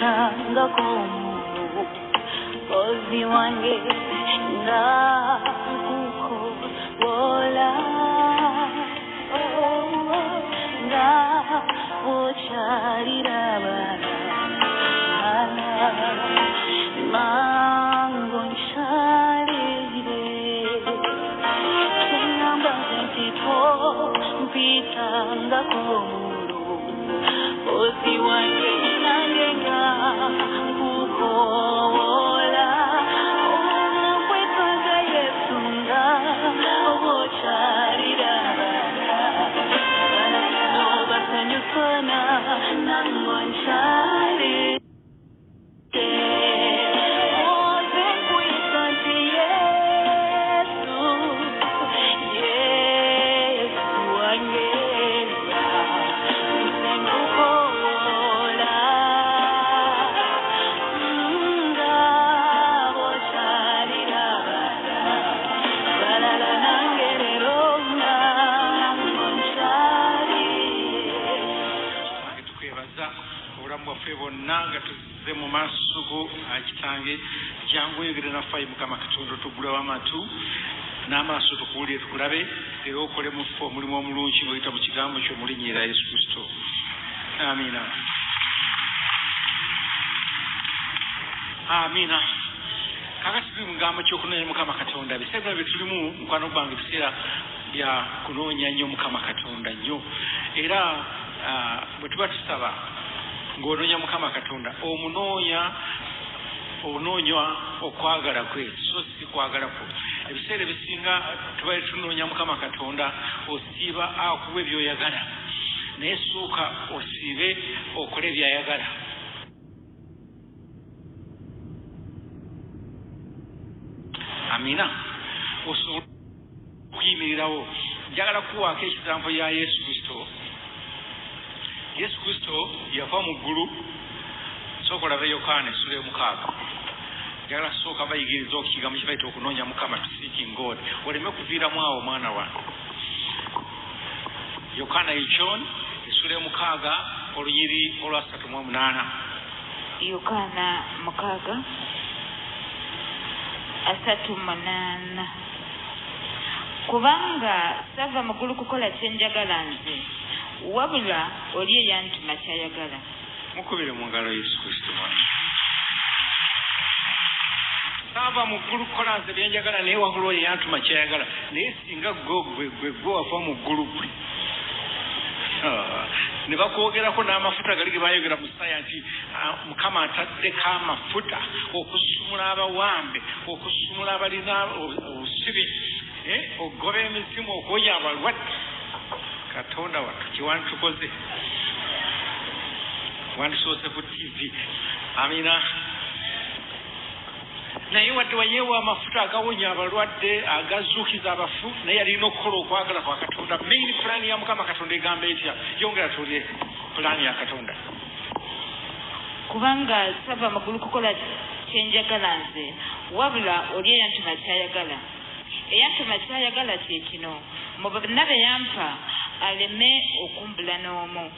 mpitanga komu kozi wange nga kuko wola nga ocharira mango ncharire tengamba ntito mpitanga komu kozi wange nange nga kuko wola kwetwaga Yesu nga ocharira basanyukana nango ncharire nanga tuze mu masugo akitange jangu yegere na fayi Mukama Katonda tugula wamatu n'amaaso tukuulire tukulabe era okole mu fo mulimu omulungi ng'oyita mu kigambo kyo mu linnya erya Yesu Kristo. Amina. Amina. Kakati tuli mu kigambo ky'okunoonya Mukama Katonda. Biseera bye tulimu mukwano gwange biseera bya kunoonya nnyo Mukama Katonda nnyo. Era bwe tuba tusaba ng'onoonya Mukama Katonda onoonywa okwagala kwe so si kwagala kwo. Ebiseera ebisinga tuba tunoonya Mukama Katonda osiiba akuwa ebyoyagala naye sooka osiibe okole ebyayagala. Amina. Osobola okuyimirirawo. Njagala kuwaako ekigambo ya Yesu Kristo. Yesu Kristo yava mu ggulu. Sooka olabe Yokaana essula 6. Njagala sooka bayigiriza ekigambo kye bayita okunoonya Mukama, to seeking God. Oleme kuviiramu awo mwana wange. Yokaana ye John essula 6 olunyiri olwa 38. Yokaana 6:38. Kubanga sava mu ggulu kukola kye njagala nze, wabula oli eyantuma kyayagala. Mukubire mu ngalo Yesu Kristo mwana. Sava mu ggulu kukola nze bye njagala naye wabula oli eyantuma kyayagala. Naye singa gwe wava mu ggulu gwe. Ne bakwogerako n'amafuta gali ge bayogera mu sayansi, Mukama ataddeko amafuta okusumula abawambe, okusumula abalina obusibi, ogoba emizimu, okwonya abalwadde. Katonda wattu kiwantukoze. Wandisoose ku TV. Amina. Naye wadde wayeewa amafuta agawonya abalwadde, agazuukiza abafu, naye yalina okukola okwagala kwa Katonda. Main plan ya Mukama Katonda egamba etya? Yongera tuulire plan ya Katonda. Kubanga sava mu ggulu kukola kye njagala nze, wabula oli eyantuma kyayagala. Eyantuma kyayagala kye kino, mu bonna be yampa aleme okumbula n'omu,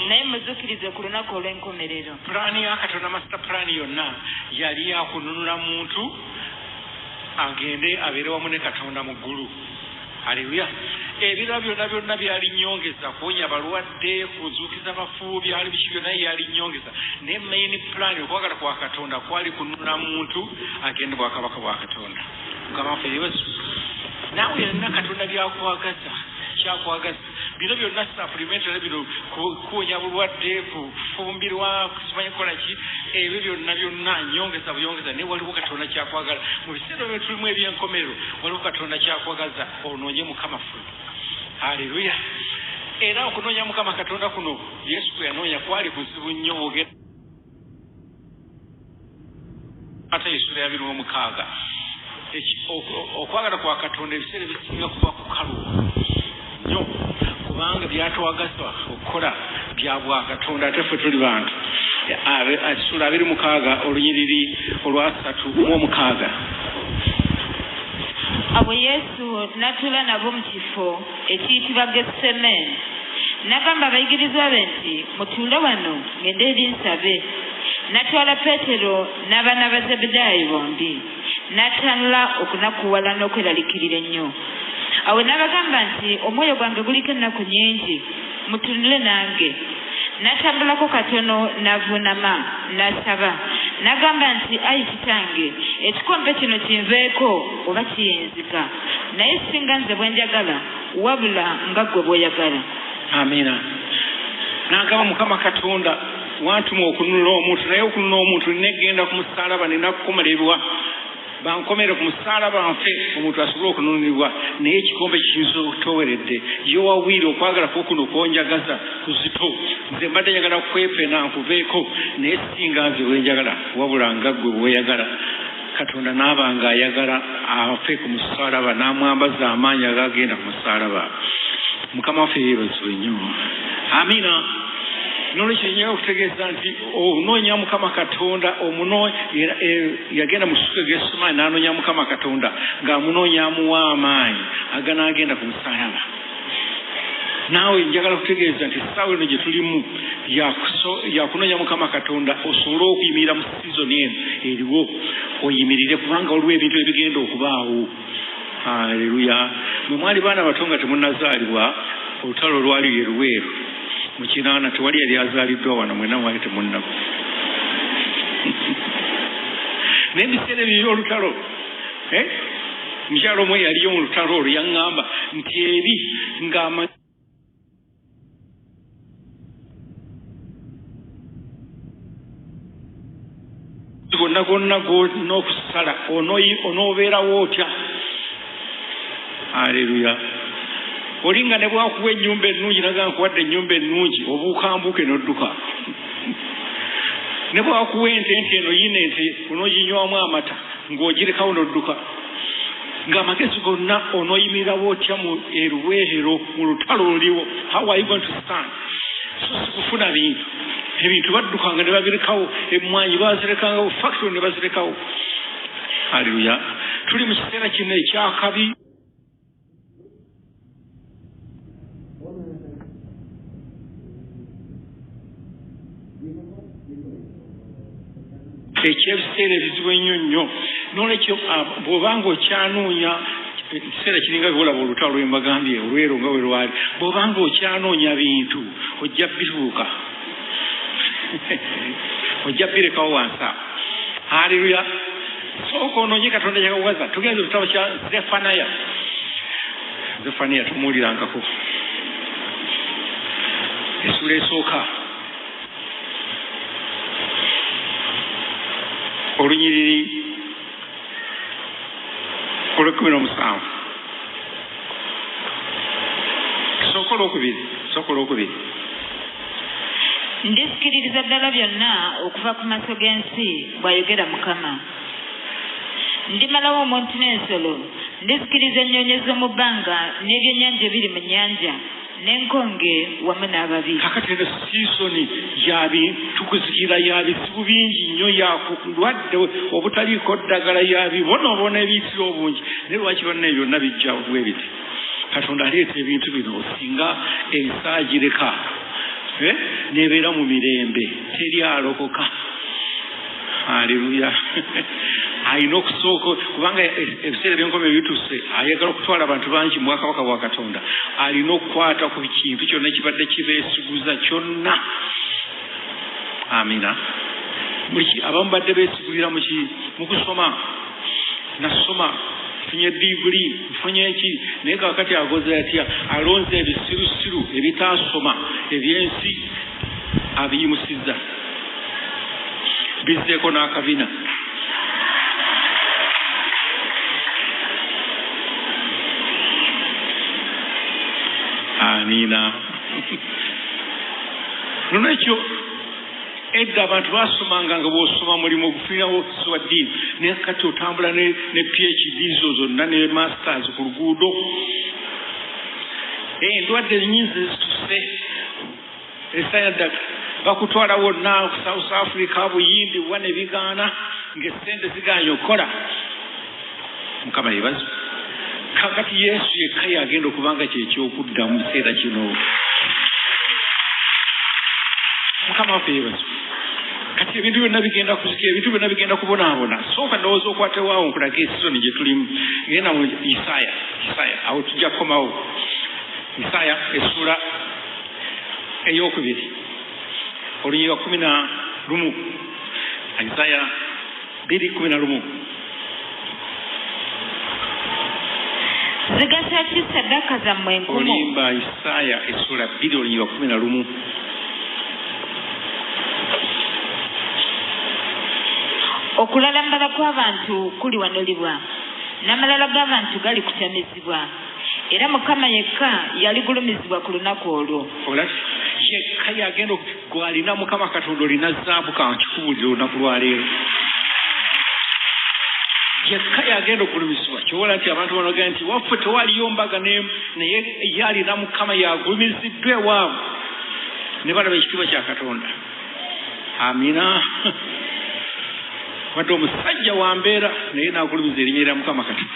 naye muzuukirize ku lunaku olw'enkomerero. Pulaani ya Katonda, master plan yonna yali yakununula muntu agende abeere wamu ne Katonda mu ggulu. Haleluya. Ebirala byonna byali nnyongeza, kuwonya abalwadde, kuzuukiza abafu, byali biki byonna yali nnyongeza. Naye main plan okwagala kwa Katonda kwali kununula muntu agende bwakabaka bwa Katonda. Mukama waffe Yesu, naawe yalina Katonda byakwagaza, kyakwagaza. Bino byonna supplementary bino kuwonya bulwadde, kufumbirwa, kusimanyi kukola ki, ebyo byonna nnyongeza buyongeza. Naye waliwo Katonda kyakwagala. Mu biseera bye tulimu eby'enkomerero waliwo Katonda kyakwagaza, onoonye Mukama ffe. Haleluya. Era okunoonya Mukama Katonda kuno Yesu kwe yanoonya kwali kuzibu nnyo. Ate essula ya 26. Okwagala kwa Katonda ebiseera ebisinga kuba kukalu nnyo, kubanga byatwagazwa okukola bya bwa Katonda, ate ffe tuli bantu. Essula 26 olunyiriri olwa 36. Abo Yesu n'atuula nabo mu kifo ekiyitibwa Getsemane, n'agamba abayigirizwa be nti mutuule wano ngende eri nsabe. N'atwala Peetero n'abaana ba Zebbedaayo bombi n'atandula okunakuwala n'okweraliikirira ennyo. Awo n'abagamba nti omwoyo gwange guliko ennaku nnyingi, mutunule nange. N'atambulako katono n'avuunama n'asaba n'agamba nti ayi kitange, ekikompe kino kinveeko oba kiyinzika, naye singa nze bwe njagala wabula nga ggwe bw'oyagala. Amina. N'agamba Mukama Katonda wantuma okununula omuntu, naye okununula omuntu negenda ku musaalaba ninakukomererwa, bankomere ku musaalaba nfe omuntu asobole okununulibwa, naye ekikompe kikinsotoweredde. Yo wawiire okwagala kuno konjagaza kuzito, nze mbadde njagala kwepena nkuveeko, naye singa nze bwenjagala wabula nga ggwe bweyagala. Katonda n'abanga ayagala afe ku musaalaba, n'amwambaza amaanyi agagenda ku musaalaba. Mukama waffe yeebazibwe nnyo. Amina. Nolwekyo nyaga okutegeeza nti onoonya Mukama Katonda, yagenda mu ssuka g'Essumaani n'anoonya Mukama Katonda ng'amunoonya amuwa amaanyi aganaagenda ku musaalaba. Naawe njagala kutegeeza nti essaawa eno gye tulimu yakunoonya Mukama Katonda osobole okuyimirira mu sizoni eno eriwo, oyimirire kubanga waliwo ebintu ebigenda okubaawo. Haleluya. Mwe mwali baana bato nga temunnazaalibwa, olutalo lwali lye Luweero mu kinaana, tewali yali azaaliddwa wano, mwena mwali temunnako. Naye ebiseera ebyo olutalo, mukyalo omwe yaliyo mu lutalo olwo yaŋŋamba nti eri ng'ama gonna n'okusala onoobeerawo otya. Haleluya. Olinga ne bwakuwa ennyumba ennungi naga nkuwadde ennyumba ennungi, obuukambuuke n'odduka. Ne bwakuwa ente eno yina ente onooginywamu amata ng'ogirekawo n'odduka. Ng'amagezi gonna onooyimirirawo otya mu eruweero mu lutalo oliwo. How are you going to stand? So sikufuna bintu. Ebintu baddukanga ne babirekawo, emmwanyi bazirekangawo, factory ne bazirekawo. Haleluya. Tuli mu kiseera kino ekyakabi. Ekyebiseera ebizibu ennyo nnyo. Nolwekyo bw'obanga okyanoonya ekiseera kiringa byolaba olutalo lwe mbagambye Olweero nga bwe lwali, bw'obanga okyanoonya bintu ojja bituuka, ojja birekawo wansi awo. Haleluya. Sooka onoonye Katonda kyakawaza. Tugenze olutabo kya Zefaniya tumuwulirangako essula esooka olunyiriri olw'17. Sooka olwokubiri. Ndisikiririza ddala byonna okuva ku maaso g'ensi, bw'ayogera Mukama. Ndimalawo omuntu n'ensolo, ndisikiriza ennyonyi z'omu bbanga n'ebyennyanja ebiri mu nnyanja, n'enkonge wamu n'ababi. Kakati eno siisoni tukuzikira yabizibu bingi nnyo, yakulwadde obutaliiko ddagala, yabibonaobona ebiyitira obungi. Naye lwaki banna byonna bijja bwe biti? Katonda aleeta ebintu bino singa ensi agireka nebeera mu mirembe, teri alokoka. Haleluya. Alina okusooka kubanga ebiseera by'enkomerero bituuse, ayagala okutwala abantu bangi mu bwakabaka bwa Katonda. Alina okukwata ku kintu kyonna kibadde kibeesiguza kyonna. Amina. Abamu badde beesigulira mu kusoma. Nasoma, nfunye Bibuli, nfunye eki, naye kakati agoze atya? Alonze ebisirusiru ebitaasoma ebyensi abiyimusizza, bizzeeko n'akabina. Amina. Nolwekyo edda abantu basomanga nga bw'osoma mulimu ogufunirawo obufuzi wa ddiini, naye kati otambula ne PhD zo zonna ne masters ku luguudo. Endwadde nnyingi zituuse, esayaddaga bakutwala wonna ku South Africa, Buyindi wa ne bigaana ng'essente ziganye okukola. Mukama yeebazibwe. Kakati Yesu yekka yagenda okubanga kyekyokudda mu kiseera kino. Mukama feebazo kati ebintu byonna bigenda kuzika ebintu byonna bigenda kubonaabona sooka ndowooza okwate waawo nkulaga esizoni gye tulimu genda mu Isaaya awo tujja kukomawo Isaaya essula ey'okubiri olunyiri lwa 11 Isaaya 2:11 zigasa ki saddaaka zammwe enkumu olimba Isaaya essula 2 olunyiri lwa 11 okulalambala kw'abantu kuli wanulibwa n'amalala g'abantu gali kutamizibwa era Mukama yekka yaligulumizibwa ku lunaku olwo yekka yagenda gwalina Mukama Katonda olina zaabu kankikubulira olunaku lwaleero yekka yagenda okulumizibwa kyobola nti abantu banogaa nti waffe tewaliyo mbaga naye yalina Mukama yagulumiziddwa ewaabwe ne balaba ekitiibwa kya Katonda amina wadde omusajja wa mbeera naye n'agulumiza erinnya lya Mukama Katonda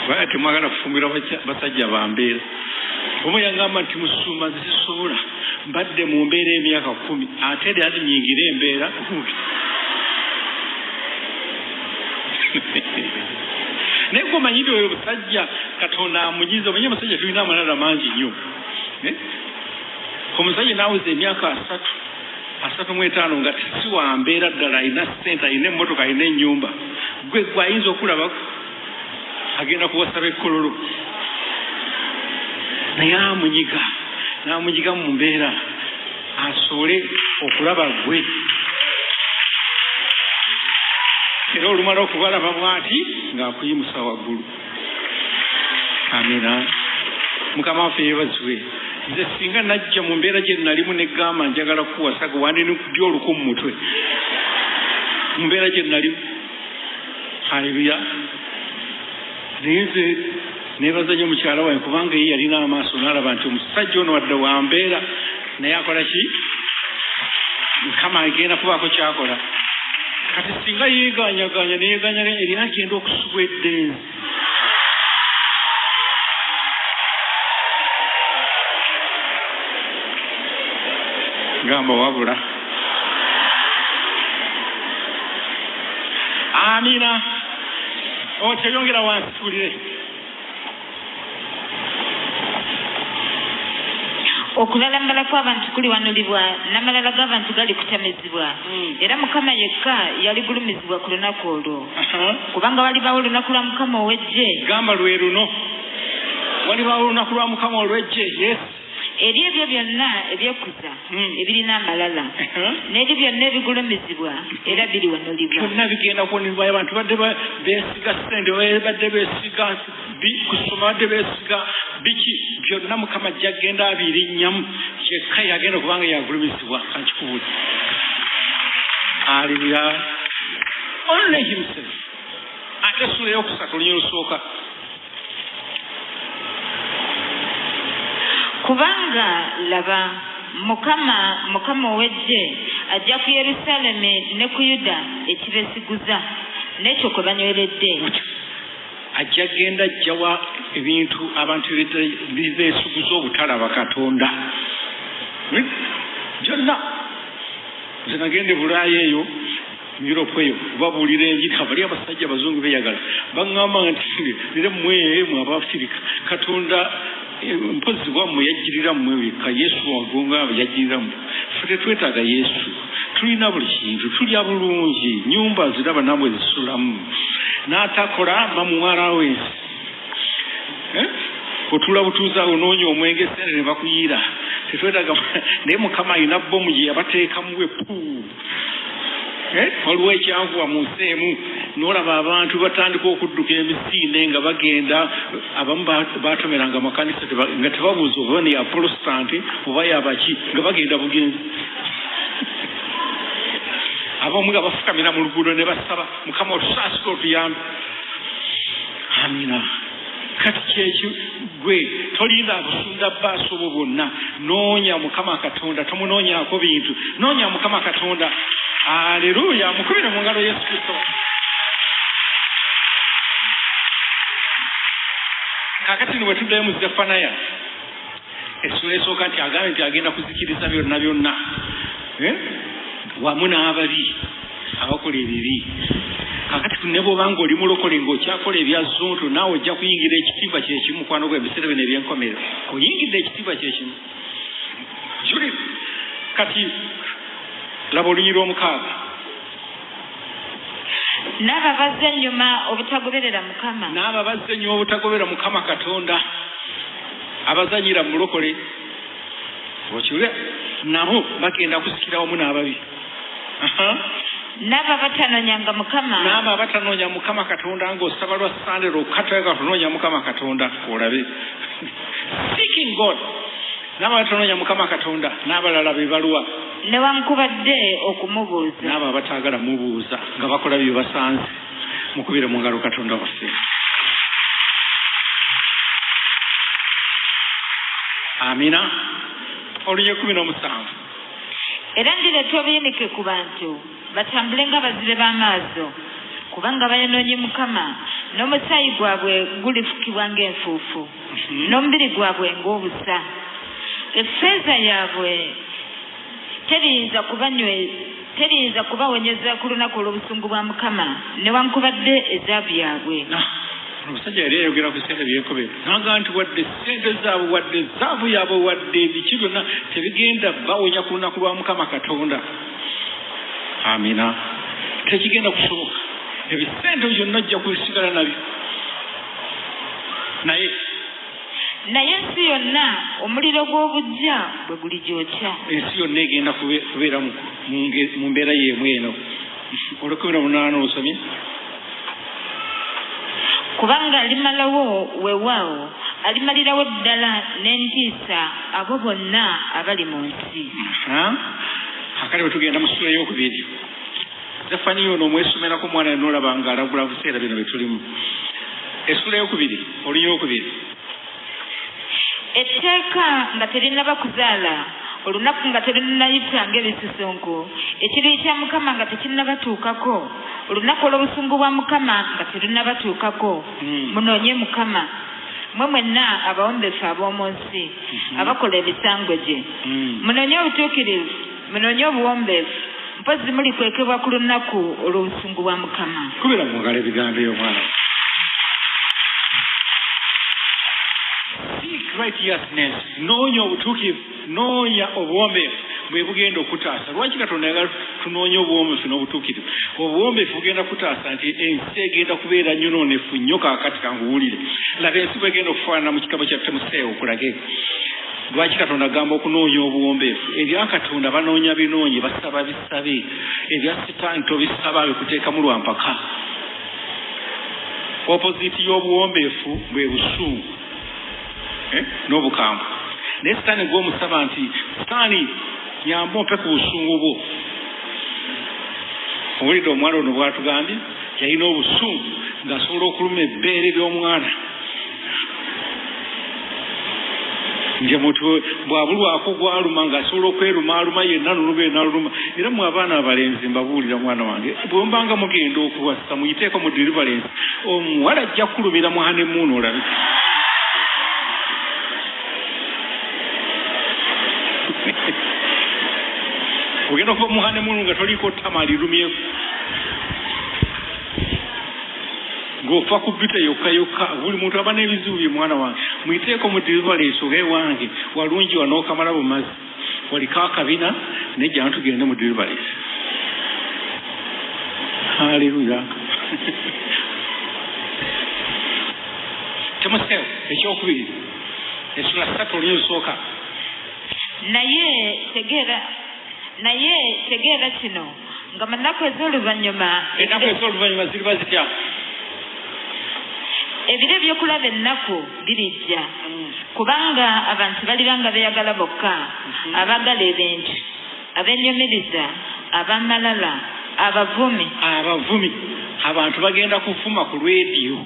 baya temwagala kufumbira basajja ba mbeera omu yagamba nti Musumba nze sisobola mbadde mu mbeera emyaka 10 ate ate nyingira embeera naye gomanyire oyo musajja Katonda amugize omanyi omusajja tulina amalala mangi nnyo omusajja naaweza emyaka 35 nga si wa mbeera ddala alina ssente alina emmotoka alina ennyumba gwe ayinza okulaba agenda kuwasaba ekkololo naye n'amunyiga mu mbeera asobole okulaba gwe era olumala okubalaba bw'ati ng'akuyimusa waggulu amina Mukama waffe yeebazibwe nze singa najja mu mbeera gye nalimu neggamba njagala kukuwasa gwe wandini kudya oluku mu mutwe mu mbeera gye nalimu haleluya naye nze neebaza nnyo mukyala wange kubanga ye yalina amaaso n'alaba nti omusajja ono wadde wa mbeera naye akola ki Mukama agenda kubaako kyakola kati singa yeeganyaganya neyeeganya erina agenda okusubwa eddenzi gamba wabula amina okyeyongera wansi tulire okulalambala kw'abantu kuli wanulibwa n'amalala g'abantu gali kutamizibwa era Mukama yekka yaligulumizibwa ku lunaku olwo kubanga walibaawo olunaku lwa Mukama ow'eggye gamba lwe luno walibaawo olunaku lwa Mukama olw'eggye yes eri ebyo byonna ebyekuza ebirina amalala n'eri byonna ebigulumizibwa era biri wanulibwa byonna bigenda kuwonibwa abantu badde beesiga ssente badde beesiga kusoma badde beesiga biki byonna Mukama gyagenda abirinnyamu kyekka yagenda kubanga yagulumizibwa kankikubuli haleluya only himself ate essula eyokusatu olunyiri olusooka kubanga laba Mukama ow'eggye ajja ku Yerusaalemi ne ku Yuda ekibeesiguza n'ekyo kwe banyweredde ajja genda ajjawa ebintu abantu bibeesiguza obutalaba Katonda byonna nze nagende Bulaaya eyo Europe eyo babuulira enjiri abali abasajja abazungu beyagala baŋŋamba nti nire mmwe Abafirika Katonda mpozi wammwe yajjirira mmwe wekka Yesu wagonga yajjirira mmwe ffe tetwetaaga Yesu tulina buli kintu tulya bulungi nyumba ziraba nabwe zisulamu n'atakola bamuwala w'ensi otula butuuza onoonya omwenge sente ne bakuyiira tetwetaaga naye Mukama alina bbomu gye yabateekamuwe puu waliwo ekyanvuwa mu nsi emu n'olaba abantu batandika okudduka emisinde nga bagenda abamu batomeranga amakanisa nga tebabuuza oba ne ya Protestant oba yabaki nga bagenda bugenzi abamu nga bafukamira mu luguudo ne basaba Mukama otusaasire otuyambe amina kati kyekyo gwe tolinda abusunda baaso bo bonna noonya Mukama Katonda tomunoonyaako bintu noonya Mukama Katonda haleluya mukubire mu ngalo Yesu Kristo kakati niwe tuddayo mu Zefanaya essula esooka nti agambe nti agenda kuzikiriza byonna byonna wamu n'ababi abakola ebibi. Kakati ne bw'obanga oli mulokole ng'okyakola ebyazuntu naawe ojja kuyingira ekitiibwa kyekimu mukwano gwe ebiseera bino eby'enkomerero oyingidde ekitiibwa kyekimu. Juli kati laba olunyiri omukaaga n'abo abazze ennyuma obutagoberera Mukama. N'abo abazze ennyuma obutagoberera Mukama Katonda abazanyira mu mulokole okiwulira nabo bagenda kusikira wamu n'ababi. N'abo abatanoonyanga Mukama. N'abo abatanoonya Mukama Katonda ng'osaba lwa Sande lwokka tunoonya Mukama Katonda olabe. Seeking God. N'abo abatanoonya Mukama Katonda n'abalala be baluwa. Newankubadde okumubuuza. N'abo abataagala mubuuza nga bakola bye basanze mukubire mu ngalo Katonda waffe. Amina. Olunya 17. Era ndireeta obuyinike ku bantu batambule nga bazibe b'amaaso kubanga bayonoonye Mukama n'omusaayi gwabwe gulifukibwa ng'enfuufu n'omubiri gwabwe ng'obusa. Effeeza yaabwe teriyinza kubawonyeza ku lunaku olw'obusungu bwa Mukama newankubadde ezaabu yaabwe. Omusajja yali ayogera ku ssente by'enkobe naga nti wadde ssente zaabwe wadde ezaabu yaabwe wadde ebiki byonna tebigenda bawonya ku lunaku lwa Mukama Katonda. Amina. Tekigenda kusoboka. Ebisente byonna ojja kubisigala nabyo. Naye ensi yonna omuliro gw'obujja bwe guli gyokya. Ensi yonna egenda kubeera mu mbeera y'emu eno. Olw'ekumi munaana osomye. Kubanga alimalawo weewaawo alimalirawo ddala n'entiisa abo bonna abali mu nsi. Akali bwe tugenda mu ssula y'okubiri. Zafani yono omwesomerako mwana n'olaba nga alagula buseera bino bye tulimu. Essula y'okubiri olunya okubiri. Etteeka nga terinaba kuzaala olunaku nga terunnayita ng'ebisisonko ekiruyi kya Mukama nga tekinnabatuukako olunaku olw'obusungu bwa Mukama nga terunnabatuukako munoonye Mukama mmwe mwenna abawombeefu ab'omu nsi abakola ebisango gye munoonye obutuukirivu munoonye obuwombeefu mpozi mulikwekebwa ku lunaku olw'obusungu bwa Mukama. Kubira mu ngalo ebigambo y'omwana. Righteousness, noonya obutuukirivu, noonya obuwombeefu bwe bugenda okutaasa. Lwaki Katonda yagala tunoonya obuwombeefu n'obutuukirivu? Obuwombeefu bugenda kutaasa nti ensi egenda kubeera nyonoonefu nnyo kaakati kanguwulire. Laba ensi bwegenda okufaanana mu kitabo kya Timoseewo okulage. Lwaki Katonda agamba okunoonya obuwombeefu? Ebya Katonda banoonya binoonye basaba bisabe. Ebya Sitaani tobisaba bikuteekamu lwampaka. Opposite y'obuwombeefu bwe busungu. N'obukambwe. Naye Sitaani gw'omusaba nti Sitaani nyamba ompe ku busungu bwo. Owulidde omwana ono bw'atugambye yalina obusungu ng'asobola okuluma ebbeere ly'omwana. Nje muntu bw'abulwako gwaluma ng'asobola okwerumaaluma yenna n'oluma. Era mu abaana abalenzi mbabuulira mwana wange bwe mbanga mugenda okuwasa muyiteeko mu Deliverance omuwala ajja kulumira mu honeymoon olabe. Ogenda okuva mu honeymoon nga toliko ttama alirumyeku ng'ofa ku bita yokka buli muntu aba n'ebizibu bye mwana wange muyiteeko mu Deliverance oge wange walungi wanookamala bumazi waliko akabina nejja tugende mu Deliverance. Haleluya. Timoseewo ekyokubiri essula 3 olunya olusooka. Naye tegeera kino nga mu nnaku ez'oluvannyuma ziriba zitya? Ebiro ebyokulaba ennaku birijja kubanga abantu baliba nga beeyagala bokka abaagala ebintu abeenyumiriza ab'amalala abavumi. Abantu bagenda kuvuma ku lwediyo.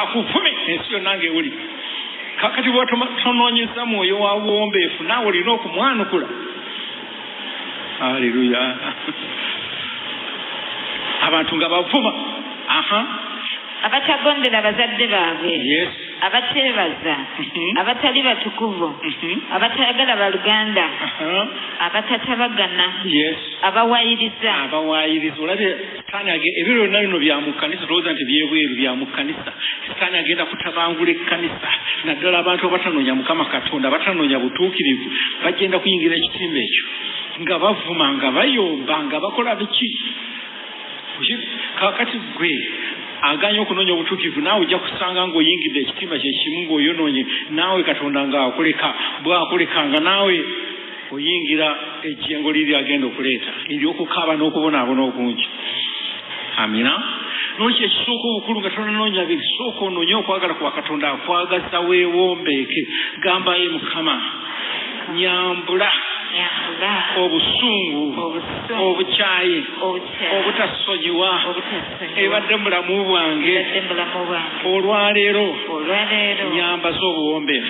Akuvume ensi yonna ng'ewuli. Kakati bw'otonoonyeza mwoyo wa buwombeefu naawe olina okumwanukula. Haleluya. Abantu nga bavuma abatagondera bazadde baabwe abateebaza abatali batukuvu abatayagala baluganda abatatabagana abawayiriza olabye sitaani ebiro byonna bino bya mu kkanisa tolowooza nti byebweru bya mu kkanisa sitaani agenda kutabangula ekkanisa naddala abantu abatanoonya Mukama Katonda abatanoonya butuukirivu bagenda kuyingira ekitimba ekyo nga bavuma nga bayomba nga bakola biki kakati gwe aganya okunoonya obutuukirivu naawe ojja kusanga ng'oyingidde ekitimba kyekimu ng'oyonoonye naawe Katonda ng'akoleka bw'akoleka nga naawe oyingira ejjengo liri agenda okuleeta ery'okukaaba n'okubonaabona okungi. Amina. N'olwekyo ekisooka obukulu nga tonanoonya biri sooka onoonye okwagala kwa Katonda akwagaza weewombeeke gambaye Mukama nyambula obusungu obukyayi obutasonyiwa ebadde mu bulamu bwange olwaleero nyambaza obuwombeefu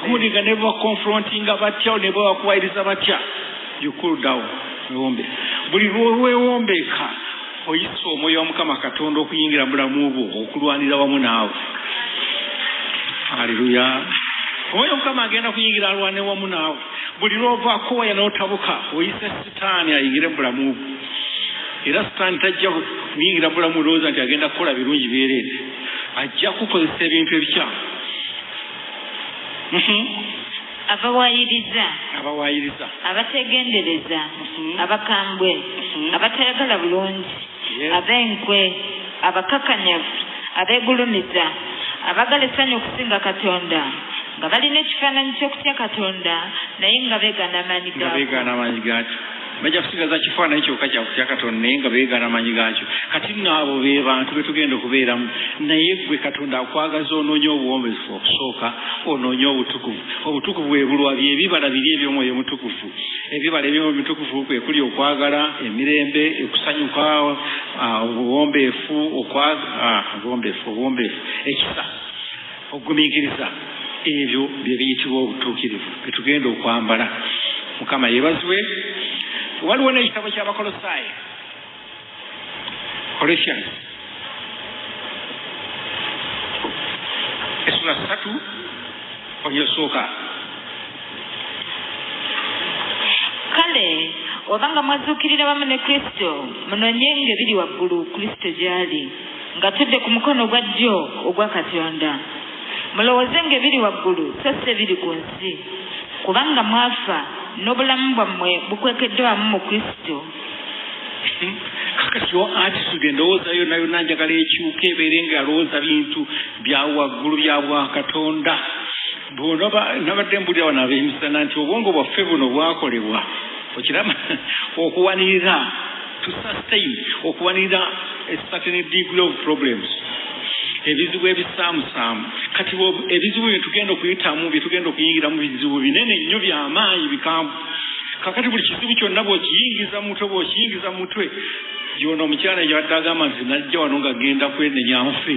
kuwuliga ne bakonfrontinga batya ne babakuwayiriza batya yukuldawo wewombeefu buli lwewombeeka oyisa omwoyo wa Mukama Katonda okuyingira mu bulamu bwo okulwanira wamu naawe. Haleluya. Omwoyo Mukama agenda kuyingira alwane wamu naawe buli lwovaako waya n'otabuka oyise sitaani ayingire mu bulamu bwo era sitaani tajja kuyingira mu bulamu olowooza nti agenda kukola birungi byereere ajja kukozesa ebintu ebikyamu. Abawayiriza abategendereza abakambwe abatayagala bulungi abenkwe abakakanyavu abeegulumiza abagala essanyu okusinga Katonda nga balina ekifaananyi ky'okutya Katonda naye nga beegaana amaanyi gaakyo bajja kusigaza kifaananyi kyokka kyakutya Katonda naye nga beegaana amaanyi gaakyo. Kati naabo be bantu be tugenda okubeeramu naye gwe Katonda akwagaza onoonye obuwombeefu okusooka onoonye obutukuvu bwe bulwa byebibala biri eby'omwoyo mutukuvu ebibala eby'omwoyo mutukuvu kwe kuli okwagala emirembe ekusanyuka obuwombeefu ekisa okugumiikiriza ebyo bye biyitibwa obutuukirivu bye tugenda okwambala. Mukama yeebazibwe. Waliwo n'ekitabo ky'Abakolosaayi Colossians essula 3 onyosooka. Kale obanga mwazuukirira wamu ne Kristo munoonyenga ebiri waggulu Kristo gy'ali ng'atudde ku mukono ogwa ddyo ogwa Katonda. Mulowoozenga ebiri waggulu so si ebiri ku nsi kubanga mwafa n'obulamu bwammwe bukwekeddwa wamu mu Kristo. Kakati attitude endowooza yonna njagala ekyuka ebeere nga alowooza bintu bya waggulu bya bwa Katonda. Bono nabadde mbulira wano abeemisana nti obwongo bwaffe buno bwakolebwa okiraba okuwanirira to sustain okuwanirira a certain degree of problems ebizibu ebisaamusaamu. Kati ebizibu bye tugenda okuyitamu bye tugenda okuyingiramu bizibu binene nnyo by'amaanyi bikambwe. Kakati buli kizibu kyonna bw'okiyingiza mu mutwe yono omukyala yabadde agamba nti najja wano ng'agenda kwenenya nfe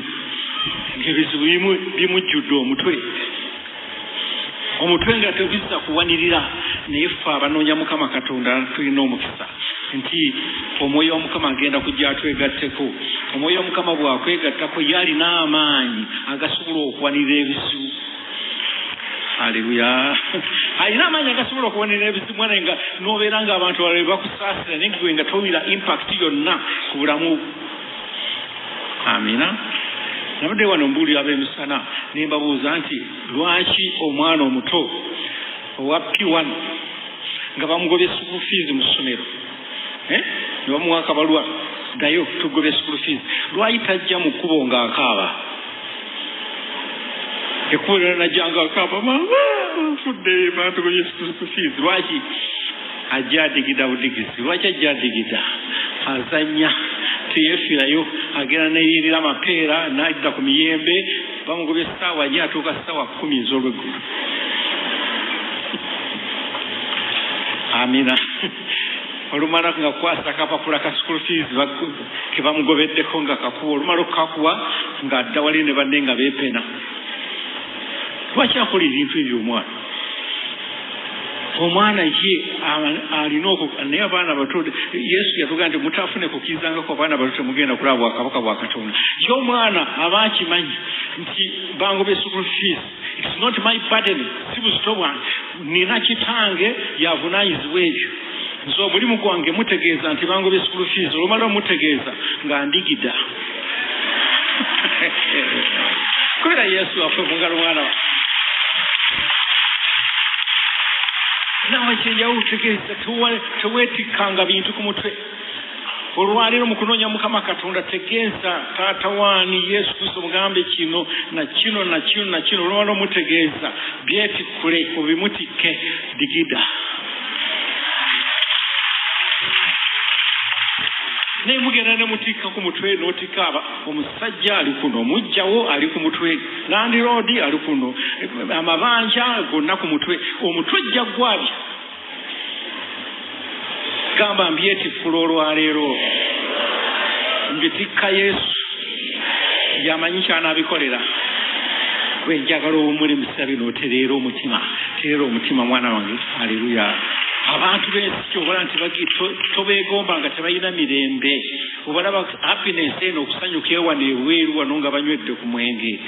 ng'ebizibu bimujjudde omutwe nga tebizza kuwanirira. Naye ffe abanoonya Mukama Katonda tulina omukisa nti omwoyo wa Mukama agenda kujja atwegatteko. Omwoyo wa Mukama bw'akwegattako yalina amaanyi agasobola okuwanirira ebizibu. Haleluya. Alina amaanyi agasobola okuwanirira ebizibu naye nga n'obeera ng'abantu balala bakusaasira naye gwe nga towulira impact yonna ku bulamu. Amina. Nabadde wano mbuulira ab'emisana ne mbabuuza nti lwaki omwana omuto owa P1 nga bamugobye school fees mu ssomero ne bamuwa akabalwa ddayo tugobye school fees lwaki tajja mu kkubo ng'akaaba ekkubo lyonna najjanga akaaba nfudde bantugobye school fees lwaki ajja adigida budigisi lwaki ajja adigida azanya teyeefirayo agenda neyiririra amapeera n'adda ku miyembe bamugobye essaawa nnya atuuka ssaawa 10 ez'olweggulu. Amina. Olumala nga kwasa akapapula ka school fees ke bamugobeddeko nga kakuwa olumala okukakuwa ng'adda wali ne banne nga beepena. Lwaki akola ebintu ebyo omwana? omwana ye alina naye abaana bato Yesu yatugaa nti mutafune kukirizangako abaana bato temugenda kulaba bwakabaka bwa Katonda. Ye omwana aba akimanyi nti bangobe school fees, it's not my burden, si buzito bwange, nina kitange yavunaanyizibwa ebyo. Nze omulimu gwange mutegeeza nti bangobe school fees, olumala mutegeeza nga ndigida. Kubera Yesu afe mungalo mwana wa nawe kyenjawo utegeeza teweetikanga bintu ku mutwe. Olwaleero mu kunoonya Mukama Katonda tegeeza taata waani Yesu Kristo mugambe kino na kino na kino na kino, olwala omutegeeza byetikule obimutikke digida. Naye mugenda ne mutikka ku mutwe n'otikka omusajja ali kuno, omujjawo ali ku mutwe, landiroodi ali kuno, amabanja gonna ku mutwe, omutwe ojja gwabya. Gamba mbyetikula olwaleero, mbitikka Yesu yamanyi ky'anaabikolera. Gwe njagala obumuli musabe n'otereera omutima, tereera omutima mwana wange. Haleluya. Abantu b'ensi kyobola nti tobeegomba nga tebalina mirembe, obalaba happiness eno okusanyuka ewana ebweru wano nga banywedde ku mwenge,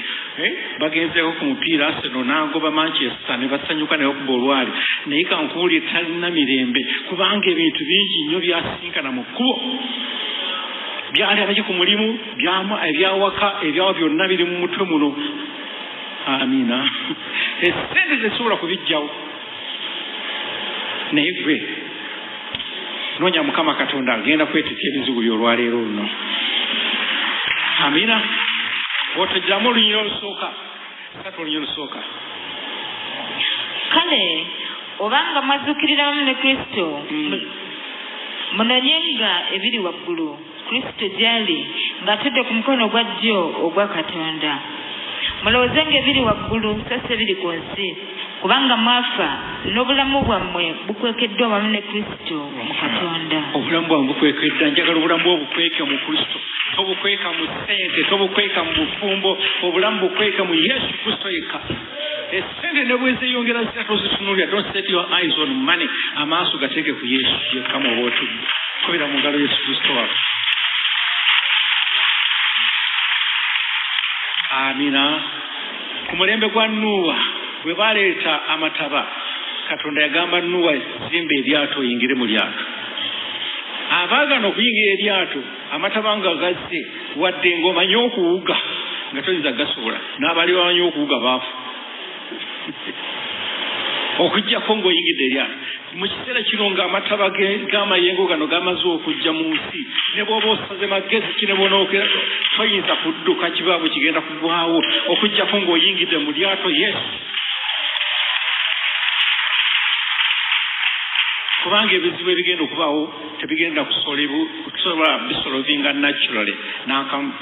bagenzeeko ku mupiira Arsenal n'agoba Manchester ne basanyuka naye okuba olwali, naye kankuwulire talina mirembe kubanga ebintu bingi nnyo byasinkana mu kkubo. Byali abaki ku mulimu, ebyawaka, ebyawa byonna biri mu mutwe muno. Amiina. Essente tezisobola kubijjawo. Naye gwe noonya Mukama Katonda agenda kwetikka ebizibu by'olwaleero luno. Amiina. Otegeramu olunyira olusooka. Olunyira olusooka. Kale obanga mwazuukirira wamu ne Kristo munonyenga ebiri waggulu, Kristo gy'ali ng'atudde ku mukono ogwa ddyo ogwa Katonda. Mulowoozenga ebiri waggulu so si ebiri ku nsi, kubanga mwafa n'obulamu bwammwe bukwekeddwa wamu ne Kristo mu Katonda. Obulamu bwammwe bukwekeddwa. Njagala obulamu bwo bukweke mu Kristo, tobukweka mu ssente, tobukweka mu bufumbo, obulamu bukweke mu Yesu Kristo yekka. Essente ne bwezeyongera zita tozitunuulira. Don't set your eyes on money. Amaaso gateeke ku Yesu yekka mu bwotudde. Kubira mu ngalo Yesu Kristo waffe. Amina. Ku mulembe gwa Nuuwa bwe baleeta amataba, Katonda yagamba Nuuwa zimba eryato oyingire mu lyato. Abaagana okuyingira eryato amataba nga gazze, wadde ng'omanyi okuwuga nga toyinza gasobola, n'abali bamanyi okuwuga baafu. Okujjako ng'oyingidde eryato. Mu kiseera kino ng'amataba g'amayengo gano gamaze okujja mu nsi, ne bw'oba osaze magezi ki ne bw'onookera toyinza kudduka, kibaabu kigenda kugwawo, okujjako ng'oyingidde mu lyato Yesu. Kubanga ebizibu ebigenda okubaawo tebigenda kusobola bisolovinga naturally n'akamu.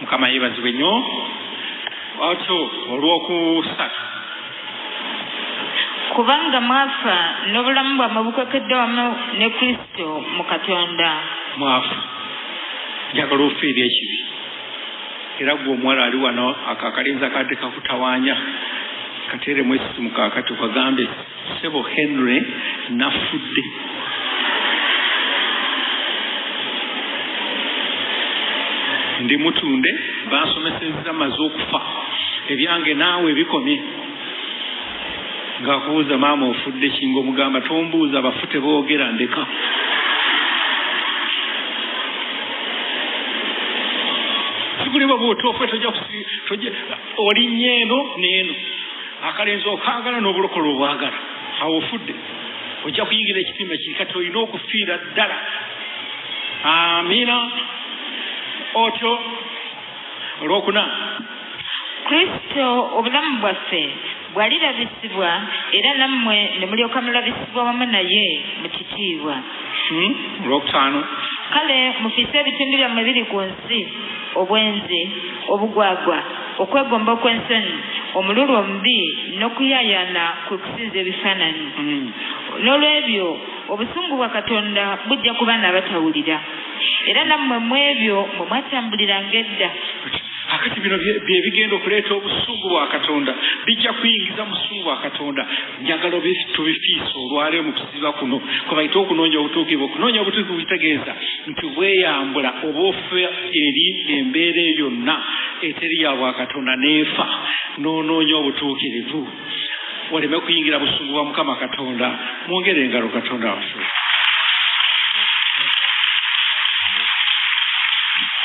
Mukama yeebazibwe nnyo. Atyo olw'okusatu, kubanga mwafa n'obulamu bwammwe bukwekeddwa wamu ne Kristo mu Katonda. Mwafa. Njagala ofiirya ekibi. Era gwe omuwala ali wano akakalinza kadde kakutawaanya, kateeremu esisimu kaakati kagambe Sebo Henry nafudde. Ndi Mutunde, bansomesezza maze okufa, ebyange naawe bikomye. Ng'akubuuza maama ofudde kinga omugamba tombuuza abafu teboogera ndeka. Sikuliba bw'otoofe tojja olinnye eno n'eno, akalenzi okaagala n'obulokole obwagala, awo ofudde ojja kuyingira ekitimba kiri kati olina okufiira ddala. Amiina. Otyo olwokuna, Kristo obulamu bwaffe bwalirabisibwa era nammwe ne mulyoka mulabisibwa wamu naye mu kitiibwa. Olwokutaano, kale mufiise ebitundu byammwe biri ku nsi: obwenzi, obugwagwa, okwegomba okw'ensonyi, omululu omubi, n'okuyaayaana kwe kusinza ebifaananyi. N'olw'ebyo obusungu bwa Katonda bujja ku baana abatawulira, era nammwe mu ebyo mwe mwatambuliranga edda. akati bino bye bigenda okuleeta obusungu bwa Katonda bijja kuyingiza mu busungu bwa Katonda. Njagala tubifiisa olwaleero mu kusiiba kuno kwe bayita okunoonya obutuukivu. Okunoonya obutuukivu kitegeeza nti bweyambula oba ofe eri embeera yonna eteri ya bwa Katonda neefa n'onoonya obutuukirivu oleme kuyingira busungu bwa Mukama Katonda. Mwongere engalo Katonda waffe.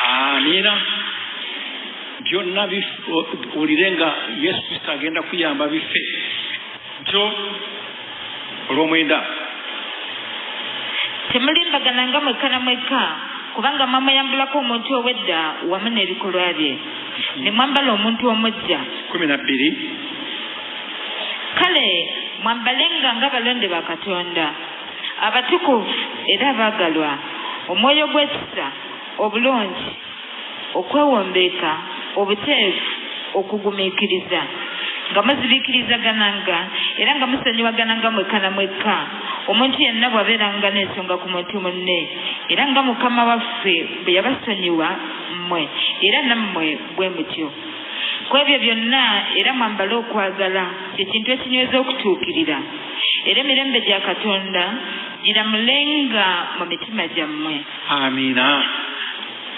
Amiina. Byonna ulirenga Yesu Kristo agenda kuyamba bife. Nto olw'omwenda temulimbagana nga mwekka na mwekka kubanga mama yambulako omuntu ow'edda wamu n'ebikolwa bye ne mwambala omuntu omujja. 12 Kale mwambalenga nga balonde ba Katonda abatukuvu era abaagalwa, omwoyo gw'ekisa, obulungi, okwewombeeka, obuteefu, okugumiikiriza, nga muziriikirizagananga era nga musonyiwagananga mwekka na mwekka, omuntu yenna bw'abeeranga n'ensonga ku muntu munne, era nga Mukama waffe bwe yabasonyiwa mmwe era nammwe bwe mutyo. Ku ebyo byonna era mwambale okwagala, ekintu ekinyweza okutuukirira, era emirembe gya Katonda giramulenga mu mitima gyammwe. Amiina.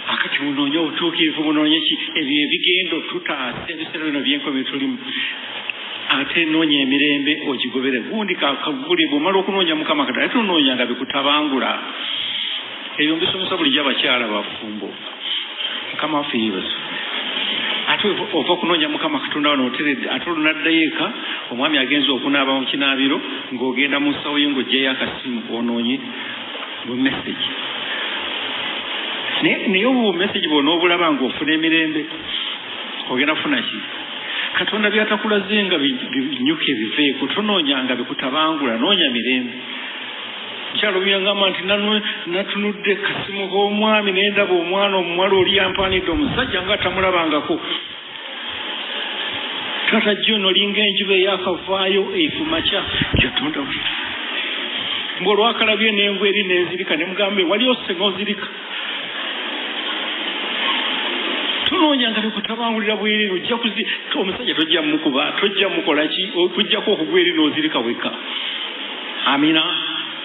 Akati munoonye obutuukirivu, munoonye ebyo ebigendo tutaase ebiseera bino by'enkobe tulimu. Ate noonya emirembe ogigobere. Gundi kaguli bw'omala okunoonya Mukama Katonda ate onoonya nga bikutabangula. Ebyo mbisomesa bulijjo abakyala bafumbo. Mukama waffe yeebaza. Ate ova kunoonya Mukama Katonda wano oteredde ate olunaddayo eka omwami agenza okunaaba mu kinaabiro ng'ogenda mu nsawo ye ng'oggyayo akasimu onoonye bu message. Naye obu message bw'onoobulaba ng'ofuna emirembe ogenda kufuna ki? Katonda byatakulaze nga binyuke biveeko, tonoonya nga bikutabangula, noonya mirembe. Kyalo byangamba nti natunudde kasimu k'omwami ne ndaba omwana omuwala oli yampanidde omusajja nga tamulabangako. Tata John olinga enjuba eyakavaayo efumakya Katonda buli. Ng'olwakalabye n'envu eri n'ezirika ne mugambe wali ose ng'ozirika. Tunoonya nga bikutabangulira bwereere ojja omusajja tojja mukuba tojja mukola ki okujjako okugwa eri n'ozirika wekka. Amina.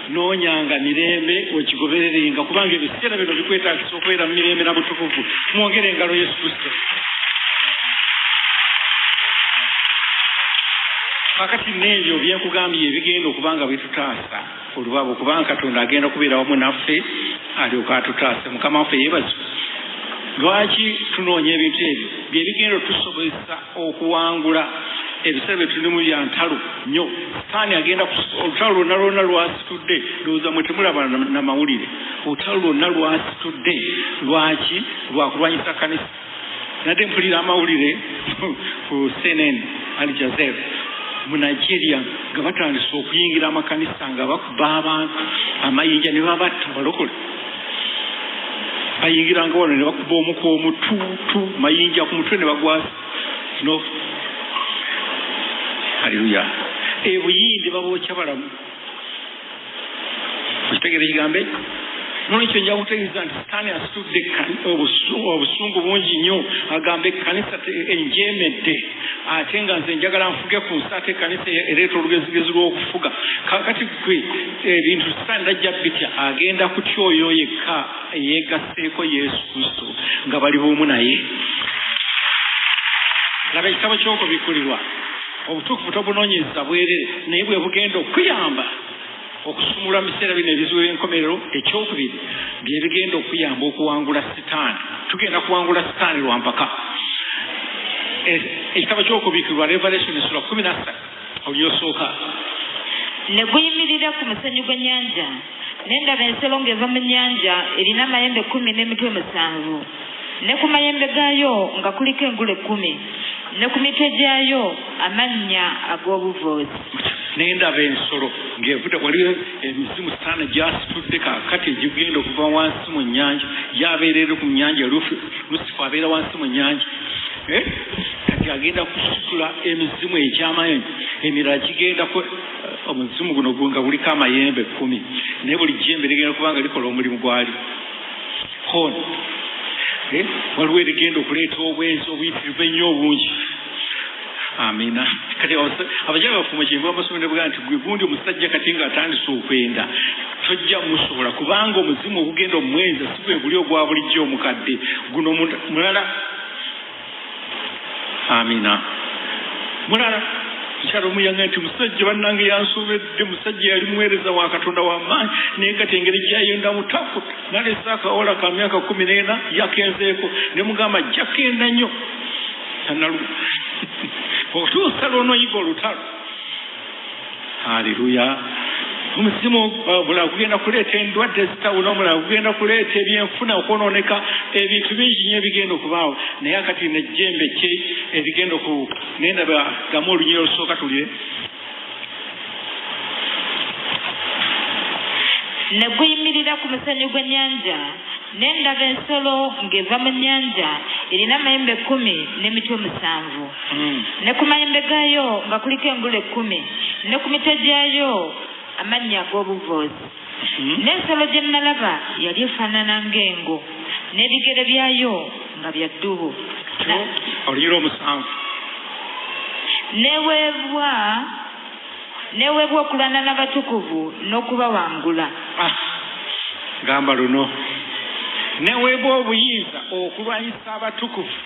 Noonyanga mirembe okigobererenga kubanga ebiseera bino bikwetaagisa okubeera mu mirembe na butukuvu. Mwongere engalo Yesu Kristo. Kakati n'ebyo byenkugambye ebigenda okubanga bitutaasa olwabo kubanga Katonda agenda kubeera wamu naffe alyoka atutaase. Mukama waffe yeebazibwe. Lwaki tunoonya ebintu ebyo bye bigenda tusobozesa okuwangula ebiseera bye tulimu bya ntalo nnyo. Sitaani agenda olutalo lwonna lwonna lwasitudde ndowooza mwe temulaba na mawulire. Olutalo lwonna lwasitudde lwaki? Lwakulwanyisa kanisa. Nadde mpulira amawulire ku CNN Al Jazeera mu Nigeria nga batandise okuyingira amakanisa nga bakuba abantu amayinja ne babatta balokole. Bayingiranga wano ne bakuba omuku omutuutu mayinja ku mutwe ne bagwasa. No. Haleluya. Ebuyindi babookya balamu. Okitegere ekigambo nolwekyo nja kutegeeza nti Sitaani asitudde obusungu bungi nnyo agambe ekkanisa enjeemedde ate nga nze njagala nfuge ku nsi ate ekkanisa ereeta olugezigezi lw'okufuga. Kakati gwe ebintu Sitaani tajja bitya agenda kutya oyo yekka eyeegasseeko Yesu Kristo nga bali bumu naye. Laba ekitabo ky'okubikkulirwa obutuufu tobunoonyeza bwerere naye bwe bugenda okuyamba okusumulula mu biseera bino ebizibu by'enkomerero. Ekyokubiri bye bigenda okuyamba okuwangula Sitaani. Tugenda kuwangula Sitaani lwa mpaka. Ekitabo ky'okubikkulirwa Revelation sura 13 olyosooka. Ne guyimirira ku musenyu gw'ennyanja ne ndaba ensolo ng'eva mu nnyanja erina amayembe 10 n'emitwe 7 ne ku mayembe gaayo nga kuliko engule 10 ne ku mitwe gyayo amannya ag'obuvoozi. Nendaba ensolo ng'evudde waliyo emizimu Sitaani gy'asitudde kaakati egigenda okuva wansi mu nnyanja gyabeerera ku nnyanja. Lusifa abeera wansi mu nnyanja. Kati agenda kusitula emizimu egy'amaanyi emirala gigenda omuzimu guno nga guliko amayembe 10 naye buli jjembe ligenda kuba nga likola omulimu gwali. waliwo erigenda okuleeta obwenzi obuyitirivu ennyo obungi. Amina. Kati abajaga bafuma kyemba amasomero bwa nti gwe gundi omusajja kati nga atandise okwenda tojja musobola kubanga omuzimu ogugenda omwenza si gwe guli ogwa bulijjo omukadde guno mulala. Amina. Mulala kyalo muyanga nti musajja bannange yansobedde, musajja yali muweereza wa Katonda w'amaanyi naye kati engeri gyayenda mutafuta nalesa akawola ka myaka 14 yakenzeeko ne mugamba jakenda nnyo analu otuusa lwonoyiga olutalo. Haleluya. Omuzimu bulala kugenda kuleeta endwadde ezitawuna, omulala kugenda kuleeta ebyenfuna okwonooneka ebintu bingi nnyo ebigenda okubaawo naye akati nejjembe kye ebigenda nendaba gamu olunyiri olusooka tulire. Ne guyimirira ku musenyu gw'ennyanja n'endaba ensolo ng'eva mu nnyanja erina amayembe 10 n'emitwe 7 ne ku mayembe gaayo nga kuliko engule 10 ne ku mitwe gyayo amannya ag'obuvoozi. N'ensolo gye nalaba yali efaanana ng'engo n'ebigere byayo nga bya ddubu. Olunyiri 7 neweebwa okulwana n'abatukuvu n'okubawangula. Gamba luno. Neweebwa obuyinza okulwanyisa abatukuvu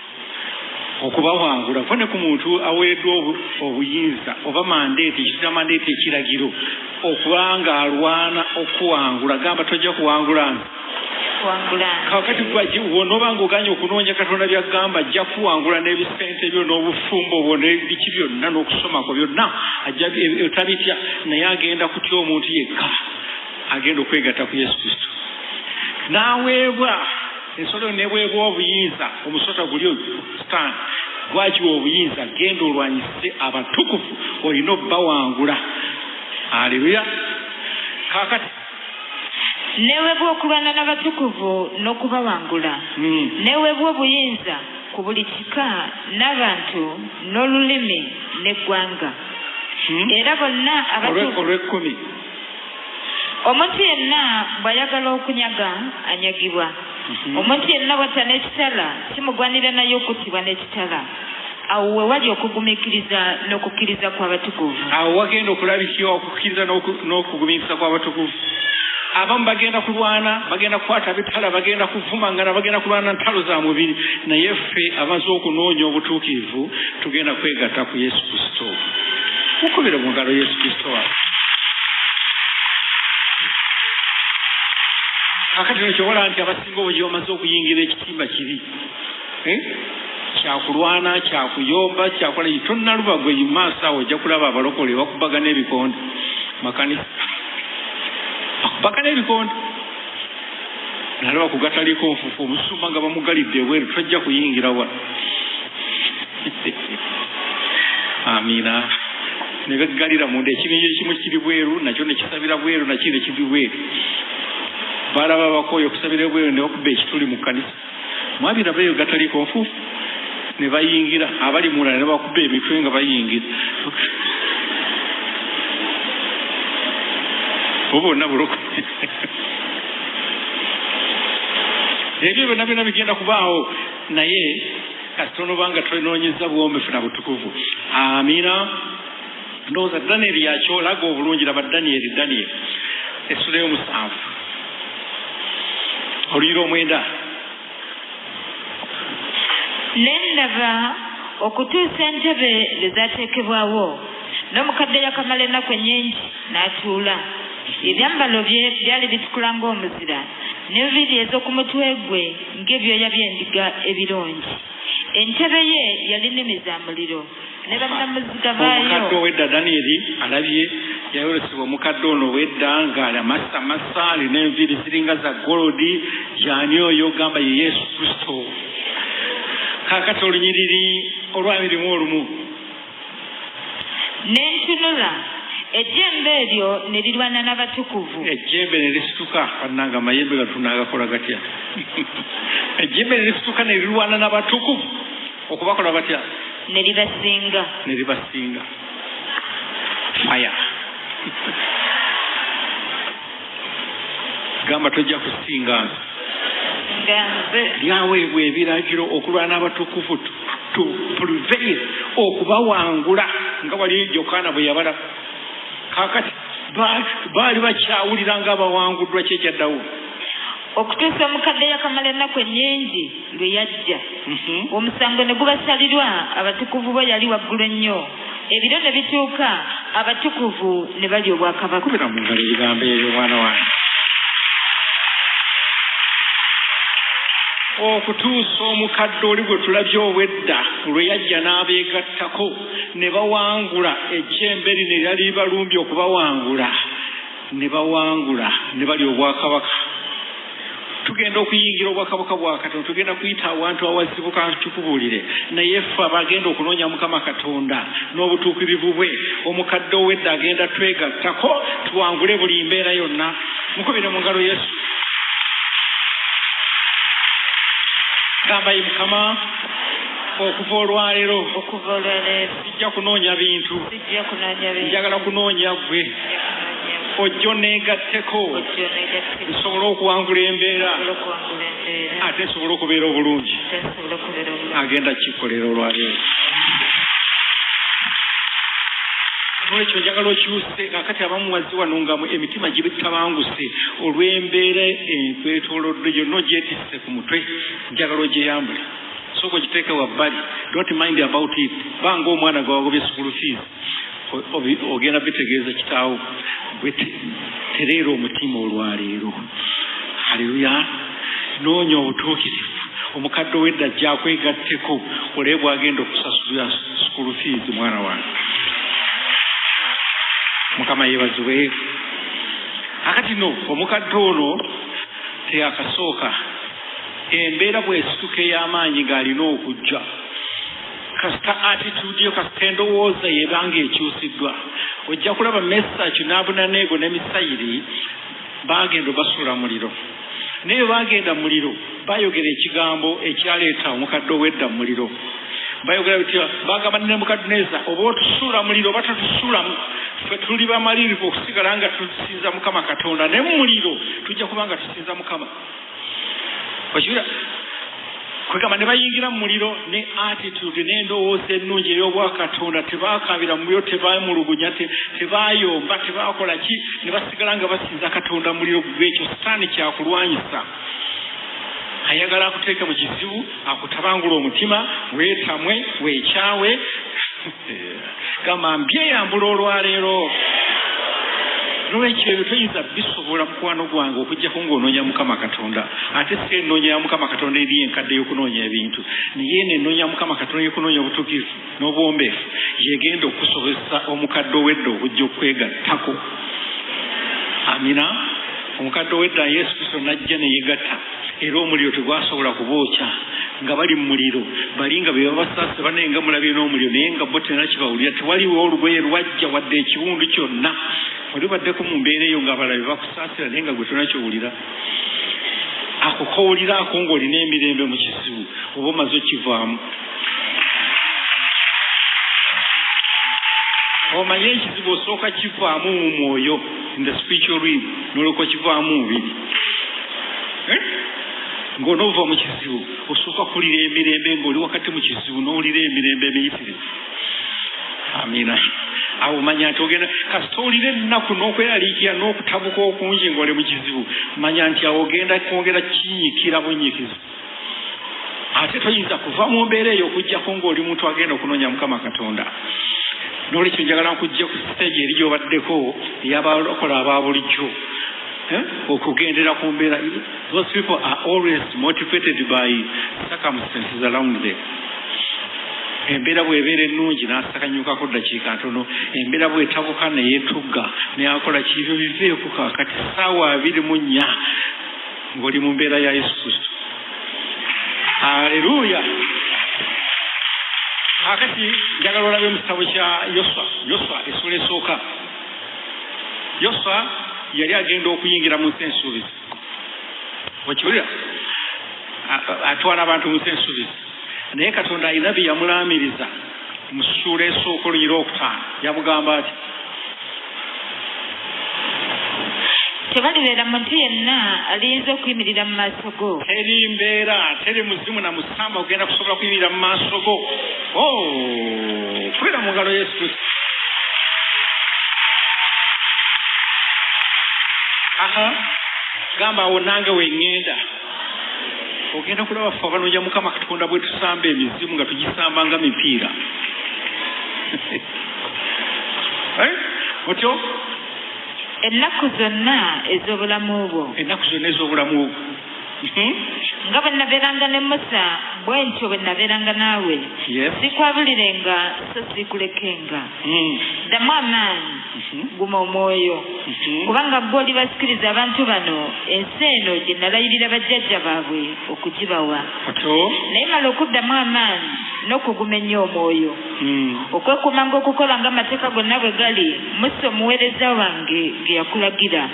okubawangula. Fone ku muntu aweeddwa obuyinza oba mandeeti ekitira mandeeti ekiragiro okubanga alwana okuwangula. Gamba tojja kuwangula kakati wonoba ng'oganya okunoonya Katonda byagamba ajja kuwangula n'ebisente byo n'obufumbo bwo n'ebiki byonna n'okusoma kwo byonna ajja tabitya naye agenda kutya omuntu yekka agenda okwegatta ku Yesu Kristo. N'aweebwa ensolo neweebwa obuyinza omusota guli stand gwakiwa obuyinza genda olwanyise abatukuvu olina obbawangula. Haleluya. Kakati neweebwa okulwana n'abatukuvu n'okubawangula. Neweebwa obuyinza ku buli kika n'abantu n'olulimi n'eggwanga. Era bonna olw'ekkumi omuntu yenna bw'ayagala okunyaga anyagibwa. Omuntu yenna bw'atta n'ekitala kimugwanira naye okuttibwa n'ekitala. Awo we wali okugumiikiriza n'okukkiriza kw'abatukuvu. Awo wagenda okulabikira okukkiriza n'okugumiikiriza kw'abatukuvu. Abamu bagenda kulwana, bagenda kukwata bitala, bagenda kuvumangana, bagenda kulwana ntalo za mubiri. Naye ffe amaze okunoonya obutuukirivu tugenda kwegatta ku Yesu Kristo. Mukubire mu ngalo Yesu Kristo. Kakati nekyobola nti abasinga obugye bamaze okuyingira ekitimba kibi kyakulwana, kyakuyomba, kyakola tonnaluba gwe maaso awo ojja kulaba abalokole bakubaga n'ebikondo makanisa bakubaga n'ebikondo nalaba kugataliko nfufu omusumba nga bamugalidde ebweru tojja kuyingira wa. Amina. Ne beggalira munda ekibinja ekimu kiri bweru nakyo nekisabira bweru nakyo nekiri bweru. Balaba bakoyo okusabira bweru ne bakuba ekituli mu kanisa. Mwabira beyo gataliko nfufu ne bayingira abali mula ne bakuba emitwe nga bayingira. Obona buloko. Ebyo byonna bigenda kubaawo naye kasitono banga twenoonyeza bwombe funa butukuvu. Amina. Ndowooza Danieri yakyolaga obulungi laba Danieri essula y'omusanvu olunyiri 9. Ne ndaba okutuusa entebe ezaateekebwawo n'omukadde yakamala ennaku ennyingi n'atuula. Ebyambalo bye byali bitukula ng'omuzira n'enviiri ez'oku mutwe gwe ng'ebyoya by'endiga ebirungi. Entebe ye yali nnimi za muliro ne bannamuziga baayo. Omukadde ow'edda Danieri alabye yayolesebwa omukadde ono ow'edda ng'ali amasa alina enviiri ziringa za golodi. Y'ani oyo? Gamba ye Yesu Kristo. Kaakati olunyiriri olw'21. Ne ntunula ejjembe eryo ne lirwana n'abatukuvu. Ejjembe ne lisituka bannanga amayembe gatunagakola gatya? Ejjembe ne lisituka ne lirwana n'abatukuvu okubakola batya? Ne libasinga. Fire. Gamba tojja kusinga. lyaweebwa ebiragiro okulwana abatukuvu to prevail okubawangula nga wali Jokana bwe yabala kakati baali bakyawulira nga abawanguddwa kyekyaddawo okutuusa omukadde yakamala ennaku ennyingi lwe yajja omusango ne gubasalirwa abatukuvu bo yali waggulu ennyo ebiro ne bituuka abatukuvu ne balya obwakabaka kubira mu ngalo ebigambo ebyo mwana wange okutuusa omukadde oli gwe tulabye obwedda lwe yajja n'abeegattako ne bawangula ejjembe lino eryali libalumbye okubawangula ne bawangula ne balya obwakabaka tugenda okuyingira obwakabaka bwa Katonda tugenda kuyita awantu awazibu kantukubuulire naye ffe abagenda okunoonya Mukama Katonda n'obutuukirivu bwe omukadde ow'edda agenda twegattako tuwangule buli mbeera yonna mukubire mu ngalo Yesu gamba ye Mukama okuva olwaleero sijja kunoonya bintu njagala kunoonya ggwe ojjo neegatteko nsobole okuwangula embeera ate nsobole okubeera obulungi agenda kikolera olwaleero nolwekyo njagala okyuse kakati abamu wazze wano nga emitima gibitabanguse olw'embeera ekwetoolodde gyonna ogyetisse ku mutwe njagala ogyeyambule sooka ogiteeke wabbali don't mind about it banga omwana gwe wagobye school fees ogenda bitegeeza kitaawo tereera omutima olwaleero haleluya noonya obutuukirivu omukadde ow'edda ajja akwegatteko olebe bw'agenda okusasulira school fees mwana wange Mukama yeebazibwe akati no omukadde ono teyakasooka embeera bw'esituka ey'amaanyi ng'alina okujja kasita attitude yo kasita endowooza yebanga ekyusiddwa ojja kulaba message n'abunaneego ne misayiri bagenda basuula muliro naye bagenda muliro bayogera ekigambo ekyaleeta omukadde ow'edda muliro bayogera bitya bagamba ne Nebukadduneeza oba otusuula muliro oba totusuulamu ffe tuli bamalirivu okusigala nga tusinza Mukama Katonda ne muliro tujja kuba nga tusinza Mukama okiwulira kwegamba ne bayingira mu muliro ne attitude n'endowooza ennungi ey'obwakatonda tebaakabira mu byo tebaamulugunya tebaayomba tebaakola ki ne basigala nga basinza Katonda muliro gwekyo sitaani kyakulwanyisa ayagala akuteeke mu kizibu akutabangula omutima weetamwe weekyawe gamba mbyeyambula olwaleero nolwekyo ebyo toyinza bisobola mukwano gwange okujjako ng'onoonya Mukama Katonda ate si ennoonya ya Mukama Katonda eri enkadde y'okunoonya ebintu naye n'ennoonya Mukama Katonda y'okunoonya obutuukirivu n'obwombeefu yegenda okusobozesa omukadde ow'edda okujja okwegattako amina omukadde ow'edda Yesu Kristo najja ne yegatta era omuliro tegwasobola kubookya nga bali mu muliro bali nga be babasaase banenga mulabye n'omuliro naye nga bo tena kibawulira tewaliwo olugoye lwajja wadde ekiwundu kyonna oli baddeko mu mbeera eyo ng'abalabe bakusaasira naye nga gwe tona kyowulira akukowuliraako ng'olina emirembe mu kizibu oba omaze okivaamu omanye ekizibu osooka kivaamu mu mwoyo in the spiritual realm n'olwoka kivaamu mubiri ng'onoova mu kizibu osooka kulira emirembe ng'oli wakati mu kizibu n'owulira emirembe emiyitirivu amina awo manya nti ogenda kasita owulira ennaku n'okweraliikira n'okutabuka okungi ng'oli mu kizibu manya nti awo ogenda kwongera kinyikira bunyikizi ate toyinza kuva mu mbeera eyo okujjako ng'oli muntu agenda okunoonya Mukama Katonda n'olwekyo njagala nkujja ku stage eri gy'obaddeko ey'abalokola aba bulijjo okugendera ku mbeera those people are always motivated by circumstances around them embeera bw'ebeera ennungi n'asakanyukako ddakiika ntono embeera bw'etabuka neyeetugga neyakola kiibyo biveeku kaakati ssaawa 24 ng'oli mu mbeera ya Yesu Kristo haleluya kakati njagala olabe mu kitabo kya Yoswa essula esooka Yoswa yali agenda okuyingira mu nsi ensuubizi okiwulira atwala abantu mu nsi ensuubizi naye Katonda alina bye yamulaamiriza mu ssuula esooka olunyira okutaano yamugamba ati tebalibeera muntu yenna aliyinza okuyimirira mu maaso go. Teri mbeera, teri muzimu na musamba ogenda kusobola kuyimirira mu maaso go. Kubira mu ngalo Yesu Kristo. Gamba awo nange weŋŋenda ogenda kulaba ffe abanoonya Mukama Katonda bwe tusamba emizimu nga tugisamba nga mipiira. Otyo ennaku zonna ez'obulamu bwo. Ennaku zonna ez'obulamu bwo. Nga bwe nabeeranga ne Musa bwe ntyo bwe nabeeranga naawe. Sikwabulirenga so sikulekenga. Ddamu amaanyi guma omwoyo. Kubanga ggwe oli basikiriza abantu bano ensi eno gye nalayirira bajjajja baabwe okugibawa. Naye mala okuddamu amaanyi n'okuguma ennyo omwoyo. Okwekumanga okukola ng'amateeka gonna bwe gali Musa omuweereza wange ge yakulagira.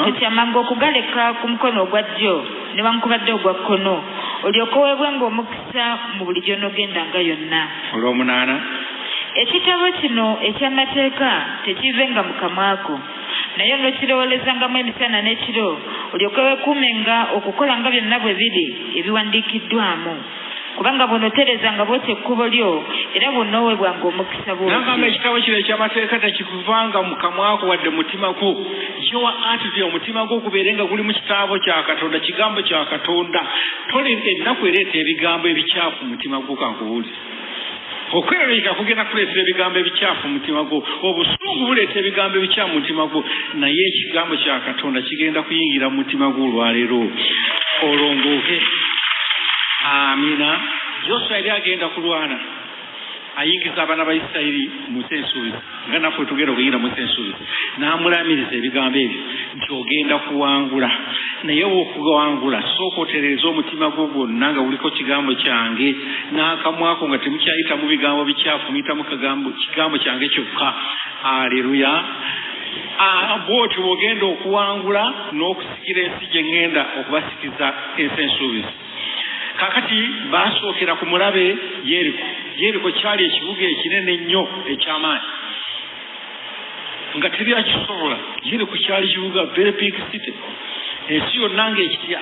Okyamanga okugaleka ku mukono ogwa ddyo newankubadde ogwa kkono olyoke weebwenga omukisa mu buli gy'onogenda yonna. Olw'omunaana ekitabo kino eky'amateeka tekivenga mu kamwako naye n'okirowoolezangamu emisana n'ekiro olyoke weekuumenga okukola nga byonna bwe biri ebiwandiikiddwamu. Kubanga bw'onoterezanga bw'otyo ekkubo lyo era bw'onooweebwanga omukisa bw'otyo. Nagamba ekitabo kino eky'amateeka tekikuvanga mu kamwako wadde mutima gwo. Your attitude omutima gwo gubeere nga guli mu kitabo kya Katonda, kigambo kya Katonda. Ennaku ereeta ebigambo ebikyafu mu mutima gwo kankubuulize. Okweraliika kugenda kuleetera ebigambo ebikyafu mu mutima gwo. Obusungu buleeta ebigambo ebikyafu mu mutima gwo. Naye ekigambo kya Katonda kigenda kuyingira mu mutima gwo olwaleero olongooke. Amina. Yoswa yali agenda kulwana ayingiza abaana ba Isirayiri mu nsi ensuubizi nga naffe tugenda okuyingira mu nsi ensuubizi n'amulamiriza ebigambo ebyo nti ogenda kuwangula. Naye bw'okuwangula sooka otereeza omutima gwo gwonna nga guliko kigambo kyange n'akamwako nga temukyayita mu bigambo bikyafu muyita mu kigambo kyange kyokka. Aleluya. Bw'otyo bw'ogenda okuwangula n'okusikira ensi gye ŋŋenda okubasikiza ensi ensuubizi. Kakati baasookera ku mulabe Yeriko. Yeriko kyali ekibuga ekinene ennyo eky'amaanyi nga teri akisobola. Yeriko kyali kibuga very big city. Ensi yonna ng'ekitya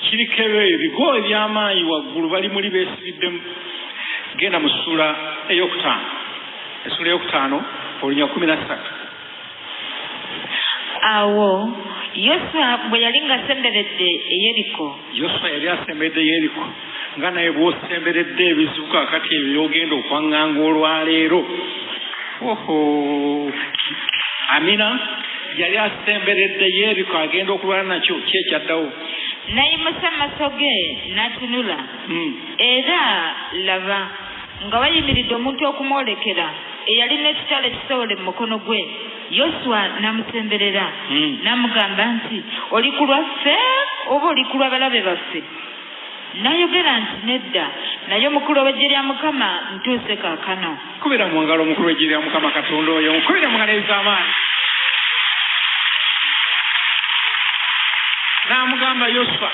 kiriko ebigo eby'amaanyi waggulu bali muli beesibiddemu. Genda mu ssuula ey'okutaano. Essuula ey'okutaano olunya 13. Awo Yoswa bwe yali ng'asemberedde e Yeriko. Yoswa yali asemberedde Yeriko nga naye bw'osemberedde ebizibu kakati ebyo by'ogenda okwaŋŋanga olwaleero. Amina. Yali asemberedde Yeriko agenda okulwana nakyo kyekyaddawo. N'ayimusa amaaso ge n'atunula. Era laba nga wayimiridde omuntu okumwolekera eyalina ekitala ekisowole mu mukono gwe. Yoswa n'amusemberera n'amugamba nti oli ku lwaffe oba oli ku lw'abalabe baffe? N'ayogera nti nedda, naye omukulu w'eggye lya Mukama ntuuse kaakano. Kubira mu ngalo omukulu w'eggye lya Mukama Katonda oyo, kubira mu ngalo ez'amaanyi. N'amugamba Yoswa,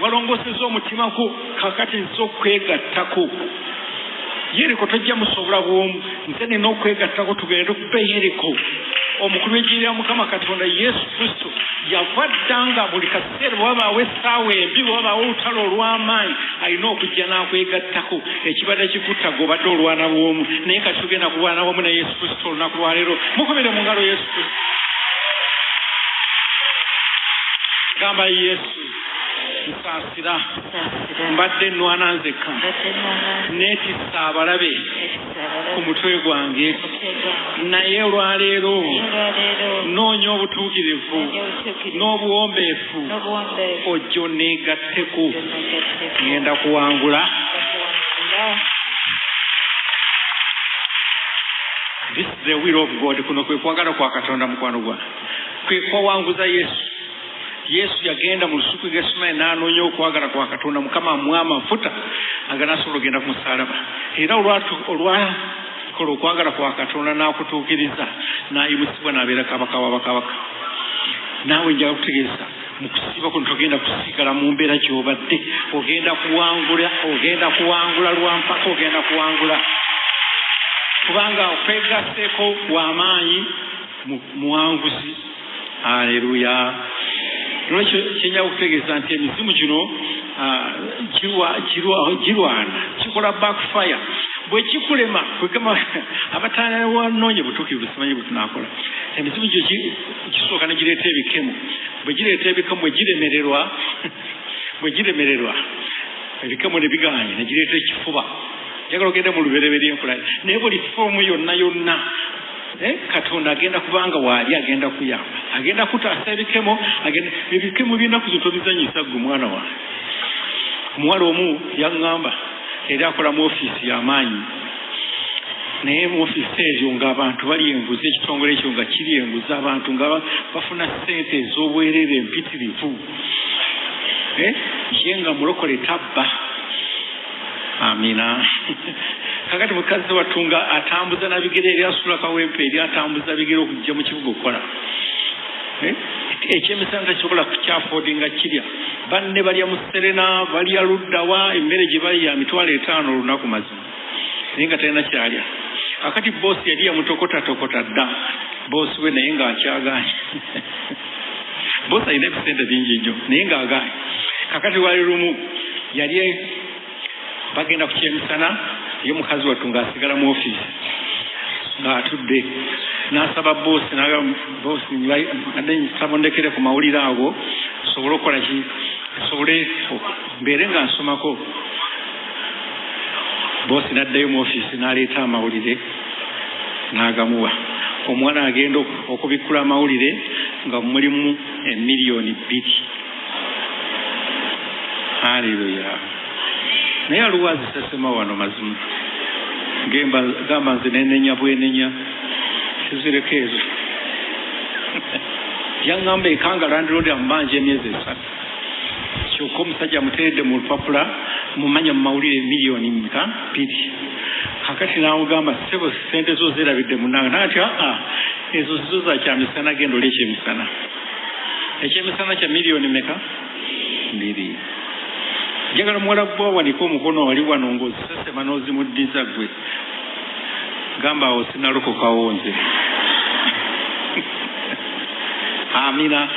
walongosezza omutima gwo kakati nze okwegattako. Yeriko tojja musobola bw'omu, nze nina okwegattako tugende okuba Yeriko. Omukulu w'eggye lya Mukama Katonda Yesu Kristo yava ddanga buli kaseera bwe wabaawo essaawa embi bwe wabaawo olutalo olw'amaanyi alina okujja n'akwegattako. Ekibadde kikutta g'obadde olwana bw'omu, naye kati tugenda kulwana wamu na Yesu Kristo olunaku lwa leero. Mukomere mu ngalo Yesu Kristo. Gamba Yesu nsaasira mbadde nnwana nzekka neetissa abalabe ku mutwe gwange, naye olwaleero noonya obutuukirivu n'obuwombeefu ojjo neegatteko, ngenda kuwangula. This is the will of God. Kuno kwe kwagala kwa Katonda mukwano gwa kwe kwawanguza Yesu. Yesu yagenda mu lusuku Getsemane n'anoonya okwagala kwa Katonda Mukama amuwa amafuta aganasobola ogenda ku musalaba. Era olwakola okwagala kwa Katonda n'akutuukiriza n'ayimusibwa n'abeera kabaka wa bakabaka. Naawe njagala kutegeeza mu kusiiba kuno togenda kusigala mu mbeera gy'obadde. Ogenda kuwangula lwampaka, ogenda kuwangula. Kubanga okwegasseeko w'amaanyi muwanguzi. Haleluya. Lwekyo kyenja okutegeeza nti emizimu gino girwana kikola backfire bwe kikulema kwekama abataana wanoonye butuukivu simanyi bwe tunaakola emizimu gyo kisooka ne gireeta ebikemo bwe gireeta ebikemo bwe giremererwa ebikemo ne biganye ne gireeta ekifuba njagala ogende mu lubereberye enkola naye buli foomu yonna Katonda agenda kubanga waali agenda kuyamba agenda kutaasa ebikemo by'ennaku zino tobizanyisa ggwe mwana wange. Omuwala omu yaŋŋamba eri akola mu ofiisi y'amaanyi naye mu ofiisi ezo ng'abantu bali enguzi ekitongole ekyo nga kiri enguzi abantu nga bafuna ssente ez'obwereere empitirivu ye nga mulokole tabba. Amina. Kakati mukazi watunga atambuza na bigere eri asula kawempe eri atambuza bigere okujja mu kibuga okukola ekyemisana kyobola kukyafodinga kirya banne balya mu Serena balya luddawa emmere gye bali ya mitwalo 5 olunaku mazima naye nga talina kyalya. Akati boosi yali yamutokota dda boosi we naye nga akyagaanye boosi alina ebisente bingi nnyo naye nga agaanye. Kakati wali lumu yali bagenda ku kyemisana ye mukazi wattu ng'asigala mu ofiisi ng'atudde n'asaba boosi boosi nsaba ndekere ku mawulire ago sobole okukola ki sobole mbeere nga nsomako. Boosi n'addayo mu ofiisi n'aleeta amawulire n'agamuwa. Omwana agenda okubikkula amawulire nga mulimu $2,000,000. Haleluya. Naye aluwazi sasema wano mazima gamba nze nenenya bwenenya sizireko ezo yaŋŋamba ekanga landiroodi amubanja emyezi 3 kyokka omusajja amuteredde mu lupapula mumanya mu mawulire $2,000,000. Kakati n'amugamba sebo sente zo zeerabidde munange nati ezo zizo za kyamisana genda oli ekyemisana ekyemisana kya $2,000,000. Njagala muwala gwawanika omukono wali wano ng'ozisesema n'ozimuddiza ggwe gamba awo sinalokokawo nze. Amina.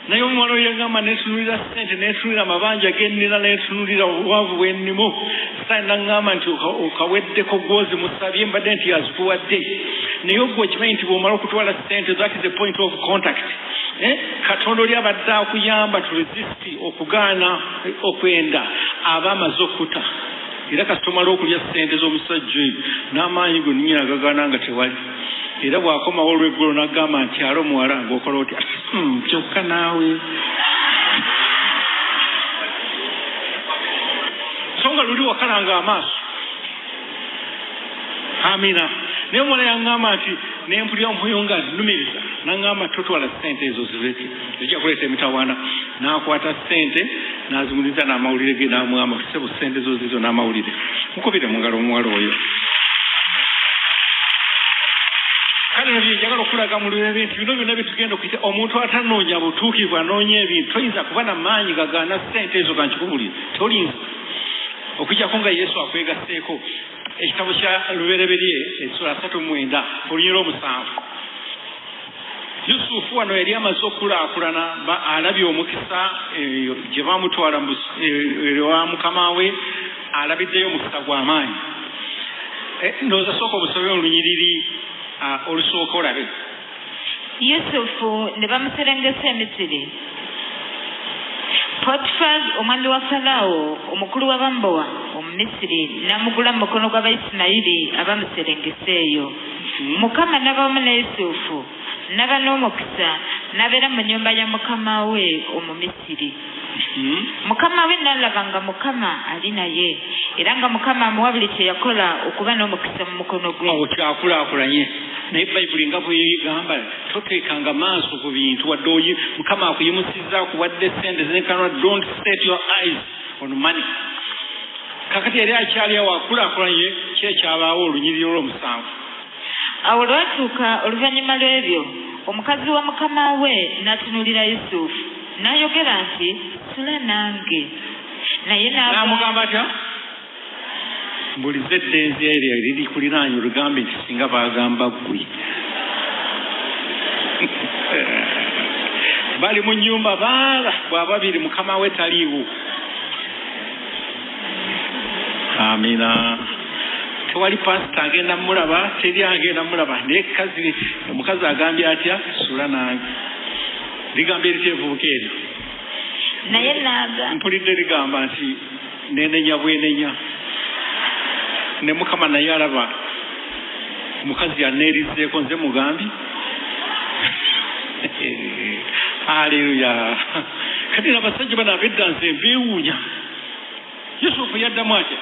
Naye omuwala oyo yagamba neetunulira ssente neetunulira amabanja gennina neetunulira obuwanvu bwennimo sani naŋŋamba nti okaweddeko gwozi musabye mbadde nti azikuwadde naye ogwo okimanyi nti bw'omala okutwala ssente that is the point of contact. Katonda oli abadde akuyamba to resist okugaana okwenda aba amaze okutta era kasitomala okulya ssente z'omusajja oyo n'amaanyi go nnyina agagaana nga tewali era bw'akomawo olw'eggolo n'agamba nti alo muwala ng'okola otya kyokka naawe so nga luli wakalanga amaaso. Amina. Naye omuwala yaŋŋamba nti nempulira omwoyo nga nnumiriza naŋŋamba totwala ssente ezo zireke ejja kuleeta emitawaana n'akwata ssente n'azimuliza n'amawulire ge n'amugamba sebo ssente zo zizo n'amawulire mukubire mu ngalo omuwala oyo. Kale nabyo njagala okulaga mu lulebe nti bino byonna bitugenda okuyita omuntu atanoonya butuukivu anoonya ebintu toyinza kuba na maanyi gagaana ssente ezo gankikubulire tolinza okujjako nga Yesu akwegasseeko. Ekitabo kya lubereberye essula 39 olunyira 7. Yusufu wano yali amaze okulaakulana alabye omukisa gye baamutwala ewa mukama we alabiddeyo omukisa gw'amaanyi. Ndowooza sooka obusobe olunyiriri olusooka olabe. Yusufu ne bamuserengesa e Misiri. Potifari omwami wa Falaawo omukulu w'abambowa Omumisiri n'amugula mu mukono gw'Abayisimayiri abamuserengesa eyo. Mukama n'abamu ne Yusufu n'aba n'omukisa n'abeera mu nnyumba ya mukama we Omumisiri. Mukama we n'alaba nga Mukama ali naye era nga Mukama amuwa buli kye yakola okuba n'omukisa mu mukono gwe. Awo kyakulaakulanye naye Bayibuli nga bwegamba toteekanga maaso ku bintu wadde oyi Mukama akuyimusizza kuwadde ssente zenkana don't set your eyes on money. Kakati yali akyali awo akulaakulanye kyekyabaawo olunyiriri olw'omusanvu. Awo lwatuuka oluvannyuma lw'ebyo omukazi wa mukama we n'atunuulira Yusufu n'ayogera nti sula nange naye n'amugamba atya mbulize eddenzi eryo eriri kuliraanye olugambe nti singa baagamba ggwe bali mu nnyumba baala bw'ababiri mukama we taliiwo. Amina. Tewali pasita agenda mulaba, teri agenda mulaba. Naye omukazi agambye atya? Sula nange. Ligamba eriteevubuka eryo. Naye naaga. Mpulidde ligamba nti nenenya bwenenya. Ne mukama naye alaba. Omukazi yaneerizzeeko nze mugambi. Haleluya. Kati n'abasajja bano ab'edda nze mbeewuunya. Yusufu yaddamu atya?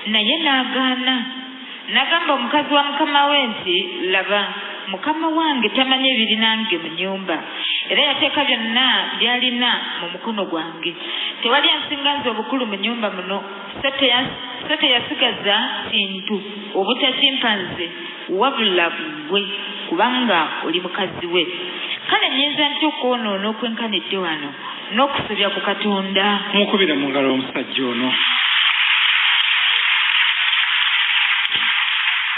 Naye n'agaana. N'agamba omukazi wa mukama we nti, laba, mukama wange tamanyi ebiri nange mu nnyumba, era yateeka byonna by'alina mu mukono gwange. Tewali ansinga nze obukulu mu nnyumba muno, so teyasigaza kintu obutakimpa nze wabula ggwe, kubanga oli mukazi we. Kale nnyinza ntya okwonoona okwenkanidde wano n'okusobya ku Katonda? Mukubire mu ngalo omusajja ono.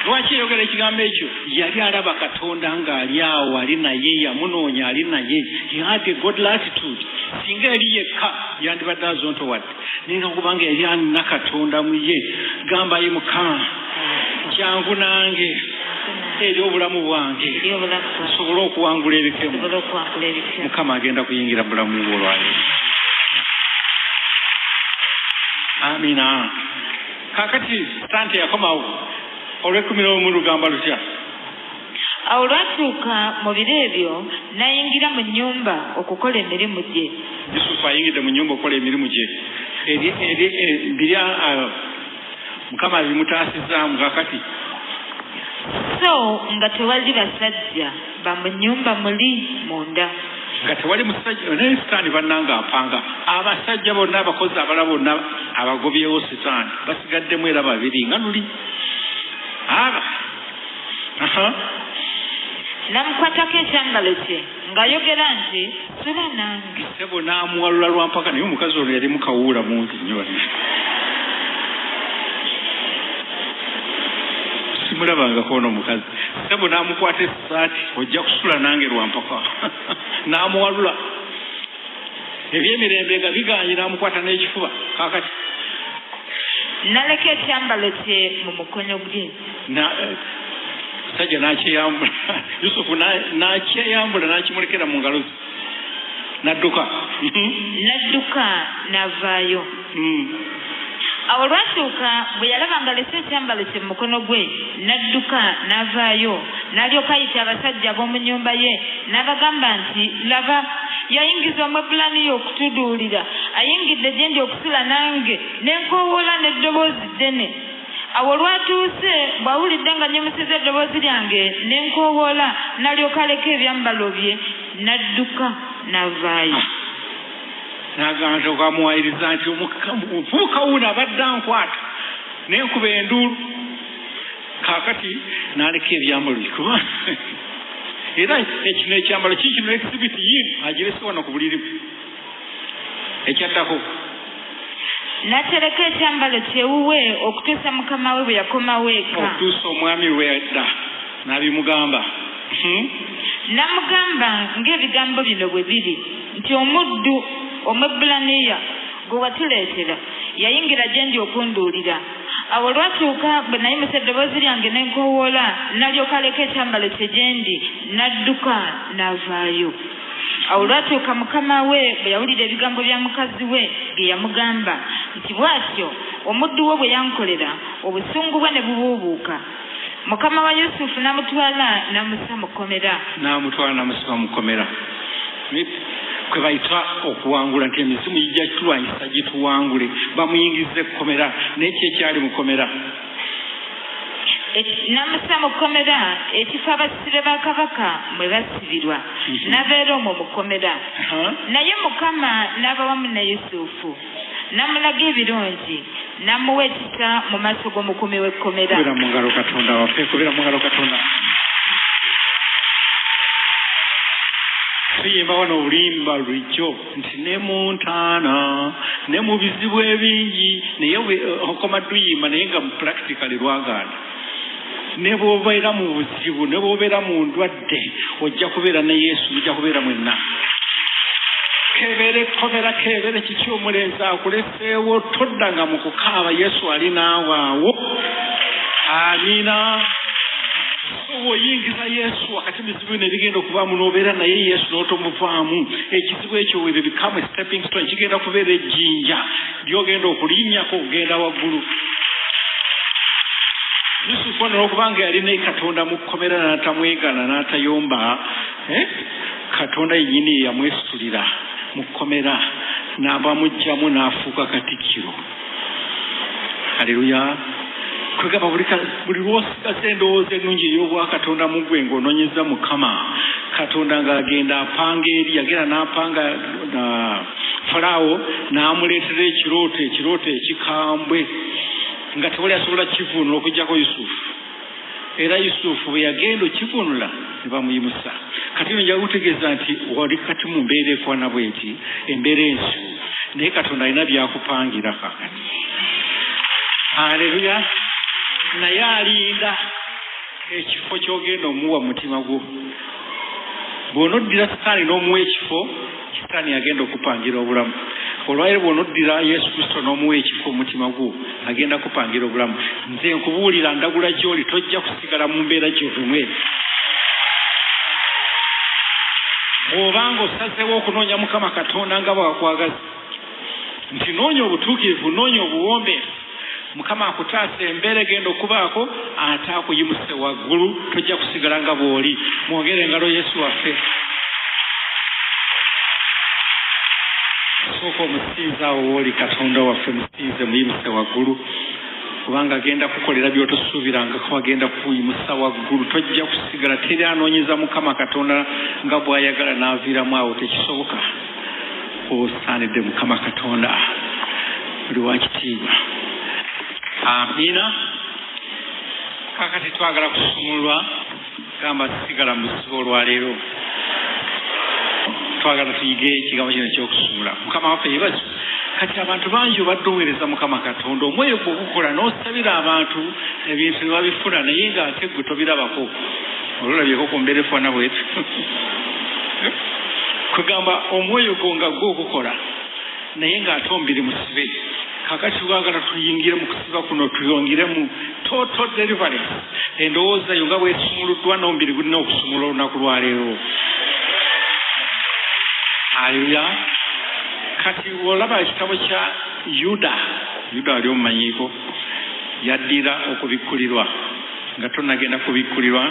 Lwaki yogera ekigambo ekyo? Yali alaba Katonda ng'ali awo, ali naye, yamunoonya, ali naye. He had a godly attitude. Singa yali yekka yandibadde azontowadde, naye okubanga yali alina Katonda mu ye. Gamba ye Mukama, jangu nange eri obulamu bwange nsobole okuwangula ebikemu. Mukama agenda kuyingira bulamu bwo olwaleero. Amina. Kakati sante yakomawo olw'ekumi lugamba lutya? Awo lwatuuka mu biro ebyo n'ayingira mu nnyumba okukola emirimu gye. Yusufu ayingidde mu nnyumba okukola emirimu gye. Birya Mukama bimutaasizaamu kakati. So nga tewali basajja ba mu nnyumba muli munda. Nga tewali musajja naye sitaani bannanga apanga. Abasajja bonna abakozi abala bonna abagobyewo sitaani basigaddemu era babiri nga luli. Namukwatako ekyambalo kye ng'ayogera nti, sula nange. Ssebo n'amuwalula lwampaka, naye omukazi ono yali mukawuula mungi nnyo. Simulabangako ono omukazi. Ssebo n'amukwata essaati, ojja kusula nange lwampaka. N'amuwalula. Ebyemirembe nga biganye n'amukwata n'ekifuba. Kaakati naleka ekyambalo kye mu mukono gwe. Sajja n'akyeyambula. Yusufu n'akyeyambula n'akimulekera mu ngalo ze. N'adduka. N'adduka n'avaayo. Awo lwatuuka bwe yalaba nga alese ekyambalo kye mu mukono gwe, n'adduka n'avaayo, n'alyoka ayita abasajja ab'omu nnyumba ye n'abagamba nti, laba, yayingiza Omwebbulaniya okutuduulira, ayingidde gye ndi okusula nange, n'enkoowoola n'eddoboozi ddene. Awo lwatuuse bw'awulidde nga nyimusiza eddoboozi lyange n'enkoowoola, n'alyoka aleka ebyambalo bye n'adduka n'avaayo. N'agamba okamuwayiriza nti omuvubuka wuno abadde ankwata n'enkuba enduulu. Kaakati n'aleka ebyambalo bye. Era ekino ekyambalo kikino exhibit yino agirese wano ku buliri bwe. Ekyaddako n'atereka ekyambalo kyewuwe okutuusa mukama we bwe yakomawo eka. Okutuusa omwami we yadda n'abimugamba. N'amugamba ng'ebigambo bino bwe biri nti omuddu Omwebbulaniya gwe watuleetera yayingira gye ndi okunduulira. Awo lwatuuka bwe nayimusa eddoboozi lyange n'enkoowoola, n'alyoka aleka ekyambalo kye gye ndi n'adduka n'avaayo. Awo lwatuuka mukama we bwe yawulira ebigambo bya mukazi we bye yamugamba nti, bw'atyo omuddu we bwe yankolera, obusungu bwe ne bubuubuuka. Mukama wa Yusufu n'amutwala n'amussa mu kkomera. N'amutwala n'amusiba mu kkomera. Kwe bayita okuwangula nti emizimu gijja tulwanyisa gituwangule, bamuyingize ekkomera n'ekyo ekyali mu kkomera. N'amussa mu kkomera ekifo abasibe ba kabaka mwe basibirwa, n'abeera omwo mu kkomera. Naye Mukama n'aba wamu ne Yusufu, n'amulaga ebirungi, n'amuwa ekisa mu maaso g'omukuumi w'ekkomera. Kubira mu ngalo Katonda waffe, kubira mu ngalo Katonda. Tuyimba wano obulimba lulijjo nti ne mu ntaana ne mu bizibu ebingi, naye okoma tuyimba naye nga practically lwagaana. ne bw'obeera mu buzibu ne bw'obeera mu ndwadde ojja kubeera ne Yesu ojja kubeera mwenna kebere kobera kebere kiki omulenzi akuleseewo toddanga mu kukaaba Yesu ali naawaawo amina oyingiza Yesu wakati bizibu ne bigenda okubaamu n'obeera naye Yesu n'otomuvaamu ekizibu ekyo we become a stepping stone kigenda kubeera ejjinja lyogenda okulinnyako okugenda waggulu Yusufu n'okubanga yalina Katonda mu kkomera n'atamwegala n'atayomba Katonda yennyini yamwesitulira mu kkomera n'abamugjamu n'afuuka Katikkiro haleluya kwegamba buli lw'osigaza endowooza ennungi ey'obwa Katonda mu ggwe ng'onoonyeza Mukama Katonda ng'agenda apanga eri yagenda n'apanga Falaawo n'amuleetera ekirooto ekikambwe nga tewali asobola kivunula okuggyako Yusufu era Yusufu bwe yagenda okivunula ne bamuyimusa kati nja kutegeeza nti wali kati mu mbeera ekwana bweti embeera ensu naye Katonda alina byakupangira kakati haleluya naye alinda ekifo ky'ogenda omuwa mu mutima gwo bw'onoddira Sitaani n'omuwa ekifo Sitaani agenda okupangira obulamu olwaleero bw'onoddira Yesu Kristo n'omuwa ekifo mu mutima gwo agenda kupangira obulamu nze nkubuulira ndagula gy'oli tojja kusigala mu mbeera gy'ovumwe obanga osazeewo okunoonya Mukama Katonda nga bw'akwagaza nti noonya obutuukirivu noonya obuwombeefu Mukama akutaasa embeera egenda okubaako ate akuyimuse waggulu tojja kusigala nga bw'oli mwogere engalo Yesu waffe sooka omusinza awo wooli Katonda waffe musinze muyimuse waggulu kubanga agenda kukolera by'otosuubirangako agenda kuyimusa waggulu tojja kusigala teri anoonyeza Mukama Katonda nga bw'ayagala n'aviiramu awo tekisoboka osaanidde Mukama Katonda buli wakitiibwa amina kakati twagala kusumulwa gamba tusigala mu buzibu olwaleero twagala tuyige ekigambo kino ekyokusumula Mukama waffe yebazo kati abantu bangi obadde oweereza Mukama Katonda omwoyo gwokukola n'osabira abantu ebintu ne babifuna naye ng'ate gwe tobirabako olwolabyeko ku mbeera efaana bwetu kwegamba omwoyo gwo nga gw'okukola naye ng'ate omubiri musibe kakati twagala tuyingire mu kusiba kuno tuyongere mu total deliverance endowooza yo nga bwesumuluddwa n'omubiri gulina okusumula olunaku lwaleero haleluya kati olaba ekitabo kya Yuda ali omumanyiiko yaddira okubikkulirwa nga tonagenda kubikkulirwa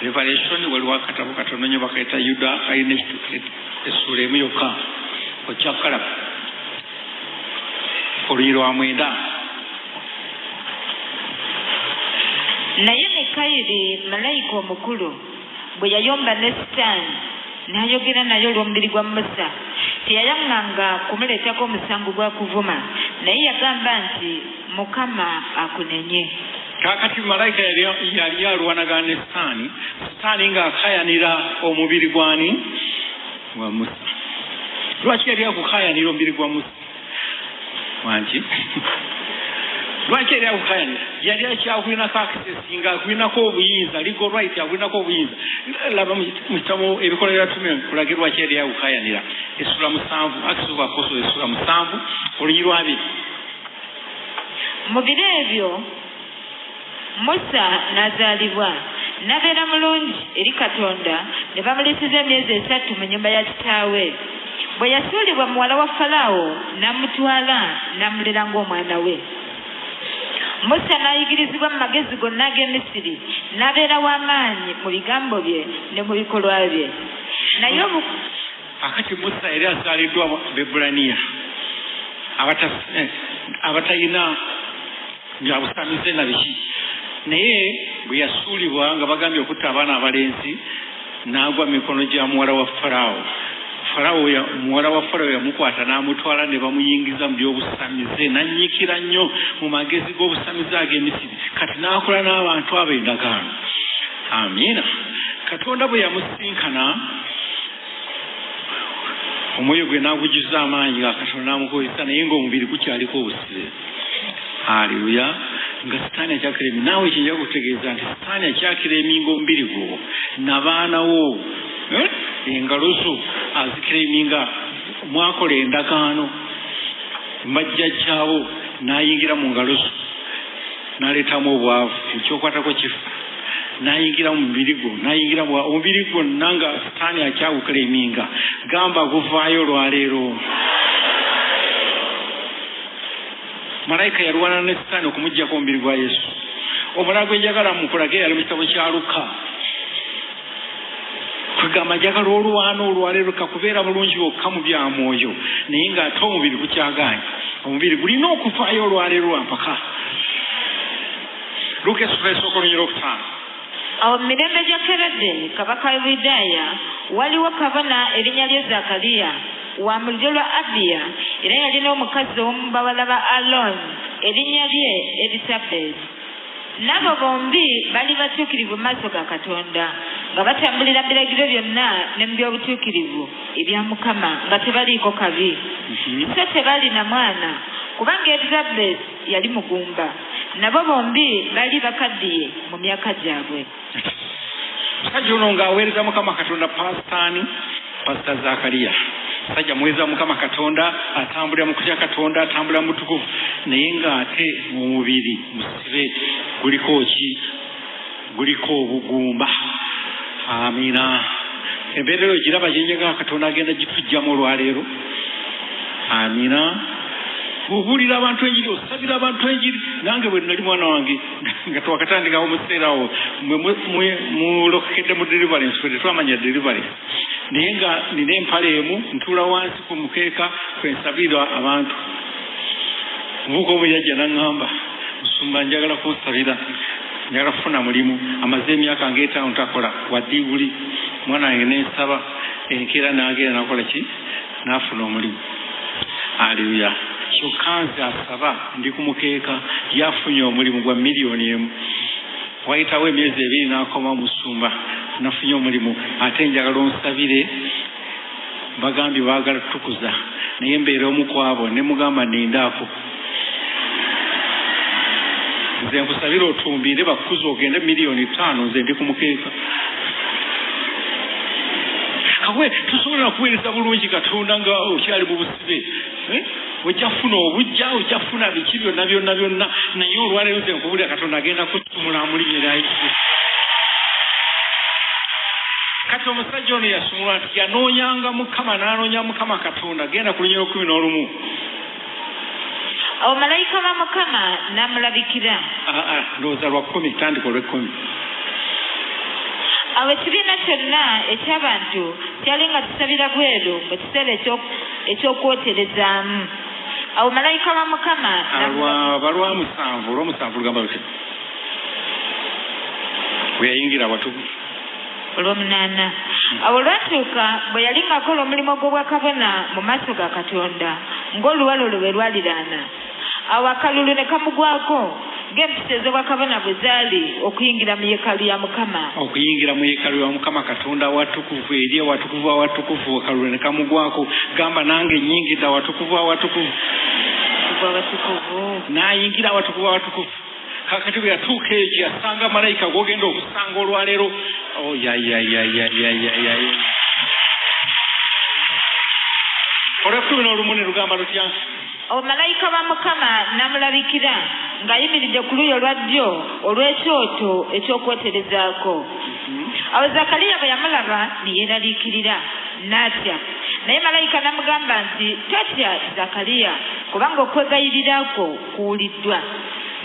Revelation waliwo akatabo katono nnyo bakayita Yuda alina essuula emu yokka okyakkala oluyi lwa 9 naye Mikayiri malayika omukulu bwe yayomba ne Sitaani n'ayogera naye olw'omubiri gwa Musa teyayanganga kumuleetako omusango gwa kuvuma naye yagamba nti Mukama akunenye kakati malayika yali alwanagana ne Sitaani ng'akayanira omubiri gwani gwa Musa lwaki yali akukayanira omubiri gwa Musa wangi lwaki yali akukayanira yali akyakulinako access ng'akulinako obuyinza legal right akulinako obuyinza laba mu kitabo ebikola byatume kulage lwaki yali akukayanira essula 7 Acts of Apostles essula 7 oluyi lwa 2 mu biro ebyo Musa n'azaalibwa n'abeera mulungi eri Katonda ne bamulisiza emyezi 3 mu nnyumba ya kitaawe bwe yasuulibwa muwala wa Falaawo n'amutwala n'amulera ng'omwana we Musa n'ayigirizibwa mu magezi gonna ag'Emisiri n'abeera w'amaanyi mu bigambo bye ne mu bikolwa bye naye akati Musa yali azaaliddwa Bebbulaniya abatalina byabusamize na biki naye bwe yasuulibwa nga bagambye okutta abaana abalenzi n'agwa mikono gya muwala wa Falaawo muwala wa Falaawo yamukwata n'amutwala ne bamuyingiza mu by'obusamize n'annyikira nnyo mu magezi g'obusamize ag'Emisiri kati n'akola n'abantu ab'endagaano amiina Katonda bwe yamusinkana omwoyo gwe n'agujuza amaanyi nga Katonda n'amukozesa naye ng'omubiri gukyaliko obusibe haleluya nga sitaani akyakiremi naawe kinja kutegeeza nti sitaani akyakireminga omubiri gwo nabaanawo engalo zo azikireminga mwakola endagaano majjajjaabo n'ayingira mu ngalo zo n'aleetamu obwavu ekyokwatako kifa n'ayingira mu mubiri gwo n'ayingira omubiri gwonna nga sitaani akyawukireminga gamba guvaayo olwaleero. Malayika yalwana ne sitaani okumuggyako omubiri gwa Yesu. Omulala gwe njagala mukulage yali mu kitabo kya Luka. Kwegamba njagala olwano olwaleero kakubeera bulungi bwokka mu bya mwoyo naye ng'ate omubiri gukyagaanye. Omubiri gulina okuvaayo olwaleero lwampaka. Luka essuula olunyira okutaano. Awo mu mirembe gya Kerode kabaka wa Yudaaya waliwo kabona erinnya lye Zakaliya wa mu lulyo lwa Abiya era yalina omukazi ow'omu bawala ba Aloni erinnya lye Erisabesi. N'abo bombi bali batuukirivu mu maaso ga Katonda nga batambulira mu biragiro byonna ne mu by'obutuukirivu ebya Mukama nga tebaliiko kabi. So tebalina mwana kubanga Erisabesi yali mugumba. Nabo bombi bali bakaddiye mu myaka gyabwe. Musajja ono ng'aweereza Mukama Katonda Pasita Zakaliya. Sajja muweza Mukama Katonda atambulira mu kutya Katonda atambulira mu butukuvu naye ng'ate mu mubiri musibe guliko ki? Guliko obugumba. Amiina. Embeera eyo giraba gyenjaga Katonda agenda gitujjamu olwaleero. Amiina. Buulira abantu enjiri osabira abantu enjiri nange bwe nali mwana wange nga twakatandikawo museera awo mulokedde mu Deliverance ffe tetwamanya Deliverance naye nga nina empale emu ntuula wansi ku mukeeka kwensabira abantu. Muvuka omuyajja n'aŋŋamba Musumba njagala kunsabira njagala kufuna mulimu amaze emyaka ng'etaano takola wadde buli mwana wange nensaba enkeera n'agenda nakola ki n'afuna omulimu. Aleluya. Kyokka nze asaba ndi ku mukeeka yafunye omulimu gwa $1,000,000. Wayitawo emyezi 2 n'akoma Musumba nafunye omulimu ate njagala onsabire bagambye baagala tukuza naye mbeera omu ku abo ne mugamba nindaako nze nkusabira otumbire bakuza ogende $5,000,000 nze ndi ku mukeeka. Kawe tusobola okuweereza bulungi Katonda nga okyali mu busibe. Ojja kufuna obujja ojja kufuna biki byonna naye olwaleero nze nkubulira Katonda agenda kutumula mulinnya lya Yesu. Kati omusajja ono yasumulwa nti yanoonyanga Mukama n'anoonya Mukama Katonda genda ku lunyira 11. Awo malayika wa Mukama n'amulabikira. Ndowooza lwa 10 tandika olw'10. Awo ekibiina kyonna eky'abantu kyali nga kisabira bweru mu kiseera eky'okwoterezaamu. Awo malayika wa Mukama olw'omusanvu lugamba luti bwe yayingira abatukuvu. Olw'omunaana. Awo lwatuuka bwe yali ng'akola omulimu gw'obwakabona mu maaso ga Katonda ng'oluwalo lwe bwe lwaliraana. Awo akalulu ne kamugwako ng'empisa ez'obwakabona bwe zaali okuyingira mu yeekaalu ya Mukama. Okuyingira mu yeekaalu ya Mukama Katonda awatukuvu eri awatukuvu akalulu ne kamugwako gamba nange nnyingidde awatukuvu. N'ayingira awatukuvu. Kakati bwe yatuuka ekyo yasanga malayika gw'ogenda okusanga olwaleero. Olw'11 ne lugamba lutya? Awo malayika wa Mukama n'amulabikira ng'ayimiridde ku luuyi olwa ddyo olw'ekyoto eky'okweterezaako. Awo Zakaliya bwe yamulaba ne yeeraliikirira n'atya. Naye malayika n'amugamba nti totya Zakaliya kubanga okwegayirira kwo kuwuliddwa.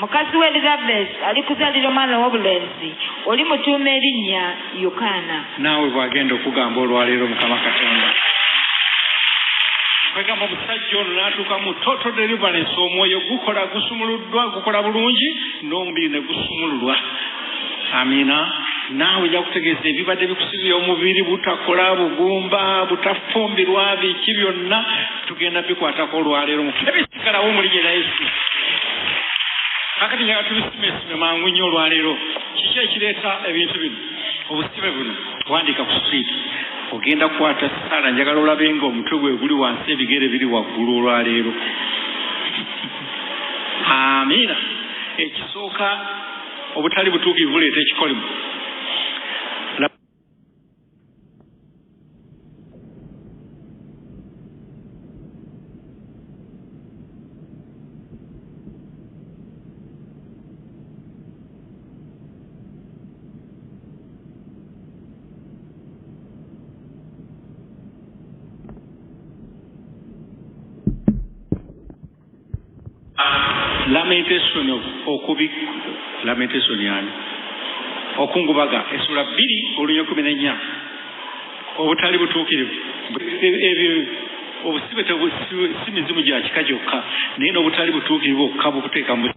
Mukazi we Erisabesi ali kuzaalira omwana w'obulenzi olimutuuma erinnya Yokaana. Naawe bw'agenda okugamba olwaleero Mukama Katonda. Kwegamba omusajja ono n'atuuka mu total deliverance. Omwoyo gukola gusumuluddwa gukola bulungi n'omubiri ne gusumululwa. Amiina. Naawe ojja kutegeeza ebibadde bikusibira omubiri butakola bugumba butafumbirwa biki byonna tugenda bikwatako olwaleero mukisikalawo omulinnya lya Yesu. Kakati njagala tubisimeesime mangu nnyo olwaleero. Kiki ekireeta ebintu bino obusibe buno? Wandiika ku street ogenda kukwata sala njagala olabe nga omutwe gwe guli wansi ebigere biri waggulu olwaleero. Amiina. ekisooka obutali butuukirivu buleeta ekikolimo. Lamentation yani okungubaga esura 2:14 obutali butuukirivu ebyo obusibe tebusimizimu gya kika kyokka naye n'obutali butuukirivu okka bukuteeka mu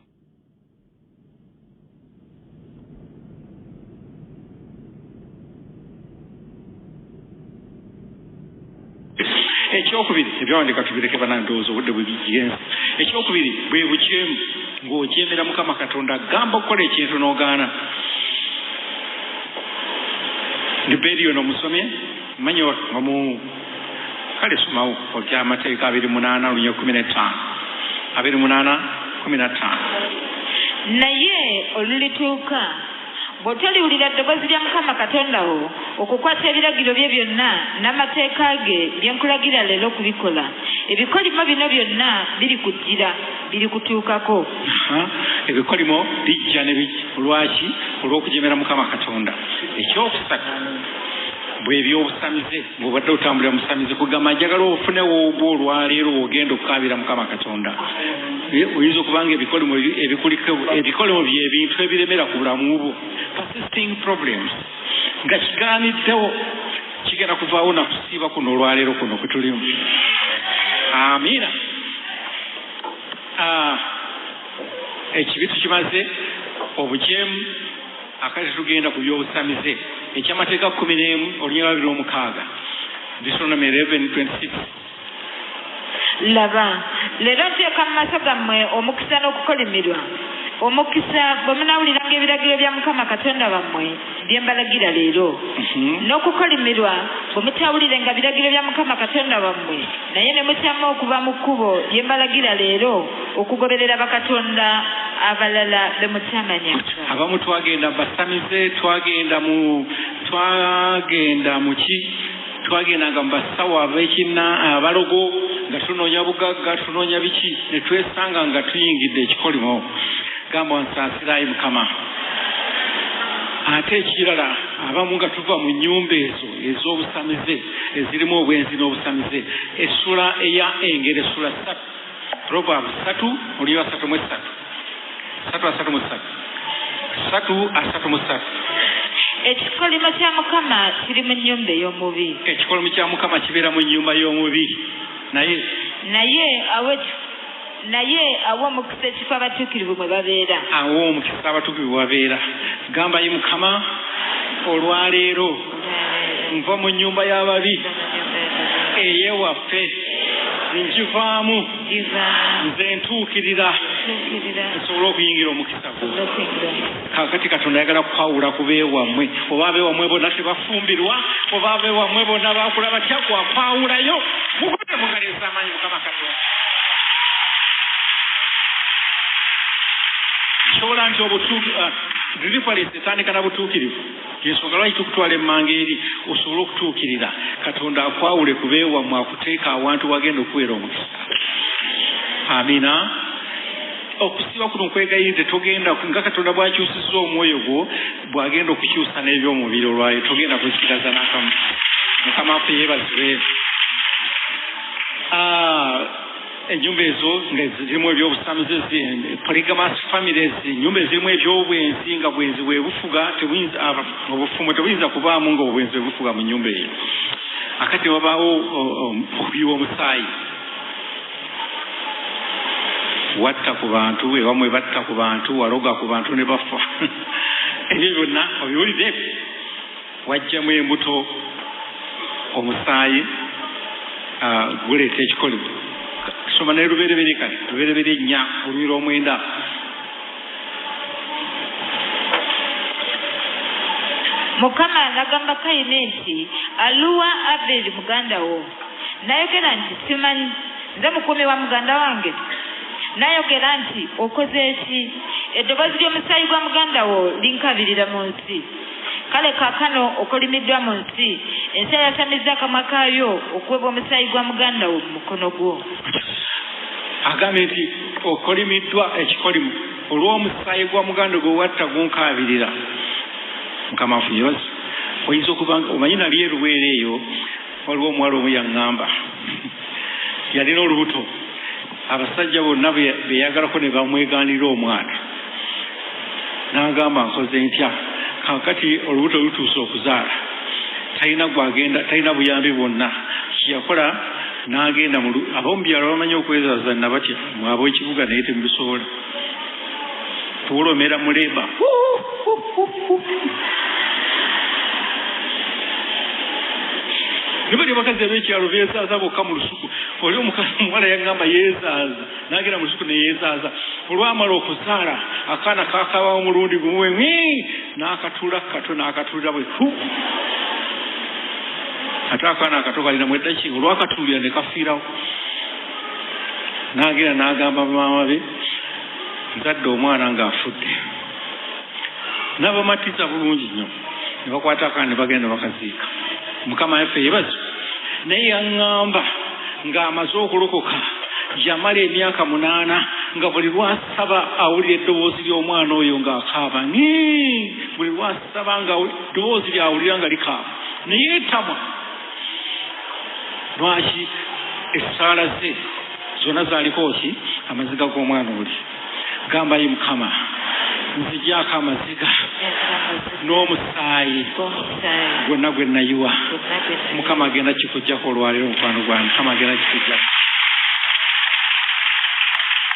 ekyokubiri ebyawandika tubireke banandowooza obudde bwe bigenze. Ekyokubiri bwe bujeemu ng'ojeemera Mukama Katonda gamba okukola ekintu n'ogaana. Liberiyo n'omusomye manye nga mu kale somawo olya amateeka 28:15 28:15 naye olulituuka bw'otoliwulira ddoboozi lya Mukama Katonda wo okukwata ebiragiro bye byonna n'amateeka ge bye nkulagira leero okubikola, ebikolimo bino byonna birikujjira birikutuukako. Ebikolimo bijja lwaki? Olw'okujeemera Mukama Katonda. Ekyokusatu bwe by'obusamize ng'obadde otambulira musamize kugamba njagala ofunewo obwo olwaleero ogenda okukaabira Mukama Katonda. Oyinza okubanga ebikolimo bye bintu ebiremera ku bulamu bwo, persisting problems, nga kigaaniddewo kigenda kuvaawo na kusiiba kuno olwaleero kuno kwe tulimu. Amiina. Ekibitu kimaze obujeemu akati tugenda ku by'obusamize. Ekyamateeka 11:26 Deuteronomy 11:26 laba leero nteeka mu maaso gammwe omukisa n'okukolimirwa. Omukisa bwe munaawuliranga ebiragiro bya Mukama Katonda bammwe bye mbalagira leero, n'okukolimirwa bwe mutawulirenga biragiro bya Mukama Katonda bammwe naye ne mukyama okuva mu kkubo lye mbalagira leero okugoberera bakatonda abalala be mutamanya. Abamu twagenda basamize, twagendanga mu basawo abalogo nga tunoonya bugagga, tunoonya biki, ne twesanga nga tuyingidde ekikolimo. Gamba nsaasirayi Mukama. Ate ekirala abamu nga tuva mu nnyumba ezo ez'obusamize ezirimu obwenzi n'obusamize. Essula eya engeri essula 3 Proverbs 3:33 3:33 ekikolimo kya Mukama kiri mu nnyumba ey'omubi. Ekikolimo kya Mukama kibeera mu nnyumba y'omubi. naye awo omukisa ekifo abatuukirivu mwe babeera. Awo omukisa abatuukirivu babeera. Gamba ye Mukama olwaleero nva mu nnyumba y'ababi ey'ewaffe nkivaamu nze ntuukirira nsobola okuyingira omukisa gwo. Kakati Katonda ayagala kukwawula ku beewammwe, oba abeewammwe bonna tebafumbirwa, oba abeewammwe bonna baakula batya kwakwawulayo. Mukole mugaleza amaanyi Mukama Katonda. Kyobola nti deliverance etandika na butuukirivu. Yensonga lwaki tukutwala emmanga eri osobole okutuukirira. Katonda akwawule ku beewammwe akuteeka awantu wagenda okuweera omukisa. Amiina. Okusiba kuno nkwegayiridde togenda nga Katonda bw'akyusizza omwoyo gwo bw'agenda okukyusa n'ebyomubiri olwayo togenda kwekiraza n'akamu. Mukama waffe yeebazibwe. Ennyumba ezo nga zirimu ebyobusamize, polygamous families, ennyumba ezirimu ebyobwenzi nga bwenzi bwebufuga obufumbo tebuyinza kubaamu nga obwenzi bwebufuga mu nnyumba eyo. Akati wabaawo okubiwa omusaayi, watta ku bantu, ewamwe batta ku bantu, waloga ku bantu ne bafa. Ebyo byonna obiwulidde, wajjamu embuto omusaayi guleeta ekikolimo. Soma ne luberebere kale, luberebere 4:9. Mukama n'agamba Kayini nti aluwa Aberi muganda wo. N'ayogera nti simanyi, nze mukuumi wa muganda wange. N'ayogera nti okoze ki? eddoboozi ly'omusaayi gwa muganda wo linkabirira mu nsi kale kaakano okolimiddwa mu nsi ensi yasamizza akamwa kaayo okuwebwa omusaayi gwa muganda wo mu mukono gwo. Agambye nti okolimiddwa ekikolimu olw'omusaayi gwa muganda gwe watta gunkabirira. Mukama afuyoza oyinza okuba omanyi nali eruweera eyo waliwo omuwala omu yaŋŋamba yalina olubuto abasajja bonna beyagalako ne bamwegaanira omwana n'agamba nkoze ntya kakati olubuto lutuuse okuzaala talina gwagenda talina buyambi bwonna kiyakola n'agenda ab'omubyalo bamanyi okwezaaza nabatya mwaba ekibuga naye temubisobola tuwolomera mulemba niba bakazi ab'ekyalo beezaaza bokka mu lusuku oli omuwala yaŋŋamba yeezaaza n'agenda mu lusuku neyeezaaza olwamala okuzaala akaana kaakabawo omulundi gumuwe n'akatula kato n'akatulira bwe ate akaana akato kalinamu eddaki olwakatulira ne kafiirawo n'agenda n'agamba maama be nzadde omwana ng'afudde n'abamatiza bulungi nnyo ne bakwata akaana ne bagenda bakaziika. Mukama yaffe yebazo naye yaŋŋamba ng'amaze okulokoka yamala emyaka 8 nga buli lwasaba awulira eddoboozi ly'omwana oyo ng'akaaba buli lwasaba nga eddoboozi lyawulira nga likaaba naye etamwa lwaki essaala ze zonna zaaliko ki amaziga g'omwana oli. Gambayo Mukama nzigyako amaziga n'omusaayi gwonna gwe nayiwa. Mukama agenda kikujjako olwaleero mukwano gwange. Mukama agenda kikujjako.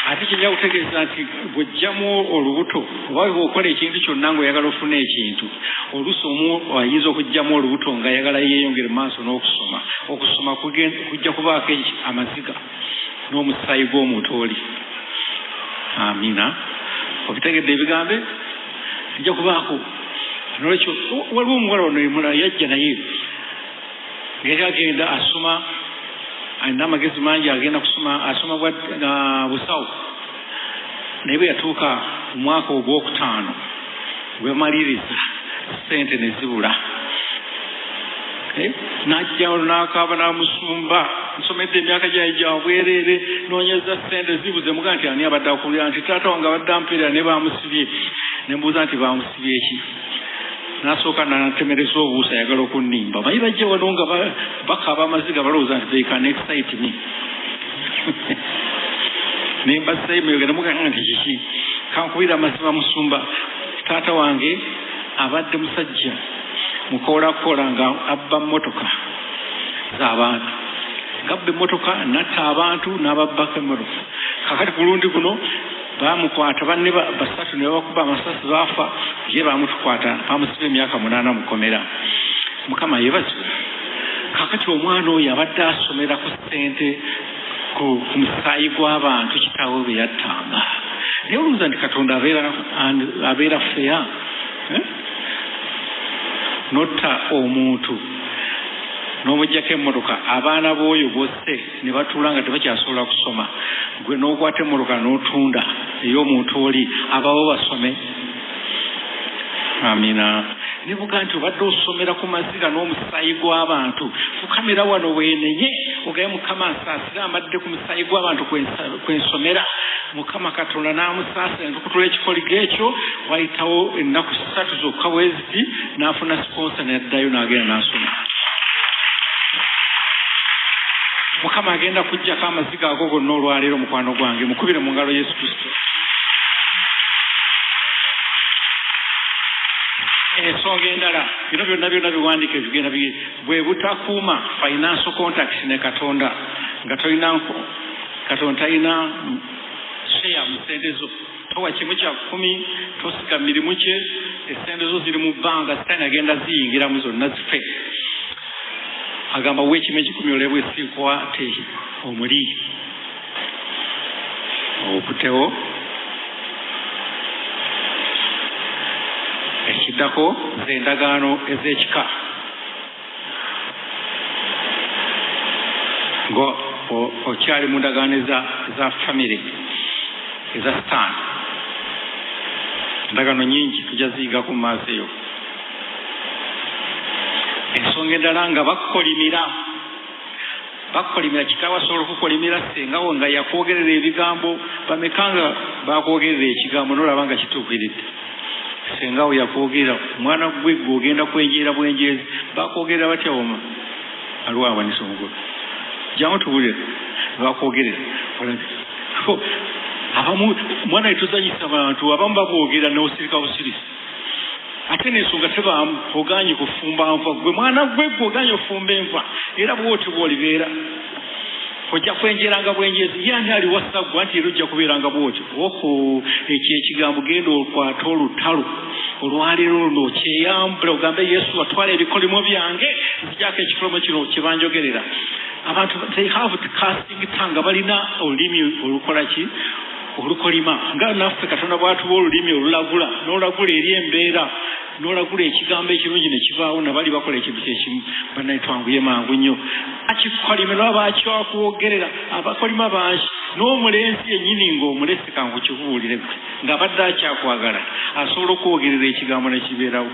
Ate kijja kutegeeza nti bw'ojjamu olubuto oba bw'okola ekintu kyonna ng'oyagala ofuna ekintu oluusi omu ayinza okugjamu olubuto ng'ayagala yeeyongere mu maaso n'okusoma. Okusoma kujja kubaako amaziga n'omusaayi gw'omuntu oli. Amina. Obitegedde ebigambe kijja kubaako. Nolwekyo waliwo omuwala ono emulala yajja naye ngeri agenda asoma alina amagezi mangi agenda kusoma asoma busawo naye bwe yatuuka mu mwaka ogw'okutaano gwemaliriza ssente ne zibula n'ajja n'akaaba n'amusumba nsomedde emyaka gyayi gya bwereere noonyeza ssente zibuze muga nti ani abadde akulira nti taata wange abadde ampeerera ne baamusibye ne mbuuza nti baamusibye eki n'asooka natemereza obuusa ayagala okunnimba manyi bajja wano nga bakaaba amaziga balowooza nti they can excite me ne mbassayo meyogera mugamba nti kiki kankubira amazima musumba taata wange abadde musajja mukoolakola nga abba mmotoka z'abantu ngabba emmotoka natta abantu n'ababbako emmotoka kakati ku lundi guno baamukwata banne basatu ne bakuba amasasi baafa ye baamutukwata baamusiba emyaka 8 mukomera. Mukama yeebazibwe. Kakati omwana oyo abadde asomera ku ssente ku musaayi gw'abantu kitaawe bwe yattanga naye olowooza nti Katonda abeera feya notta omuntu n'omuggyako emmotoka abaana b'oyo bosse ne batuula nga tebakyasobola kusoma gwe n'okwata emmotoka n'otunda ey'omuntu oli abawo basome. Amina. Nibuga nti obadde osomera ku maziga n'omusaayi gw'abantu fukamira wano weenenye ogaye Mukama asaasira amadde ku musaayi gw'abantu kwensomera. Mukama Katonda n'amusaasira ntukutula ekikoligo ekyo wayitawo ennaku 3 zokka weziti n'afuna sponsor n'addayo n'agenda n'asoma. Mukama agenda kujjako amaziga ago gonna olwaleero mukwano gwange mukubire mu ngalo Yesu Kristo. Ensonga endala bino byonna biwandiike bigenda bwe butakuuma financial contact ne Katonda nga tolina Katonda talina share mu ssente zo towa kimu kya 10 tosiga mirimu kye essente zo ziri mu bbanga sitaani agenda ziyingiramu zonna zife. Agamba w'ekime 10 olebwe sikwate omuli okutewo ekiddako z'endagaano ez'ekika ngo okyali mu ndagaano za family eza sitaani ndagano nyingi tujja ziyiga ku maaso eyo. Ensonga endala nga bakolimira kitaawe asobola okukolimira ssengawo nga yakwogerera ebigambo bamekanga bakwogerera ekigambo n'olaba nga kituukiridde. Ssengawo yakwogerera omwana gwe gw'ogenda kwenjeera bwenjeezi bakwogerera batya woma alwawanisa omugole jangu tubulira bakwogerera abamu mwana yetuzanyisa abantu abamu babwogerera n'osirika busirisi ate n'ensonga tebaamu oganye kufumba nva gwe mwana gwe gw'oganye ofumba enva era bw'oti bw'olibeera ojja kwenjeranga bwenjeezi ye ani ali wasaggwa nti era ojja kubeeranga bw'oti oho ekyo ekigambo genda okwata olutalo olwaleero luno okyeyambula ogambe Yesu watwala ebikolimo byange nzijako ekikolomo kino kyebanjogerera. Abantu they have casting tongue balina olulimi olukola ki olukolima nga naffe Katonda bw'atuwa olulimi olulagula n'olagula eri embeera n'olagula ekigambo ekirungi ne kivaawo na bali bakola ekintu kyekimu bannayitwanguye mangu nnyo akikolimira abakyakwogerera abakolima bangi n'omulenzi yennyini ng'omulese kangu kibuulire ng'abadde akyakwagala asobola okwogerera ekigambo ne kibeerawo.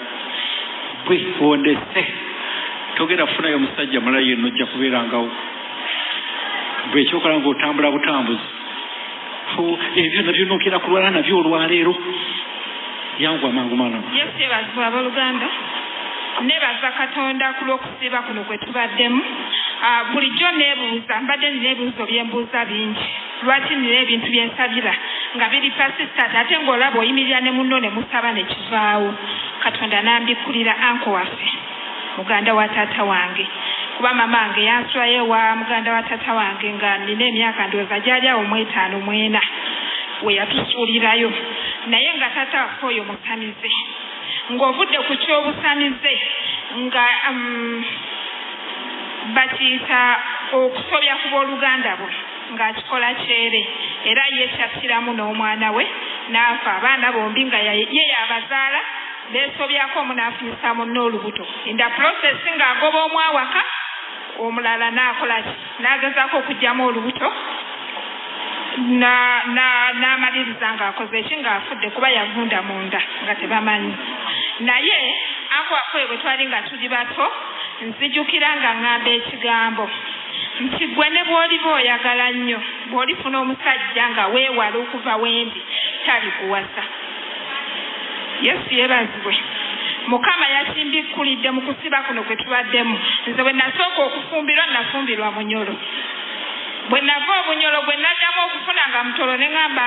Bwe ondese togera funayo omusajja mulala yenna ojja kubeerangawo bwe ekyokola ng'otambula butambuzi ebyo nabyo nookera kulwala nabyo olwaleero yangu amangu maana. Yesu ebazibwa abooluganda nebaza Katonda ku lw'okusiiba kuno kwe tubaddemu. Bulijjo neebuuza mbadde nina ebibuuzo byembuuza bingi lwaki nina ebintu byensabira nga biri persistent ate ng'olaba oyimirira ne munno ne musaba ne kivaawo. Katonda n'ambikkulira anko waffe muganda wa taata wange kuba mama wange yansulayo wa muganda wa taata wange nga nina emyaka ndowooza gyali awo 5-4 we yatusuulirayo naye nga taata waffe oyo musamize ng'ovudde ku kyobusamize nga bakiyita okusobya ku booluganda bo ng'akikola kyere era yeekyasiramu n'omwana we n'afa abaana bombi nga ye yabazaala beesobyako omunaafunyisa munno olubuto in the process ng'agoba omwawaka omulala n'akola ki n'agezaako okugyamu olubuto n'amaliriza ng'akoze eki ng'afudde kuba yavunda munda nga tebamanyi. Naye ako akoye bwe twali nga tuli bato nzijukira nga ŋŋamba ekigambo nti gwe ne bw'oliba oyagala nnyo bw'olifuna omusajja nga weewala okuva wendi talikuwasa. Yesu yeebazibwe. Mukama yakimbikkulidde mu kusiba kuno kwe tubaddemu. Nze bwe nasooka okufumbirwa nafumbirwa munyolo. Bwe nava obunyolo bwe naddamu okufuna nga mutolo ne ŋŋamba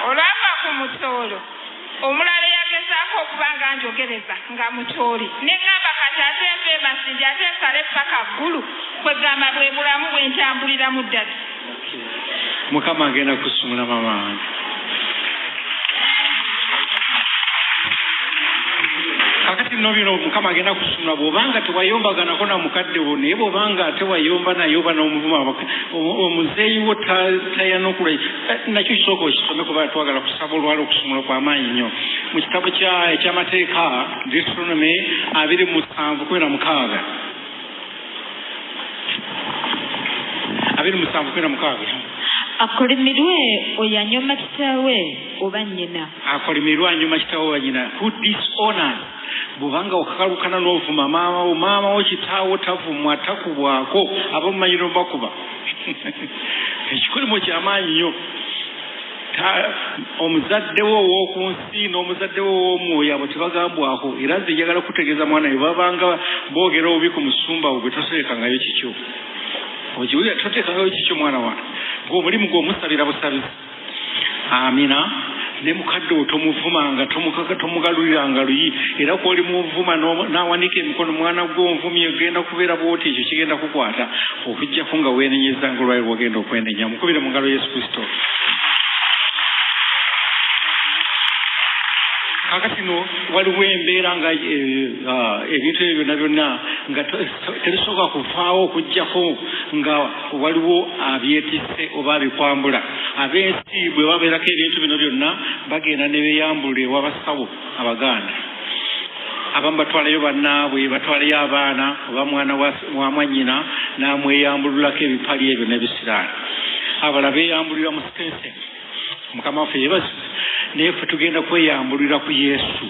olwava ku mutoolo omulala yagezaako okuba nga njogereza nga mutooli ne ŋŋamba kati ate nve masindi ate nsale paka ggulu kwegamba bwe bulamu bwe ntambuliramu ddala. Mukama agenda kusumula mama wange. Kakati nobino Mukama agenda kusumula bw'obanga tewayombaganako na mukadde wo naye bw'obanga tewayomba nayoba n'omuvuma omuzeeyi wo tayanokula nakyo kisooka okisome kuba twagala kusaba olwala okusumula kw'amaanyi nnyo mu kitabo ekyamateeka Deuteronomy 27:16 akolimirwe oyanyoma kitaawe oba nnyina. Akolimirwe anyoma kitaawe oba nnyina. Who dishonors bw'obanga okakalukana n'ovuma maama wo kitaawo tavumwa takubwako abamumanyiro bakuba ekikolimo ky'amaanyi nnyo. Omuzadde wo ow'oku nsi n'omuzadde wo ow'omwoyo abo tebagambwako era nze njagala kutegeeza mwana we babanga boogera obubi ku musumba wo gwe toteekangayo kikyo okiwulira toteekangayo kikyo mwana wange ng'omulimu gw'omusabira busabizi. Amina. Ne mukadde wo tomuvumanga tomugaluliranga luyi era kwoli muvuma n'awanika emikono mwana gw'onvumye ogenda kubeera bwoti ekyo kigenda kukwata okujjako nga weenenyezanga olwali lwogenda okwenenya. Mukubire mu ngalo Yesu Kristo. Kakati no waliwo embeera nga ebintu ebyo byonna byonna nga terisooka kuvaawo okujjako nga waliwo abyetisse oba abikwambula. Ab'ensi bwe babeerako ebintu bino byonna bagenda ne beeyambula ew'abasawo Abaganda. Abamu batwalayo bannaabwe batwalayo abaana oba mwana wa mwannyina n'amweyambululako ebipali ebyo n'ebisiraani. Abalala beeyambulira mu sitenseni Mukama waffe yebazi naye ffe tugenda kweyambulira ku Yesu.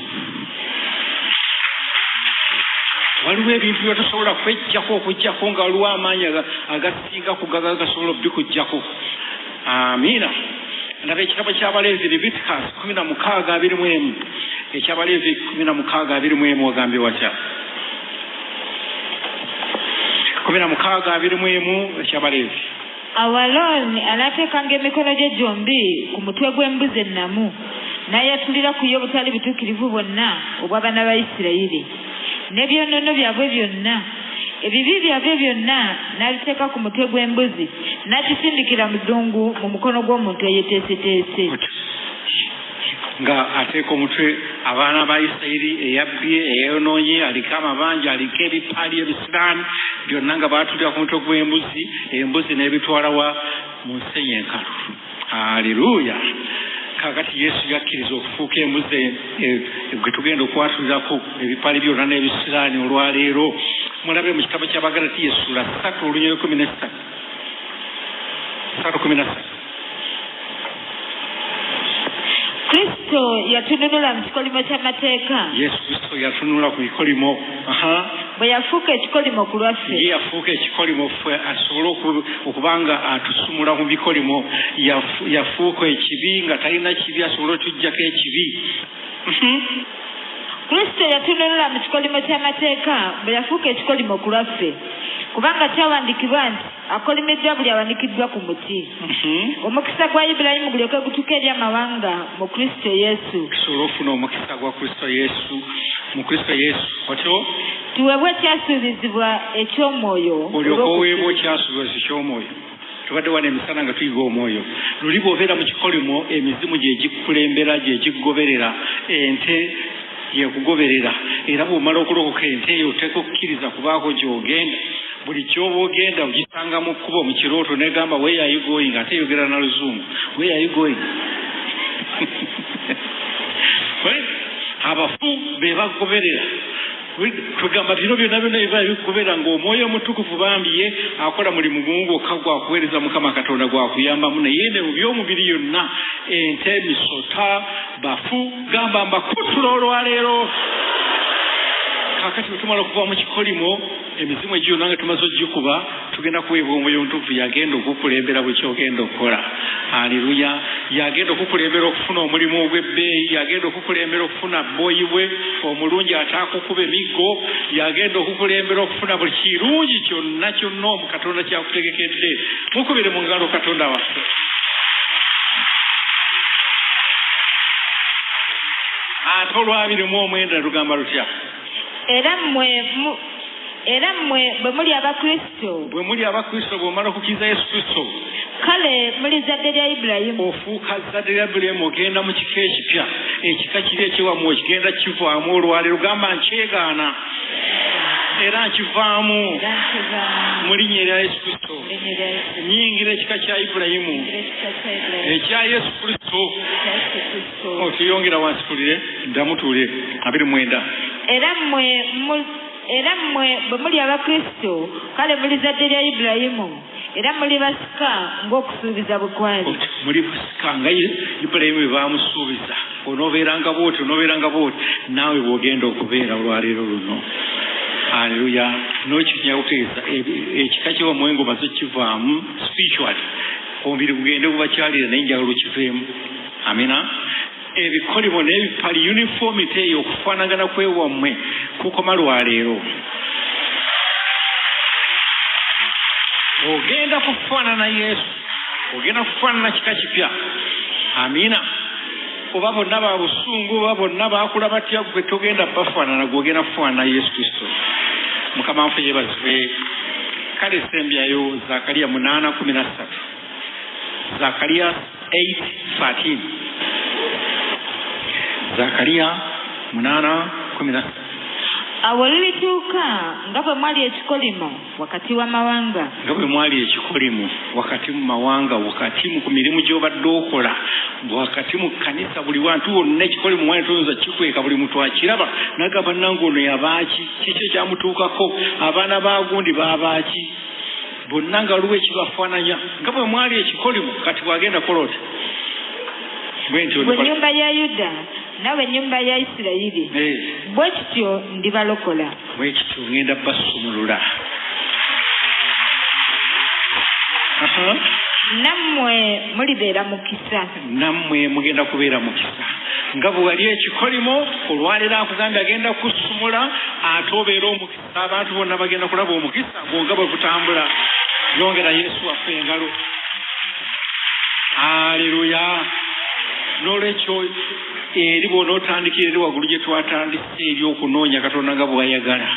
Waliwo ebintu bye tusobola okujjako nga waliwo amaanyi agasinga kugaga gasobola obikujjako. Amiina. Ndaba ekitabo ky'Abaleevi Leviticus 16:21. Eky'Abaleevi 16:21 ogambye watya? 16:21 eky'Abaleevi. Alooni anaateekanga emikono gye gyombi ku mutwe gw'embuzi ennamu n'ayatulira ku ye obutali butuukirivu bwonna obw'abaana ba Isirayiri n'ebyonoono byabwe byonna, ebibi byabwe byonna n'abiteeka ku mutwe gw'embuzi n'akisindikira mu ddungu mu mukono gw'omuntu eyeteeseteese. Nga ateeka omutwe abaana ba Isirayiri eyabbye eyonoonye aliko amabanja aliko ebipali ebisiraani byonna nga baatulira ku mutwe gw'embuzi, embuzi n'ebitwalawa mu nsenyi enkalu. Haleluya. Kakati Yesu yakkiriza okufuuka embuzi gwe tugenda okwatulirako ebipali byonna n'ebisiraani olwaleero. Mulabe mu kitabo ky'Abagalatiya essula 3:13. Kristo yatununula mu kikolimo ky'amateeka. Yesu Kristo yatunula ku bikolimo. Bwe yafuuka ekikolimo ku lwaffe. Ye yafuuka ekikolimo ffe asobole okubanga atusumula mu bikolimo. Yafuuka ekibi nga talina kibi asobole otujjako ekibi. Kristo yatununula mu kikolimo ky'amateeka bwe yafuuka ekikolimo ku lwaffe. Kubanga kyawandiikibwa nti akolimiddwa buli awandiikiddwa ku muti. Omukisa gwa Ibulayimu gulyoke gutuuke eri amawanga mu Kristo Yesu. Tusobole okufuna omukisa gwa Kristo Yesu mu Kristo Yesu. Otyo tuweebwa ekyasuubizibwa eky'omwoyo. olyoka oweebwa ekyasuubizibwa eky'omwoyo. Tubadde wano emisana nga tuyiga omwoyo. Luli bw'obeera mu kikolimo emizimu gye gikulembera gye gikugoberera, ente yekugoberera, era bw'omala okulokoka ente eyo oteeka okukkiriza kubaako gy'ogenda. Buli kyoba ogenda ogisanga mu kkubo mu kirooto negamba where are you going, ate yogera na luzungu. Where are you going? Abafu be bagoberera. Tugamba bino byonna biba bikugoberera ng'omwoyo omutukuvu bambiye akola mulimu gumu gwokka gwakuweereza Mukama Katonda gwakuyambamu, naye ne mu by'omubiri yonna ente, misota, bafu gamba mbakutula olwaleero. Kakati bwe tumala okuva mu kikolimo emizimu egyo yonna nga tumaze ogikuba tugenda kuweebwa omwoyo omutukuvu yagenda okukulembera bwe kyogenda okukola. Haleluya. Yagenda okukulembera okufuna omulimu ogw'ebbeeyi, yagenda okukulembera okufuna bboyi bwe omulungi ataakukuba emiggo, yagenda okukulembera okufuna buli kirungi kyonna kyonna omu Katonda kyakutegekedde. Mukubire mu ngalo Katonda waffe. Ate olw'abirimu lugamba lutya? Era mmwe bwe muli Abakristo. Bwe muli Abakristo bw'omala okukkiriza Yesu Kristo. Kale muli zadde lya Ibulayimu. Ofuuka zadde lya Ibulayimu ogenda mu kika ekipya. Ekika kiri ekiwamu okigenda kivaamu olwaleero. Gamba nkyegaana. Era nkivaamu. Mu linnya erya Yesu Kristo. Nnyingira ekika kya Ibulayimu. Ekya Yesu Kristo. Otuyongera wansi tulire. Ddamu tuwulire. 29. Era mmwe bwe muli Abakristo kale muli zadde lya Ibulayimu era muli basika ng'okusuubiza bwe kwali. Muli basika nga Ibulayimu bwe baamusuubiza. Onoobeeranga bw'oti naawe bw'ogenda okubeera olwaleero luno. Haleluya. N'okinya kutegeeza ekika ky'omwoyo ng'omaze kivaamu spiritually omubiri gugende gubakyalira naye njagala okiveemu. Amina. Ebikolimo n'ebipali uniformity eyo okufaanagana kwewammwe kukoma lwaleero. Ogenda kufaanana Yesu, ogenda kufaanana kika kipya. Amina. Oba bonna ba busungu, oba bonna baakula batya, gwe togenda bafaanana, gwogenda kufaanana Yesu Kristo. Mukama waffe yeebazibwe. Kale sembyayo Zakariya 8:13. Zakariya 8:13. Zakariya 8:13. Awo lulituuka nga bwe mwali ekikolimo wakati w'amawanga. Nga bwe mwali ekikolimo wakati mu mawanga, wakati mu mirimu gy'obadde okola, wakati mu kkanisa, buli wantu wonna ekikolimo mwali toyinza kikweka, buli muntu akiraba n'agamba nange ono yabaaki, kiki ekyamutuukako, abaana baagundi baabaaki, bonna nga waliwo ekibafaananya. Nga bwe mwali ekikolimo kati bw'agenda kola oti bwe nnyumba ya Yuda nawe ennyumba ya Isirayiri bwe kityo ndibalokola bwe kityo ngenda basumulula nammwe mulibeera mukisa nammwe mugenda kubeera mukisa nga bwe wali ekikolimo olwaleero akugambye agenda kusumula ate obeera omukisa abantu bonna bagenda kulaba omukisa gwonga bwe kutambula yongera Yesu waffe engalo aleluya n'olwekyo eri bw'onootandikira eri waggulu gye twatandise eri okunoonya Katonda nga bw'ayagala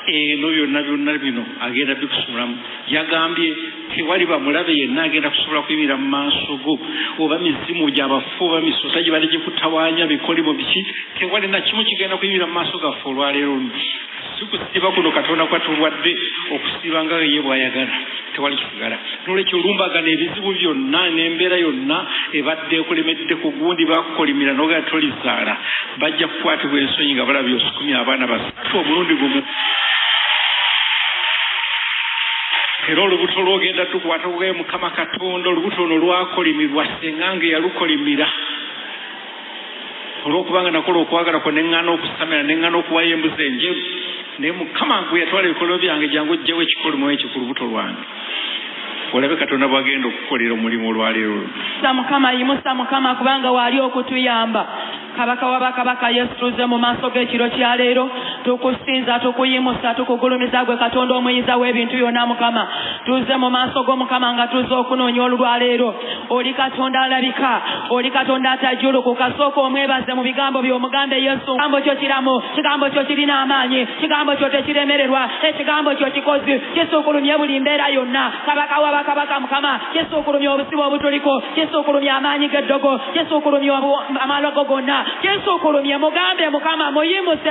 eno byonna bino agenda bikusumulamu yagambye tewali bamulabe yenna agenda kusobola kuyimira mu maaso go oba mizimu gy'abafu oba misosa gye bali gikutawaanya bikolimo biki tewali na kimu kigenda kuyimira mu maaso gaffe olwaleero si kusiiba kuno Katonda kwatulwadde okusiiba nga ye bw'ayagala tewali kisigala n'olwekyo olumbagana ebizibu byonna n'embeera yonna ebadde ekulemedde ku gundi bakukolimira n'ogenda tolizaala bajja kukwatibwa ensonyi nga balabye osukumya abaana basatu omulundi gumu era olubuto lwogenda tukwata kugaye Mukama Katonda olubuto luno lwakolimirwa ssengange yalukolimira olw'okubanga nakola okwagala kwo neŋŋaana okusamira neŋŋaana okuwayo embuzi enjeru naye Mukama gwe yatwala ebikolwa byange jangu ojjewo ekikolimo ekyo ku lubuto lwange olabe Katonda bwagenda okukolera omulimu olwaleero Mukama yimusa Mukama kubanga wali okutuyamba kabaka wabakabaka Yesu tuze mu maaso g'ekiro kya leero tukusinza tukuyimusa tukugulumiza gwe Katonda omuyinza w'ebintu byonna Mukama tuze mu maaso go Mukama nga tuze okunoonya olwaleero oli Katonda alabika oli Katonda atajjulukuka kasooka omwebaze mu bigambo by'omugambe Yesu kigambo kyo kiramu kigambo kyo kirina amaanyi kigambo kyo tekiremererwa ekigambo kyo kikozi kisuukulumye buli mbeera yonna kabaka wabakabaka Mukama kisuukulumye obusibo obutuliko kisuukulumye amaanyi g'eddogo kisuukulumye amalogo gonna kisuukulumye mugambe Mukama muyimuse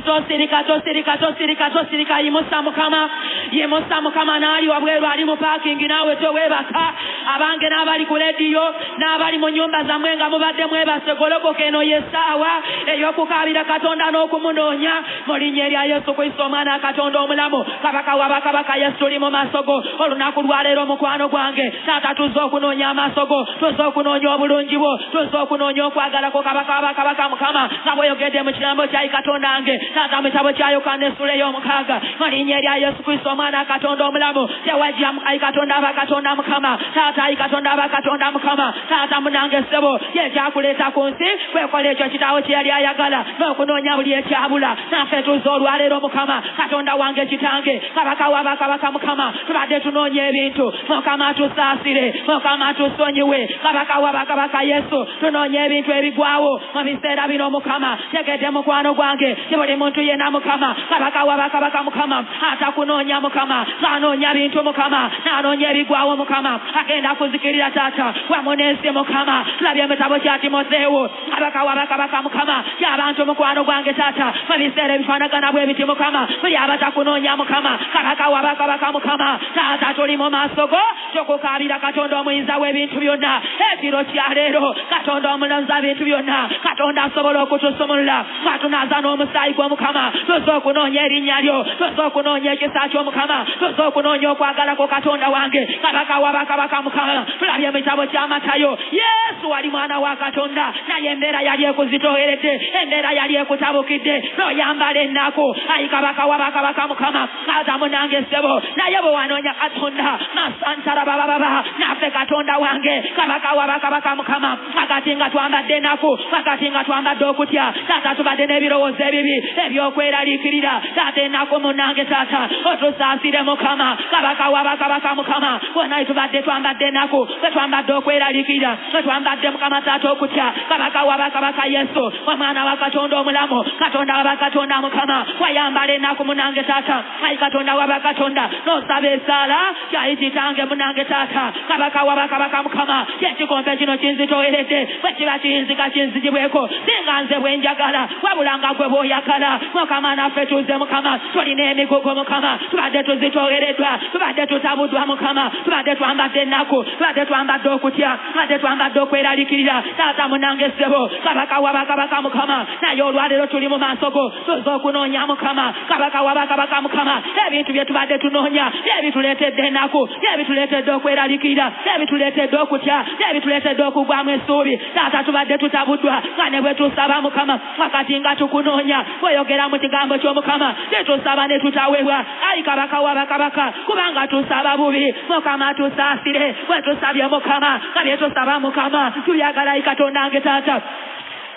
tosirika yimusa Mukama naali wabweru ali mu parking naawe teweebaka abange n'abali ku lediyo n'abali mu nyumba zammwe nga mubadde mwebase gologoka eno yessaawa ey'okukaabira Katonda n'okumunoonya mu linnya erya Yesu Kristo omwana Katonda omulamu kabaka wabakabaka Yesu tuli mu maaso go olunaku lwaleero mukwano gwange taata tuzze okunoonya amaaso go tuzze okunoonya obulungi bwo tuzze okunoonya okwagala ko kabaka wabakabaka Mukama nga bweyogedde mu kigambo kyayi Katonda nge taata mu kitabo kya Yokaana essula ey'omukaaga mu linnya erya Yesu Kristo omwana Katonda omulamu tewajja ayi Katonda aba Katonda Mukama taata ayi Katonda aba Katonda Mukama taata munange ssebo yekyakuleeta ku nsi kwekola ekyo kitaawo kye yali ayagala n'okunoonya buli ekyabula naffe tuzze olwaleero Mukama Katonda wange kitange kabaka wabakabaka Mukama tubadde tunoonya ebintu Mukama tusaasire Mukama tusonyiwe kabaka wabakabaka Yesu tunoonya ebintu ebigwawo mu biseera bino Mukama tegedde mukwano gwange buli muntu yenna Mukama kabaka wabakabaka Mukama atakunoonya Mukama n'anoonya bintu Mukama n'anoonya ebigwawo Mukama agenda kuzikirira taata wamu n'ensi Mukama tulabye mu kitabo kya Timoseewo kabaka wabakabaka Mukama y'abantu mukwano gwange taata mu biseera ebifaanagana bw'ebiti Mukama buli abatakunoonya Mukama kabaka wabakabaka Mukama taata tuli mu maaso go tukukaabira Katonda omuyinza w'ebintu byonna ekiro kya leero Katonda omulamuza bintu byonna Katonda asobola okutusumulula atunaaza n'omusaayi gwo Mukama tuzze okunoonya erinnya lyo tuzze okunoonya ekisa kyo Mukama tuzze okunoonya okwagala ko Katonda wange kabaka wabakabaka Mukama tulabye mu kitabo kya Matayo Yesu wali mwana wa Katonda naye embeera yali ekuzitooweredde embeera yali ekutabukidde n'oyambala ennaku ayi kabaka wabakabaka Mukama ata munange ssebo naye bwe wanoonya Katonda masantarabababa naffe Katonda wange kabaka wabakabaka Mukama akati nga twambadde ennaku akati nga twambadde okutya taata tubadde n'ebirowoozo ebibi ebyokweraliikirira taata ennaku munange taata otusaasire Mukama kabaka wabakabaka Mukama bonna tubadde twambadde ennaku twambadde okweraliikirira twambadde Mukama taata okutya kabaka wabakabaka Yesu omwana wa Katonda omulamu Katonda wabakatonda Mukama wayambala ennaku munange taata ayi Katonda wabakatonda n'osaba esaala kyayi kitange munange taata kabaka wabakabaka Mukama kyekikompe kino kinzitooweredde bwe kiba kiyinzika kinzigibweko singa nze bwe njagala wabula nga gwe bw'oyagala tutuula Mukama naffe tuze Mukama tulina emigugu Mukama tubadde tuzitoogereddwa tubadde tutabuddwa Mukama tubadde twambadde ennaku tubadde twambadde okutya tubadde twambadde okweralikirira taata munange ssebo kabaka wabakabaka Mukama naye olwaleero tuli mu maaso go tuze okunoonya Mukama kabaka wabakabaka Mukama ebintu bye tubadde tunoonya byebituleetedde ennaku byebituleetedde okweralikirira byebituleetedde okutya byebituleetedde okugwamu essuubi taata tubadde tutabuddwa nga ne bwe tusaba Mukama wakati nga tukunoonya bweyogera mu kigambo ky'Omukama tetusaba ne tutaweebwa ayi kabaka wabakabaka kubanga tusaba bubi Mukama tusaasire bwe tusabye Mukama nga bye tusaba Mukama tubyagala ayi Katonda nge taata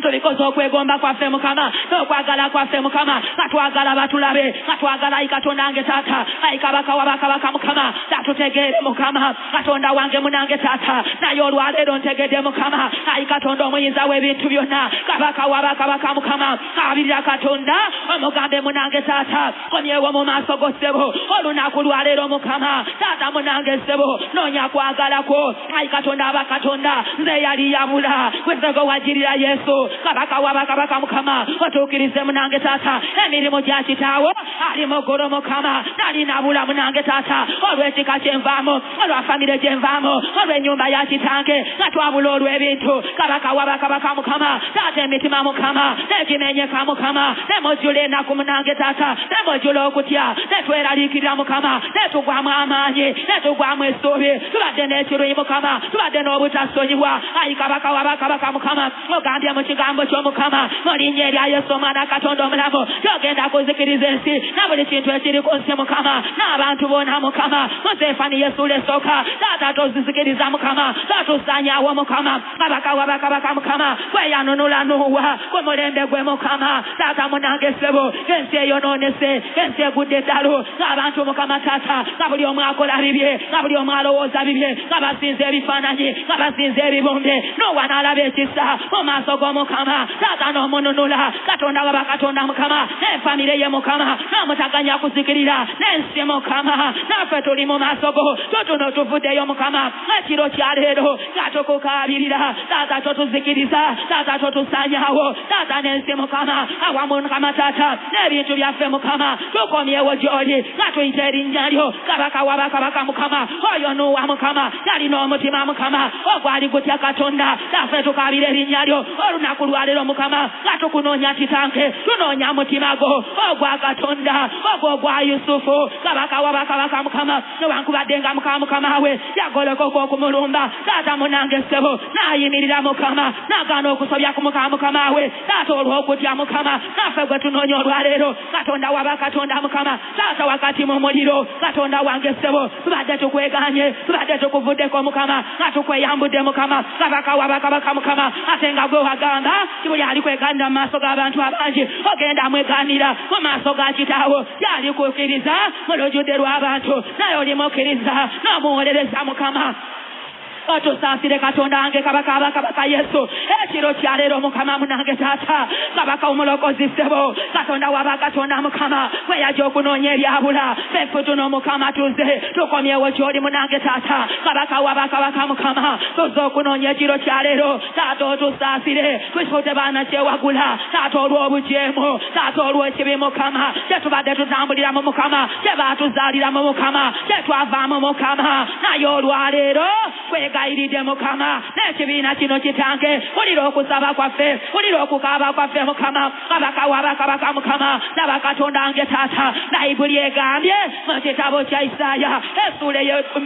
tubikoze okwegomba kwaffe Mukama n'okwagala kwaffe Mukama katwagala batulabe katwagala ayi Katonda nge taata ayi kabaka wabakabaka Mukama tatutegeere Mukama Katonda wange munange taata naye olwaleero ntegedde Mukama ayi Katonda omuyinza w'ebintu byonna kabaka wabakabaka Mukama kabirira Katonda omugambe munange taata komyewo mu maaso go ssebo olunaku lwaleero Mukama taata munange ssebo noonya kwagala kwo ayi Katonda abakatonda nze yali yabula gwezego wajirira Yesu kabaka wabakabaka Mukama otuukirize munange taata emirimu gya kitaawo ali mu ggulu Mukama nalina bulamu nange taata olw'ekika kyenvaamu olwa famire gyenvaamu olw'ennyumba ya kitange nga twabula olw'ebintu kabaka wabakabaka Mukama taata emitima Mukama negimenyeka Mukama nemujjula ennaku munange taata nemujjula okutya netweraliikirira Mukama netugwamu amaanyi netugwamu essuubi tubadde n'ekiruyi Mukama tubadde n'obutasonyiwa ayi kabaka wabakabaka Mukama ogambye mu kigambo ky'Omukama mu linnya erya Yesu omwana Katonda omulamu gy'ogenda kuzikiriza ensi na buli kintu ekiri ku nsi Mukama n'abantu bonna Mukama Muzeefani Yesu lesooka taata tozizikiriza Mukama tatusaanyaawo Mukama kabaka wabakabaka Mukama kweyanunula nuwa ku mulembe gwe Mukama taata munange ssebo ensi eyonoonese ensi egudde eddalu ng'abantu Mukama taata nga buli omu akola bibye nga buli omu alowooza bibye nga basinza ebifaananyi nga basinza ebibumbe nowa n'alaba ekisa mu maaso g'Omukama taata n'omununula Katonda wabakatonda Mukama n'efamire ye Mukama n'omutaganya kuzikirira n'ensi Mukama naffe tuli mu maaso go tutuno tuvuddeyo Mukama ekiro kya leero nga tukukaabirira taata totuzikiriza taata totusaanyaawo taata n'ensi Mukama awamu Mukama taata n'ebintu byaffe Mukama tukomyewo gy'oli nga tuyita erinnya lyo kabaka wabakabaka Mukama oyo nuwa Mukama yalina omutima Mukama ogwali gutya Katonda naffe tukaabira erinnya lyo olunaku lwaleero Mukama nga tukunoonya kitange tunoonya mutima go ogwa Katonda ogwo gwa Yusufu kabaka wabakabaka Mukama newankubadde nga Mukama we yagolokoka okumulumba taata munange ssebo n'ayimirira Mukama n'agaana okusobya ku Mukama we taata olw'okutya Mukama naffe gwe tunoonya olwaleero Katonda wabakatonda Mukama taata wakati mu muliro Katonda wange ssebo tubadde tukweganye tubadde tukuvuddeko Mukama nga tukweyambudde Mukama kabaka wabakabaka Mukama ate nga gwe wagamba kibuli ali kweganira mu maaso g'abantu abangi ogenda mweganira mu maaso ga kitaawo yali kukkiriza mu lujjudde lw'abantu naye olimukkiriza n'omuwolereza Mukama otusaasire Katonda wange kabaka Yesu ekiro kya leero Mukama munange taata kabaka omulokozi ssebo Katonda wabakatonda Mukama bwe yajja okunoonya ebyabula feffe tuno Mukama tuze tukomyewo gy'oli munange taata kabaka wabakabaka Mukama tuze okunoonya ekiro kya leero taata otusaasire tusute baana kyewagula taata olw'obujeemu taata olw'ekibi Mukama kyetubadde tutambulira mu Mukama kyebaatuzaalira mu Mukama kyetwavaamu Mukama naye olwaleero gayiride Mukama n'ekibiina kino kitange wulira okusaba kwaffe wulira okukaaba kwaffe Mukama kabaka wabakabaka Mukama laba Katonda nge taata Bayibuli egambye mu kitabo kya Isaaya essuula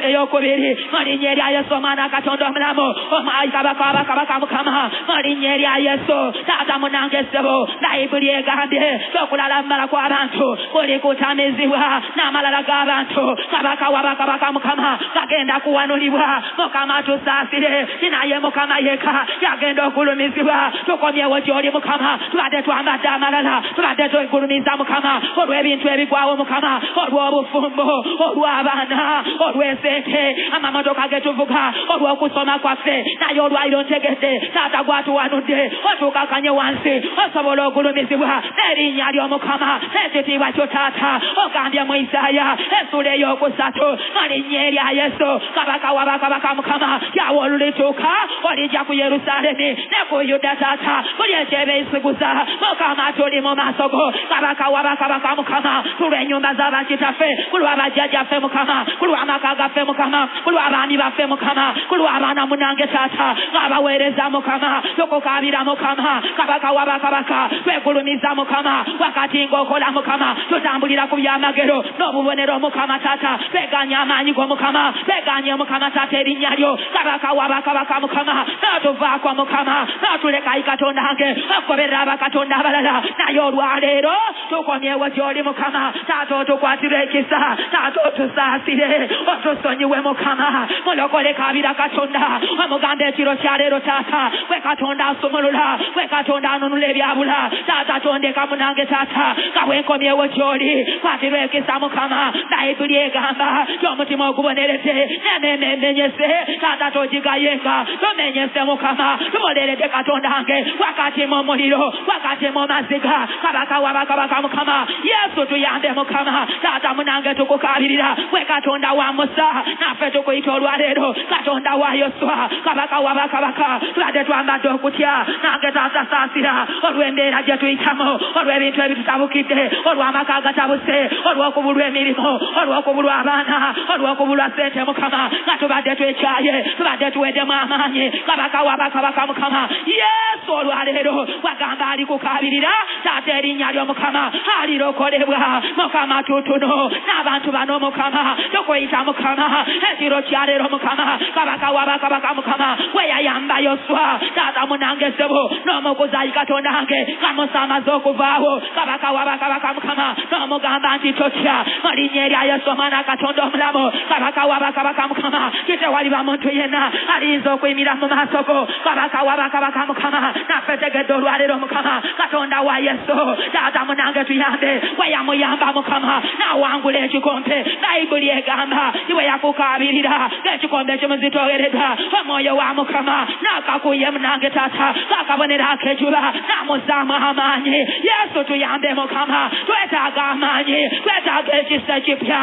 ey'okubiri mu linnya erya Yesu omwana Katonda omulamu omwayi kabaka wabakabaka Mukama mu linnya erya Yesu taata munange ssebo Bayibuli egambye okulala mumala kw'abantu kuli kutamizibwa n'amalala g'abantu kabaka wabakabaka Mukama gagenda kuwanulibwa Mukama tusaasire naye Mukama yeka yagenda okulumizibwa tukomyewo gy'oli Mukama tubadde twambadde amalala tubadde twegulumiza Mukama olw'ebintu ebigwawo Mukama olw'obufumbo olw'abaana olw'esente amamotoka getuvuga olw'okusoma kwaffe naye olwaliro ntegedde taata gwatuwanudde otuukakanye wansi osobola ogulumizibwa n'erinnya ly'Omukama n'ekitiibwa kyo taata ogambye mu Isaaya essuula ey'okusatu mu linnya erya Yesu kabaka wabakabaka Mukama mukama yawo olulituuka olijja ku Yerusaalemi ne ku Yuda taata buli ekyebeesiguza mukama tuli mu maaso go kabaka wabakabaka mukama tulw'ennyumba z'abakitaffe kulwa bajjajjaffe mukama kulwa amaka gaffe mukama kulwa abaami baffe mukama kulwa abaana munange taata ng'abaweereza mukama tukukaabira mukama kabaka wabakabaka twegulumiza mukama wakati ng'okola mukama tutambulira ku byamagero n'obubonero mukama taata tweganya amaanyi go mukama tweganye mukama taata erinnya lyo kabaka wabakabaka mukama n'otuvaako mukama n'otulekayi katonda wange okugoberera abakatonda abalala naye olwaleero tukomyewo gy'oli mukama taata otukwatire ekisa taata otusaasire otusonyiwe mukama mulokole kaabira katonda omugambo ekiro kya leero taata gwe katonda asumulula gwe katonda anunula ebyabula taata tondeka munange taata nga bwenkomyewo gy'oli kwatirwa ekisa mukama bayibuli egamba gy'omutima ogubonerete nemenyese taata togigayenga tomenyese mukama tumoleredde katonda wange wakati mu muliro wakati mu maziga kabaka wabakabaka mukama yesu tuyambe mukama taata munange tukukaabirira gwe katonda wa musa naffe tukuyita olwaleero katonda wa yoswa kabaka wabakabaka tubadde twambadde okutya nange taata saasira olw'embeera gye tuyitamu olw'ebintu ebitutabukidde olw'amaka agatabuse olw'okubulwa emirimu olw'okubulwa abaana olw'okubulwa ssente mukama nga tubadde twekyaye tubadde tuweddemu amaanyi kabaka wabakabaka mukama yesu olwaleero wagamba ali kukaabirira taata erinnya lyo mukama alirokolebwa mukama tutuno n'abantu bano mukama tukuyita mukama ekiro kya leero mukama kabaka wabakabaka mukama weyayamba yoswa taata munange ssebo n'omukuzayi katonda wange kamusamaze okuvaawo kabaka wabakabaka mukama n'omugamba nti totya mu linnya erya yesu omwana katonda omulamu kabaka wabakabaka mukama kitewaliba muntu yenna aliyinza okuyimira mu maaso go kabaka wabakabaka mukama naffe tegedde olwaleero mukama katonda wa yesu taata munange tuyambe weyamuyamba mukama n'awangula ekikompe bayibuli egamba iwe yakukaabirira ng'ekikompe kimuzitooweredwa omwoyo wa mukama n'akakuye munange taata kakabonera akejula n'amuzaamu amaanyi yesu tuyambe mukama twetaaga amaanyi twetaaga ekisa ekipya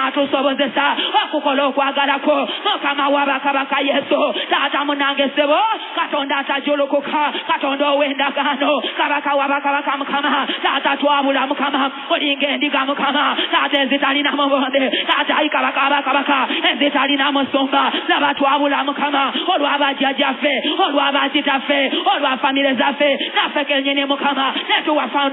ekinaatusobozesa okukola okwagalako mukama wabakabaka yesu taata munange ssebo katonda atajulukuka katonda ow'endagaano kabaka wabakabaka mukama taata twabula mukama olinga endiga mukama taata ezitalina mubonde taata ikabaka abakabaka ezitalina musumba laba twabula mukama olw'abajjajjaffe olw'abakitaffe olw'afamire zaffe naffe kennyini mukama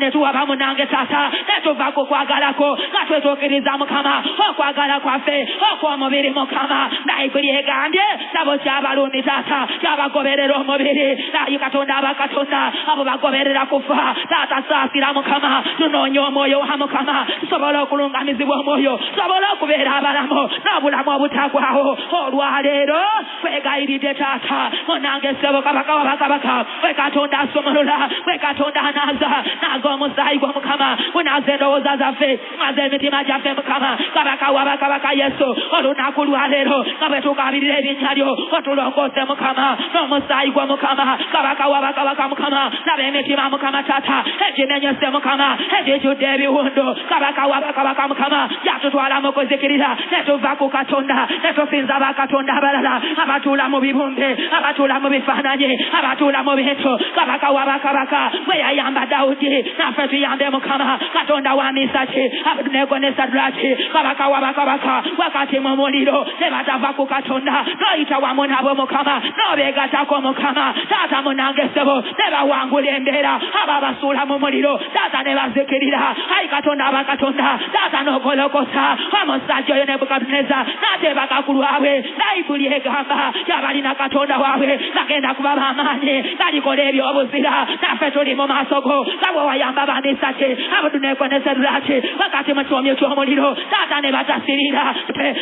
netuwaba munange taata netuva ku kwagalako nga twetuukiriza mukama okwagala kwaffe okw'omubiri mukama bayibuli egambye sabo kyabalumi taata kyabagoberera omubiri naye katonda abakatonda abo bagoberera kufa taata saasira mukama tunoonya omwoyo wa mukama tusobole okulungamizibwa omwoyo tusobole okubeera abalamu n'obulamu obutagwawo olwaleero twegayiridde taata munange ssebo kabaka wabakabaka gwe katonda asumulula gwe katonda anaaza naaza omusaayi gwo mukama bunaaza endowooza zaffe naaza emitima gyaffe mukama kabaka wabakabaka yesu olunaku lwaleero nga bwe tukaabirira erinnya lyo otulongoose mukama n'omusaayi gwo mukama kabaka wabakabaka mukama laba emitima mukama taata egimenyese mukama egijjudde ebiwundu kabaka wabakabaka mukama yatutwala mu kuzikirira netuva ku katonda netusinza bakatonda abalala abatuula mu bibumbe abatuula mu bifaananyi abatuula mu bintu kabaka wabakabaka bwe yayamba dawudi naffe tuyambe mukama katonda wa misaki abedunego ne sadraki kabaka wabakabaka wakati mu muliro ne batava ku katonda noyita wamu nabo mukama nobeegatako mukama taata munange ssebo ne bawangula embeera ababasuula mu muliro taata ne bazikirira ayi katonda abakatonda taata n'ogolokosa omusajja oyo nebukaduneza n'ateebaka ku lwabwe bayibuli egamba yabalina katonda waabwe bagenda kuba b'amaanyi balikola ebyobuzira naffe tuli mu maaso go nga bwe wayamba bamisaki abedunego ne sadraki wakati mu kiwomyo ky'omuliro taata ne batasirira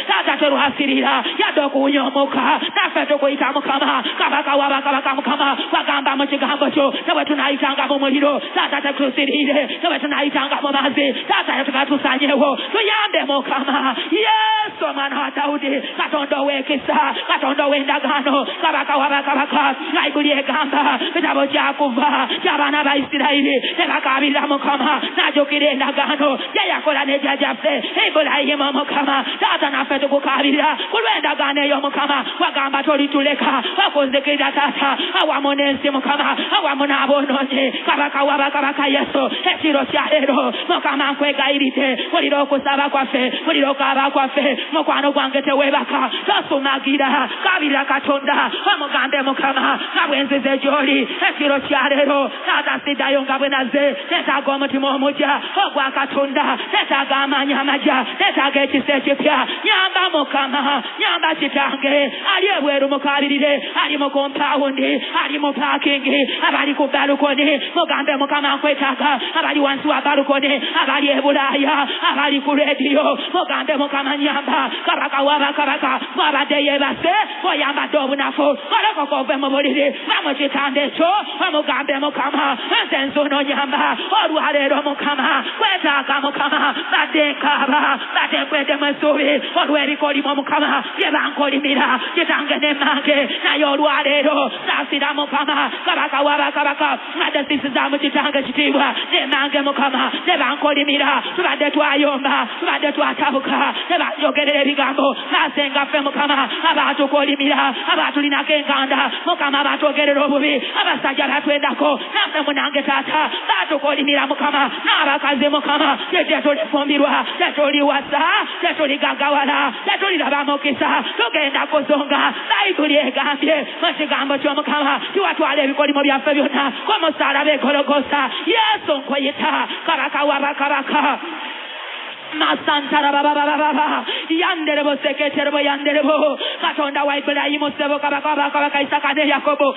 taata terwasirira yadde okuwunya omuka naffe tukuyita mukama kabaka wabakabaka mukama wagamba mu kigambo kyo ne bwe tunaayitanga mu muliro taata tetusirire ne bwe tunaayitanga mu mazzi taata tukatusanyewo tuyambe mukama yesu omwana wa dawudi katonda ow'ekisa katonda ow'endagaano kabaka wabakabaka bayibuli egamba bitabo kyakuva ky'abaana ba isirayiri ne bakaabirira mukama n'ajjukira endagaano ye yakola ne jjajjaffe ibulayimu mukama taata naffe tukukaabirira ku lw'endagaano ey'omukama Mukama wagamba tolituleka wakonzekera tata awamonensi Mukama awamona abononye kabaka wabakabaka Yesu ekiro kya leero Mukama nkwegayirite muliro okusaba kwaffe muliro okaba kwaffe mukwano gwange tewebaka tosumagira kabira Katonda omugambe Mukama nabwenzize gyoli ekiro kya leero tata siddayo nga bwe naze netaaga omutima omujja ogwa Katonda netaaga amaanyi amajja netaaga ekisa ekipya nyamba Mukama nyamba kitange ali ebweru mukabirire ali mu kompawundi ali mu parking abali ku balukoni mugambe Mukama nkwetaaga abali wansi wa balukoni abali e Bulaaya abali ku radio mugambe Mukama nyamba kabaka wabakabaka mwabadde yebase oyambadde obunafu olokoko ove mu buliri bamu kitande kyo omugambe Mukama nze nzuno nyamba olwaleero Mukama kwetaaga Mukama badde nkaba badde nkwedde mu essuubi olw'ebikolimu Mukama bye bankolimira kitange ne mmange naye olwaleero saasira Mukama kabaka wabakabaka ngadde sisizaamu kitange kitiibwa ne mmange Mukama ne bankolimira tubadde twayomba tubadde twatabuka ne banjogerera ebigambo naasenga ffe Mukama abaatukolimira abaatulinako enkanda Mukama abaatwogerera obubi abasajja batwendako naffe munange taata baatukolimira Mukama n'abakazi Mukama tetulifumbirwa tetuliwasa tetuligagawala tetuliraba mukisa tugenda kuzonga Bayibuli egambye mu kigambo ky'Omukama tiwatwala ebikolimo byaffe byonna k'omusalaba e Gologota Yesu nkweyita kabaka wabakabaka Masantara baba yanderebo seketerebo yanderebo Katonda wa Ibulayimu sebo kabaka Isaka ne Yakobo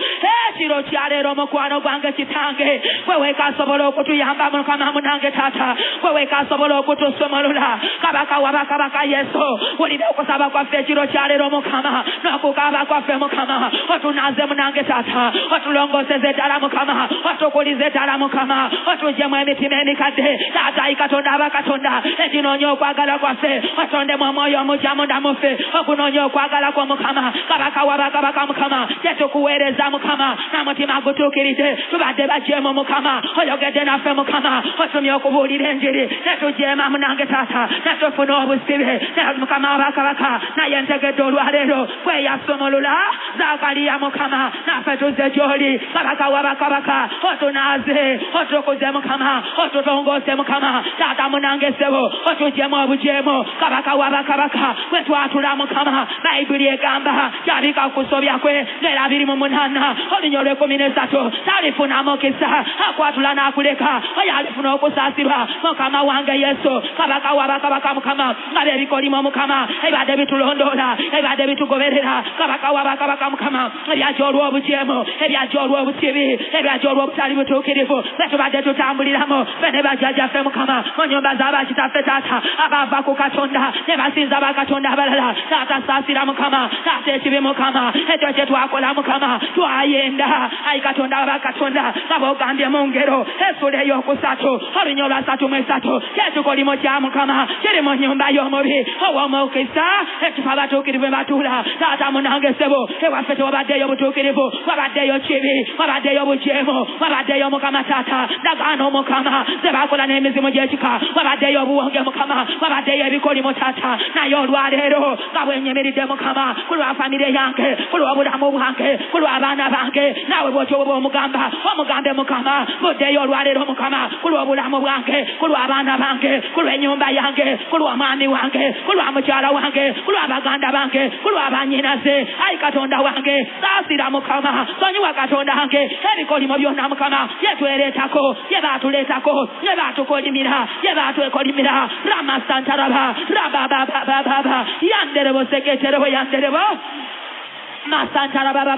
ekiro kya leero mukwano gwange kitange wewe kasobola okutuyamba Mukama munange tata wewe kasobola okutusomolola kabaka wabakabaka Yesu ulina okusaba kwaffe ekiro kya leero Mukama n'okukaba kwaffe Mukama otunaze munange tata otulongoseze ddala Mukama otukulize ddala Mukama otujjemu emitima emikadde tata Katonda abakatonda okunoonya okwagala kwaffe otondemu omwoyo omukya munda muffe okunoonya okwagala kwa Mukama kabaka wabakabaka Mukama tetukuweereza Mukama n'omutima gutuukiridde tubadde bajeemu Mukama oyogedde naffe Mukama otumye okubuulira enjiri netujeema munange taata netufuna obusibe Mukama wabakabaka naye ntegedde olwaleero kweyasumulula Zakaliya Mukama naffe tuzze gy'oli kabaka wabakabaka otunaaze otukuze Mukama otutongoose Mukama taata munange ssebo otujjemu obujeemu kabaka wabakabaka kwe twatula Mukama Bayibuli egamba kyabika kusobya kwe ngera 28 olunya olw'13 talifunamu mukisa akwatula n'akuleka oyo alifuna okusaasirwa Mukama wange Yesu kabaka wabakabaka Mukama ngabe ebikolimo Mukama ebadde bitulondoola ebadde bitugoberera kabaka wabakabaka Mukama ebyajja olw'obujeemu ebyajja olw'obusibi ebyajja olw'obutali butuukirivu betubadde tutambuliramu bene bajjajjaffe Mukama mu nnyumba z'abakitaffe taata abava ku Katonda ne basinza bakatonda abalala taata saasira Mukama taata ekibi Mukama ekyo kye twakola Mukama twayenda ayi Katonda abakatonda nga ogambye mu ngero essula ey'okusatu olunya olwa-3 kyekikolimo kya Mukama kiri mu nnyumba y'omubi ow'omukisa ekifo abatuukirivu batuula taata munange ssebo ewaffe tewabaddeyo butuukirivu wabaddeyo kibi wabaddeyo bujeemu wabaddeyo Mukama taata ndagaano Mukama ze bakola n'emizimu gy'ekika wabaddeyo obuwonge Mukama wabaddeyo ebikolimo taata naye olwaleero nga bwenyimiridde Mukama ku lwa famire yange ku lw'obulamu bwange ku lw'abaana bange naawe bw'otyoba omugamba omugambe Mukama buddeyo olwaleero Mukama ku lw'obulamu bwange ku lw'abaana bange ku lw'ennyumba yange ku lw'omwami wange ku lwa mukyala wange ku lw'abaganda bange ku lw'abanyinaze ayi Katonda wange saasira Mukama sonyiwa Katonda wange ebikolimo byonna Mukama byetwereetako bye baatuleetako bye baatukolimira bye baatwekolimira Ramasantaraba rabababababa yanderebo seketerebo yanderebo Masantara baba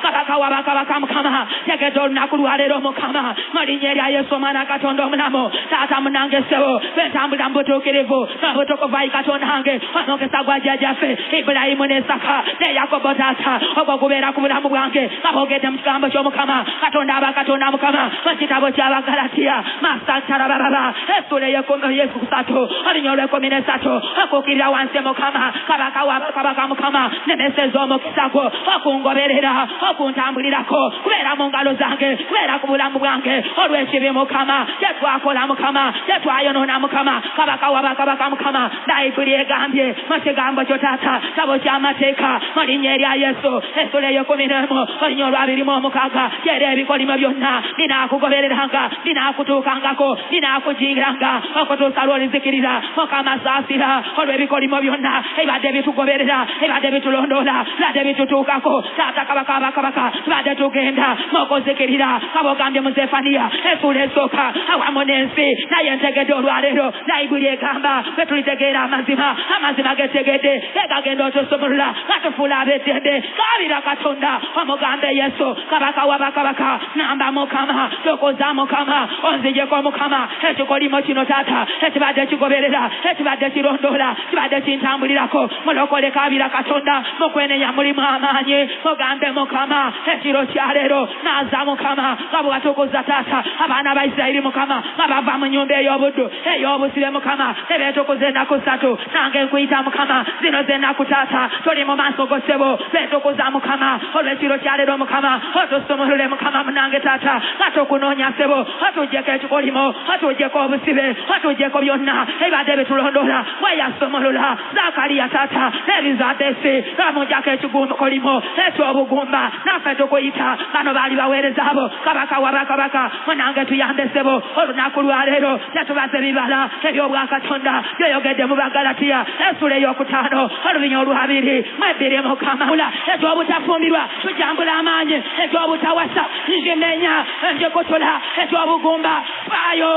kabaka wabakabaka Mukama tegedde olunaku lwaleero Mukama mu linnya erya Yesu omwana Katonda omulamu taata munange ssebo betambulira mu butuukirivu n'obutukuvu ayi Katonda wange omukisa gwa jjajjaffe Ibulayimu ne Isaka ne Yakobo taata ogwo gubeera ku bulamu bwange nga boogedde mu kigambo ky'Omukama Katonda abakatonda Mukama mu kitabo ky'Abagalatiya Masantara baba essula ey'ekusatu olunya olw'13 okuukirira wansi Mukama kabaka wabakabaka Mukama ne message omukisa gwo okungoberera okuntambulirako kubeera mu ngalo zange kubeera ku bulamu bwange olw'ekibi Mukama kyetwakola Mukama kyetwayonoona Mukama kabaka wabakabaka Mukama Bayibuli egambye mu kigambo kyo taata kitabo ky'amateeka mu linnya erya Yesu Essula ey'ekumi-n'emu olunya olw'abiri-mu-omukaaga era ebikolimo byonna binaakugobereranga binaakutuukangako binaakujingiranga okutuusa lw'olizikirira Mukama saasira olw'ebikolimo byonna ebibadde bitugoberera ebibadde bitulondoola ebibadde bitutuukako taata kabaka abakabaka tubadde tugenda okuzikirira kabogambye mu Zefaniya Essula esooka awamu n'ensi naye ntegedde olwaleero Bayibuli egamba bwe tulitegeera amazima getegedde egagenda otusumulula gatufuula ab'eddembe kaabira Katonda omugambe Yesu kabaka wabakabaka namba Mukama tokoza Mukama onzijeko Mukama ekikolimo kino taata ekibadde kigoberera ekibadde kirondoola kibadde kintambulirako mulokole kaabira Katonda mukwenenya mulimu amaanyi mugambe Mukama ekiro kya leero naaza Mukama nga bwatukuza taata abaana ba Isirayiri Mukama nga bava mu nnyumba ey'obuddu ey'obusibe Mukama ebeetukuza ennaku ssatu nange nkuyita Mukama zino z'ennaku taata tuli mu maaso go ssebo beetukuza Mukama olw'ekiro kya leero Mukama otusumulule Mukama munange taata nga tukunoonya ssebo otuggyeko ekikolimo otuggyeko obusibe otuggyeko byonna ebibadde bitulondoola weyasumulula Zakaliya taata n'ebizadde si bamuggyako ekikolimo eky'obugumba naffe tukuyita bano baali baweereza abo kabaka wabakabaka munange tuyambe ssebo olunaku lwa leero tetubaze bibala eby'obwakatonda byoyogedde mu Bagalatiya Essula ey'okutaano olubinya olwabiri mwebiri Mukama eky'obutafumbirwa tujambula amaanyi eky'obutawasa njimenya njekutola eky'obugumba faayo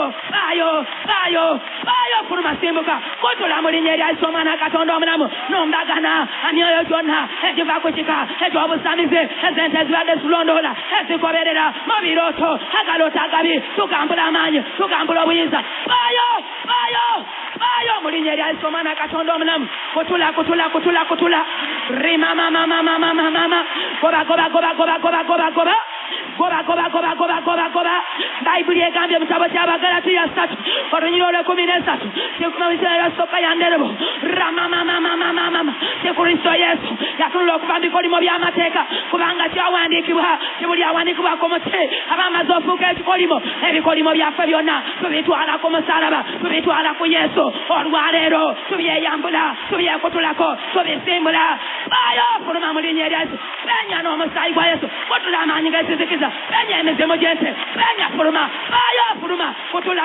fuluma simbuka kutola mu linnya erya Yesu omwana Katonda omulamu nombagana emyoyo gyonna egiva ku kika eky'obusamize ezente ezibadde zitulondoola ezigoberera mu birooto agalooto agabi tugambula amaanyi tugambula obuyinza faayo mu linnya erya Yesu omwana Katonda omulamu kutula rimamamamamamamama goba Bayibuli egambye mu kitabo ky'Abagalatiya 3 olunyira olw'13 tekukamawisirayosoka yanderebo ramamamamamamama tekristo Yesu yatunula okuva mu bikolimo by'amateeka kubanga kyawandiikibwa kibuli awandiikibwa ku muti abamaze ofuuka ekikolimo ebikolimo byaffe byonna tubitwala ku musalaba tubitwala ku Yesu olwaleero tubyeyambula tubyekutulako tubisimbula bayo fuluma mu linnya erya Yesu benya n'omusaayi gwa Yesu kutula amaanyi g'ekizikiza benya emizimu gy'ente benya fuluma bayo fuluma kutula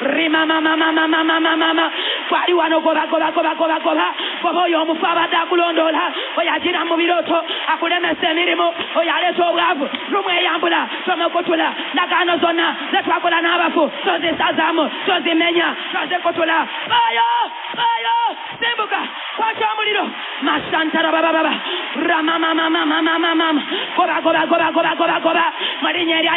rimamamamamamamama kwali wano goba oyo omufu abadde akulondoola oyo agira mu birooto akulemesa emirimu oyo aleeta obwavu lumweyambula tomukutula ndagaano zonna zetwakola n'abafu tozisazaamu tozimenya tozikutula bayo simbuka kwata omuliro masantara bababa ramamamamamamama goba mu linnya erya